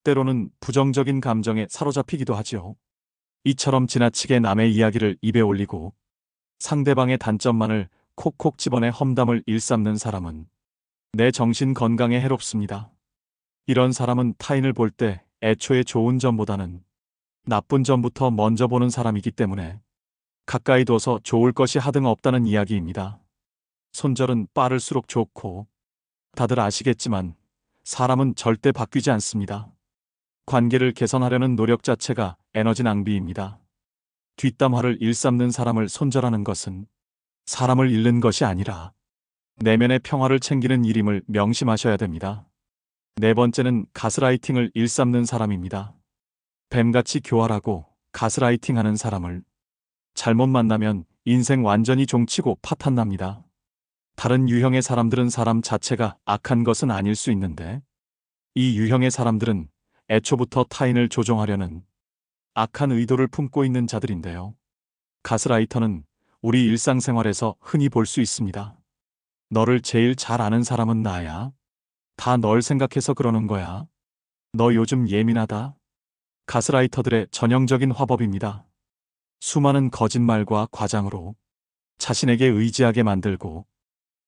때로는 부정적인 감정에 사로잡히기도 하지요. 이처럼 지나치게 남의 이야기를 입에 올리고 상대방의 단점만을 콕콕 집어내 험담을 일삼는 사람은 내 정신 건강에 해롭습니다. 이런 사람은 타인을 볼 때 애초에 좋은 점보다는 나쁜 점부터 먼저 보는 사람이기 때문에 가까이 둬서 좋을 것이 하등 없다는 이야기입니다. 손절은 빠를수록 좋고 다들 아시겠지만 사람은 절대 바뀌지 않습니다. 관계를 개선하려는 노력 자체가 에너지 낭비입니다. 뒷담화를 일삼는 사람을 손절하는 것은 사람을 잃는 것이 아니라 내면의 평화를 챙기는 일임을 명심하셔야 됩니다. 네 번째는 가스라이팅을 일삼는 사람입니다. 뱀같이 교활하고 가스라이팅하는 사람을 잘못 만나면 인생 완전히 종치고 파탄납니다. 다른 유형의 사람들은 사람 자체가 악한 것은 아닐 수 있는데 이 유형의 사람들은 애초부터 타인을 조종하려는 악한 의도를 품고 있는 자들인데요. 가스라이터는 우리 일상생활에서 흔히 볼 수 있습니다. 너를 제일 잘 아는 사람은 나야. 다 널 생각해서 그러는 거야. 너 요즘 예민하다. 가스라이터들의 전형적인 화법입니다. 수많은 거짓말과 과장으로 자신에게 의지하게 만들고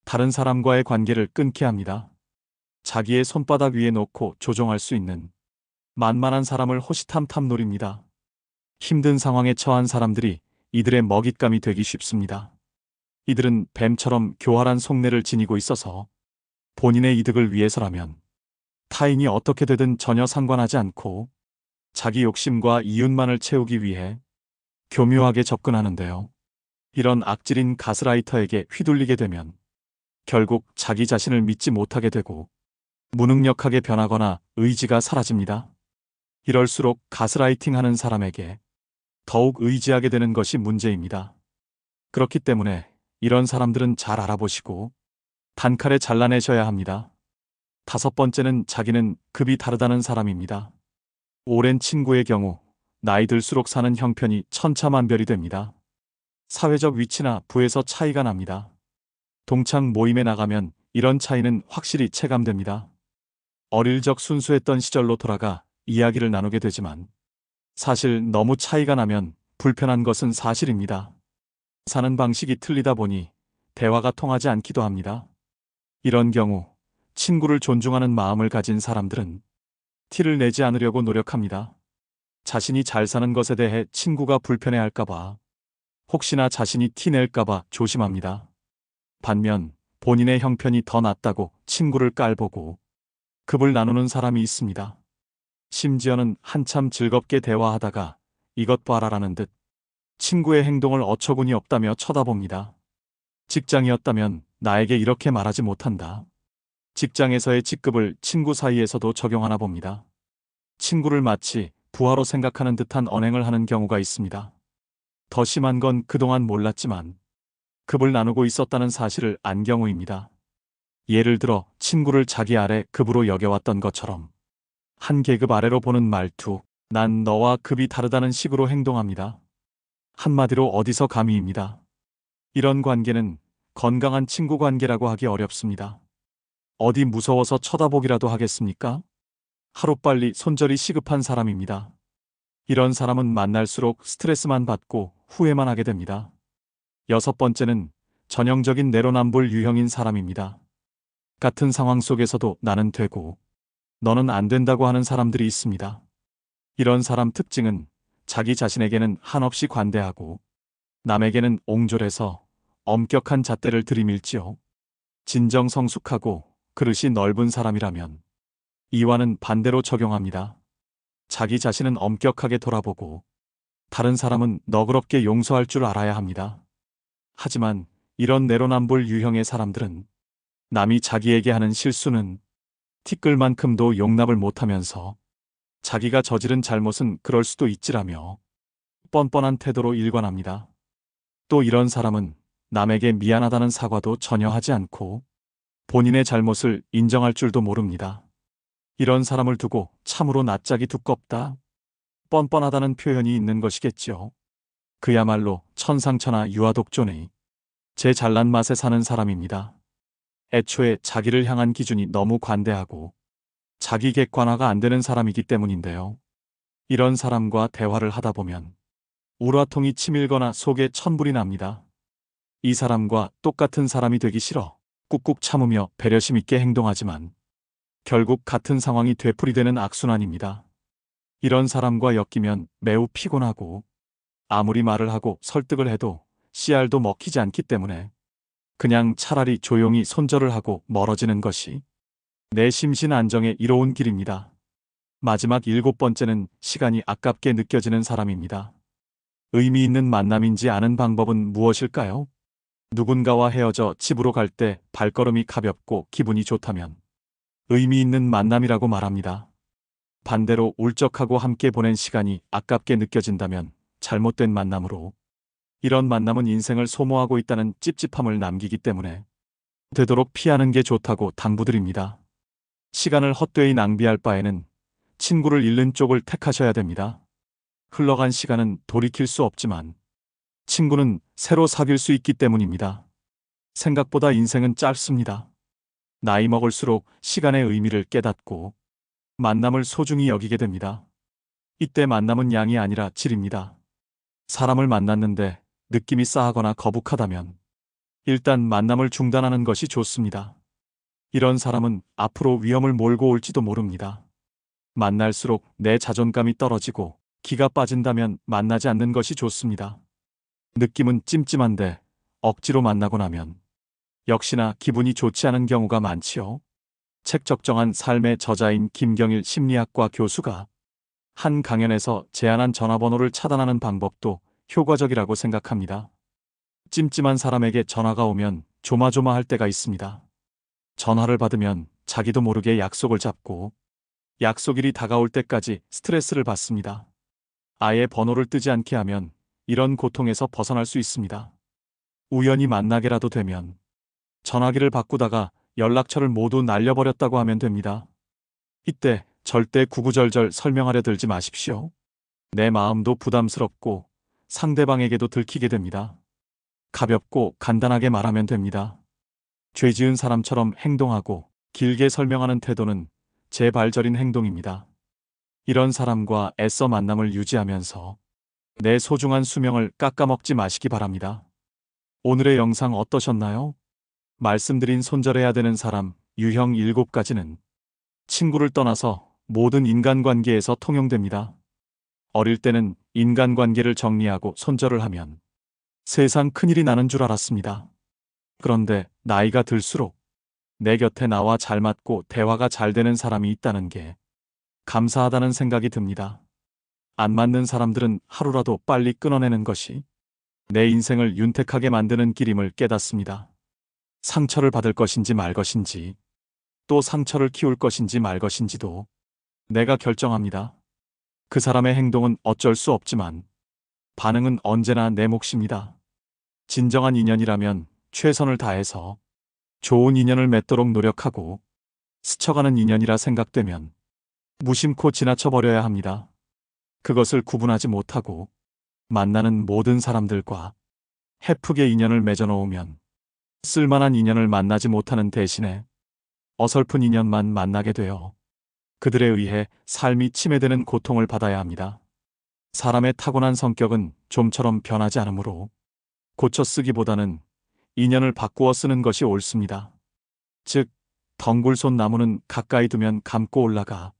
다른 사람과의 관계를 끊게 합니다. 자기의 손바닥 위에 놓고 조종할 수 있는 만만한 사람을 호시탐탐 노립니다. 힘든 상황에 처한 사람들이 이들의 먹잇감이 되기 쉽습니다. 이들은 뱀처럼 교활한 속내를 지니고 있어서 본인의 이득을 위해서라면 타인이 어떻게 되든 전혀 상관하지 않고 자기 욕심과 이윤만을 채우기 위해 교묘하게 접근하는데요. 이런 악질인 가스라이터에게 휘둘리게 되면 결국 자기 자신을 믿지 못하게 되고 무능력하게 변하거나 의지가 사라집니다. 이럴수록 가스라이팅 하는 사람에게 더욱 의지하게 되는 것이 문제입니다. 그렇기 때문에 이런 사람들은 잘 알아보시고 단칼에 잘라내셔야 합니다. 다섯 번째는 자기는 급이 다르다는 사람입니다. 오랜 친구의 경우 나이 들수록 사는 형편이 천차만별이 됩니다. 사회적 위치나 부에서 차이가 납니다. 동창 모임에 나가면 이런 차이는 확실히 체감됩니다. 어릴 적 순수했던 시절로 돌아가 이야기를 나누게 되지만 사실 너무 차이가 나면 불편한 것은 사실입니다. 사는 방식이 틀리다 보니 대화가 통하지 않기도 합니다. 이런 경우 친구를 존중하는 마음을 가진 사람들은 티를 내지 않으려고 노력합니다. 자신이 잘 사는 것에 대해 친구가 불편해할까봐, 혹시나 자신이 티 낼까봐 조심합니다. 반면 본인의 형편이 더 낫다고 친구를 깔보고 급을 나누는 사람이 있습니다. 심지어는 한참 즐겁게 대화하다가 이것 봐라라는 듯 친구의 행동을 어처구니 없다며 쳐다봅니다. 직장이었다면 나에게 이렇게 말하지 못한다. 직장에서의 직급을 친구 사이에서도 적용하나 봅니다. 친구를 마치 부하로 생각하는 듯한 언행을 하는 경우가 있습니다. 더 심한 건 그동안 몰랐지만 급을 나누고 있었다는 사실을 안 경우입니다. 예를 들어 친구를 자기 아래 급으로 여겨왔던 것처럼 한 계급 아래로 보는 말투, 난 너와 급이 다르다는 식으로 행동합니다. 한마디로 어디서 감히입니다. 이런 관계는 건강한 친구 관계라고 하기 어렵습니다. 어디 무서워서 쳐다보기라도 하겠습니까? 하루빨리 손절이 시급한 사람입니다. 이런 사람은 만날수록 스트레스만 받고 후회만 하게 됩니다. 여섯 번째는 전형적인 내로남불 유형인 사람입니다. 같은 상황 속에서도 나는 되고 너는 안 된다고 하는 사람들이 있습니다. 이런 사람 특징은 자기 자신에게는 한없이 관대하고 남에게는 옹졸해서 엄격한 잣대를 들이밀지요. 진정성숙하고 그릇이 넓은 사람이라면 이와는 반대로 적용합니다. 자기 자신은 엄격하게 돌아보고 다른 사람은 너그럽게 용서할 줄 알아야 합니다. 하지만 이런 내로남불 유형의 사람들은 남이 자기에게 하는 실수는 티끌만큼도 용납을 못하면서 자기가 저지른 잘못은 그럴 수도 있지라며 뻔뻔한 태도로 일관합니다. 또 이런 사람은 남에게 미안하다는 사과도 전혀 하지 않고 본인의 잘못을 인정할 줄도 모릅니다. 이런 사람을 두고 참으로 낯짝이 두껍다, 뻔뻔하다는 표현이 있는 것이겠죠. 그야말로 천상천하 유아독존의 제 잘난 맛에 사는 사람입니다. 애초에 자기를 향한 기준이 너무 관대하고 자기 객관화가 안 되는 사람이기 때문인데요. 이런 사람과 대화를 하다 보면 우라통이 치밀거나 속에 천불이 납니다. 이 사람과 똑같은 사람이 되기 싫어 꾹꾹 참으며 배려심 있게 행동하지만 결국 같은 상황이 되풀이되는 악순환입니다. 이런 사람과 엮이면 매우 피곤하고 아무리 말을 하고 설득을 해도 씨알도 먹히지 않기 때문에 그냥 차라리 조용히 손절을 하고 멀어지는 것이 내 심신 안정에 이로운 길입니다. 마지막 일곱 번째는 시간이 아깝게 느껴지는 사람입니다. 의미 있는 만남인지 아는 방법은 무엇일까요? 누군가와 헤어져 집으로 갈 때 발걸음이 가볍고 기분이 좋다면 의미 있는 만남이라고 말합니다. 반대로 울적하고 함께 보낸 시간이 아깝게 느껴진다면 잘못된 만남으로, 이런 만남은 인생을 소모하고 있다는 찝찝함을 남기기 때문에 되도록 피하는 게 좋다고 당부드립니다. 시간을 헛되이 낭비할 바에는 친구를 잃는 쪽을 택하셔야 됩니다. 흘러간 시간은 돌이킬 수 없지만 친구는 새로 사귈 수 있기 때문입니다. 생각보다 인생은 짧습니다. 나이 먹을수록 시간의 의미를 깨닫고 만남을 소중히 여기게 됩니다. 이때 만남은 양이 아니라 질입니다. 사람을 만났는데 느낌이 싸하거나 거북하다면 일단 만남을 중단하는 것이 좋습니다. 이런 사람은 앞으로 위험을 몰고 올지도 모릅니다. 만날수록 내 자존감이 떨어지고 기가 빠진다면 만나지 않는 것이 좋습니다. 느낌은 찜찜한데 억지로 만나고 나면 역시나 기분이 좋지 않은 경우가 많지요. 책 적정한 삶의 저자인 김경일 심리학과 교수가 한 강연에서 제안한 전화번호를 차단하는 방법도 효과적이라고 생각합니다. 찜찜한 사람에게 전화가 오면 조마조마할 때가 있습니다. 전화를 받으면 자기도 모르게 약속을 잡고 약속일이 다가올 때까지 스트레스를 받습니다. 아예 번호를 뜨지 않게 하면 이런 고통에서 벗어날 수 있습니다. 우연히 만나게라도 되면 전화기를 바꾸다가 연락처를 모두 날려버렸다고 하면 됩니다. 이때 절대 구구절절 설명하려 들지 마십시오. 내 마음도 부담스럽고 상대방에게도 들키게 됩니다. 가볍고 간단하게 말하면 됩니다. 죄 지은 사람처럼 행동하고 길게 설명하는 태도는 제발저린 행동입니다. 이런 사람과 애써 만남을 유지하면서 내 소중한 수명을 깎아먹지 마시기 바랍니다. 오늘의 영상 어떠셨나요? 말씀드린 손절해야 되는 사람 유형 7가지는 친구를 떠나서 모든 인간관계에서 통용됩니다. 어릴 때는 인간관계를 정리하고 손절을 하면 세상 큰일이 나는 줄 알았습니다. 그런데 나이가 들수록 내 곁에 나와 잘 맞고 대화가 잘 되는 사람이 있다는 게 감사하다는 생각이 듭니다. 안 맞는 사람들은 하루라도 빨리 끊어내는 것이 내 인생을 윤택하게 만드는 길임을 깨닫습니다. 상처를 받을 것인지 말 것인지, 또 상처를 키울 것인지 말 것인지도 내가 결정합니다. 그 사람의 행동은 어쩔 수 없지만 반응은 언제나 내 몫입니다. 진정한 인연이라면 최선을 다해서 좋은 인연을 맺도록 노력하고 스쳐가는 인연이라 생각되면 무심코 지나쳐버려야 합니다. 그것을 구분하지 못하고 만나는 모든 사람들과 헤프게 인연을 맺어놓으면 쓸만한 인연을 만나지 못하는 대신에 어설픈 인연만 만나게 되어 그들에 의해 삶이 침해되는 고통을 받아야 합니다. 사람의 타고난 성격은 좀처럼 변하지 않으므로 고쳐 쓰기보다는 인연을 바꾸어 쓰는 것이 옳습니다. 즉, 덩굴손 나무는 가까이 두면 감고 올라가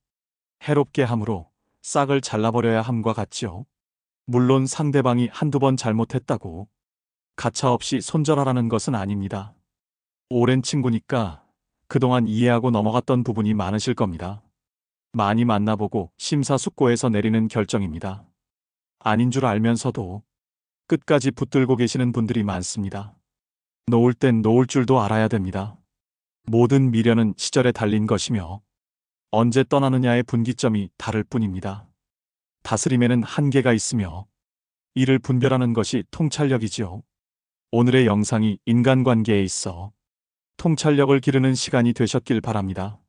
해롭게 함으로 싹을 잘라버려야 함과 같지요. 물론 상대방이 한두 번 잘못했다고 가차없이 손절하라는 것은 아닙니다. 오랜 친구니까 그동안 이해하고 넘어갔던 부분이 많으실 겁니다. 많이 만나보고 심사숙고해서 내리는 결정입니다. 아닌 줄 알면서도 끝까지 붙들고 계시는 분들이 많습니다. 놓을 땐 놓을 줄도 알아야 됩니다. 모든 미련은 시절에 달린 것이며 언제 떠나느냐의 분기점이 다를 뿐입니다. 다스림에는 한계가 있으며 이를 분별하는 것이 통찰력이지요. 오늘의 영상이 인간관계에 있어 통찰력을 기르는 시간이 되셨길 바랍니다.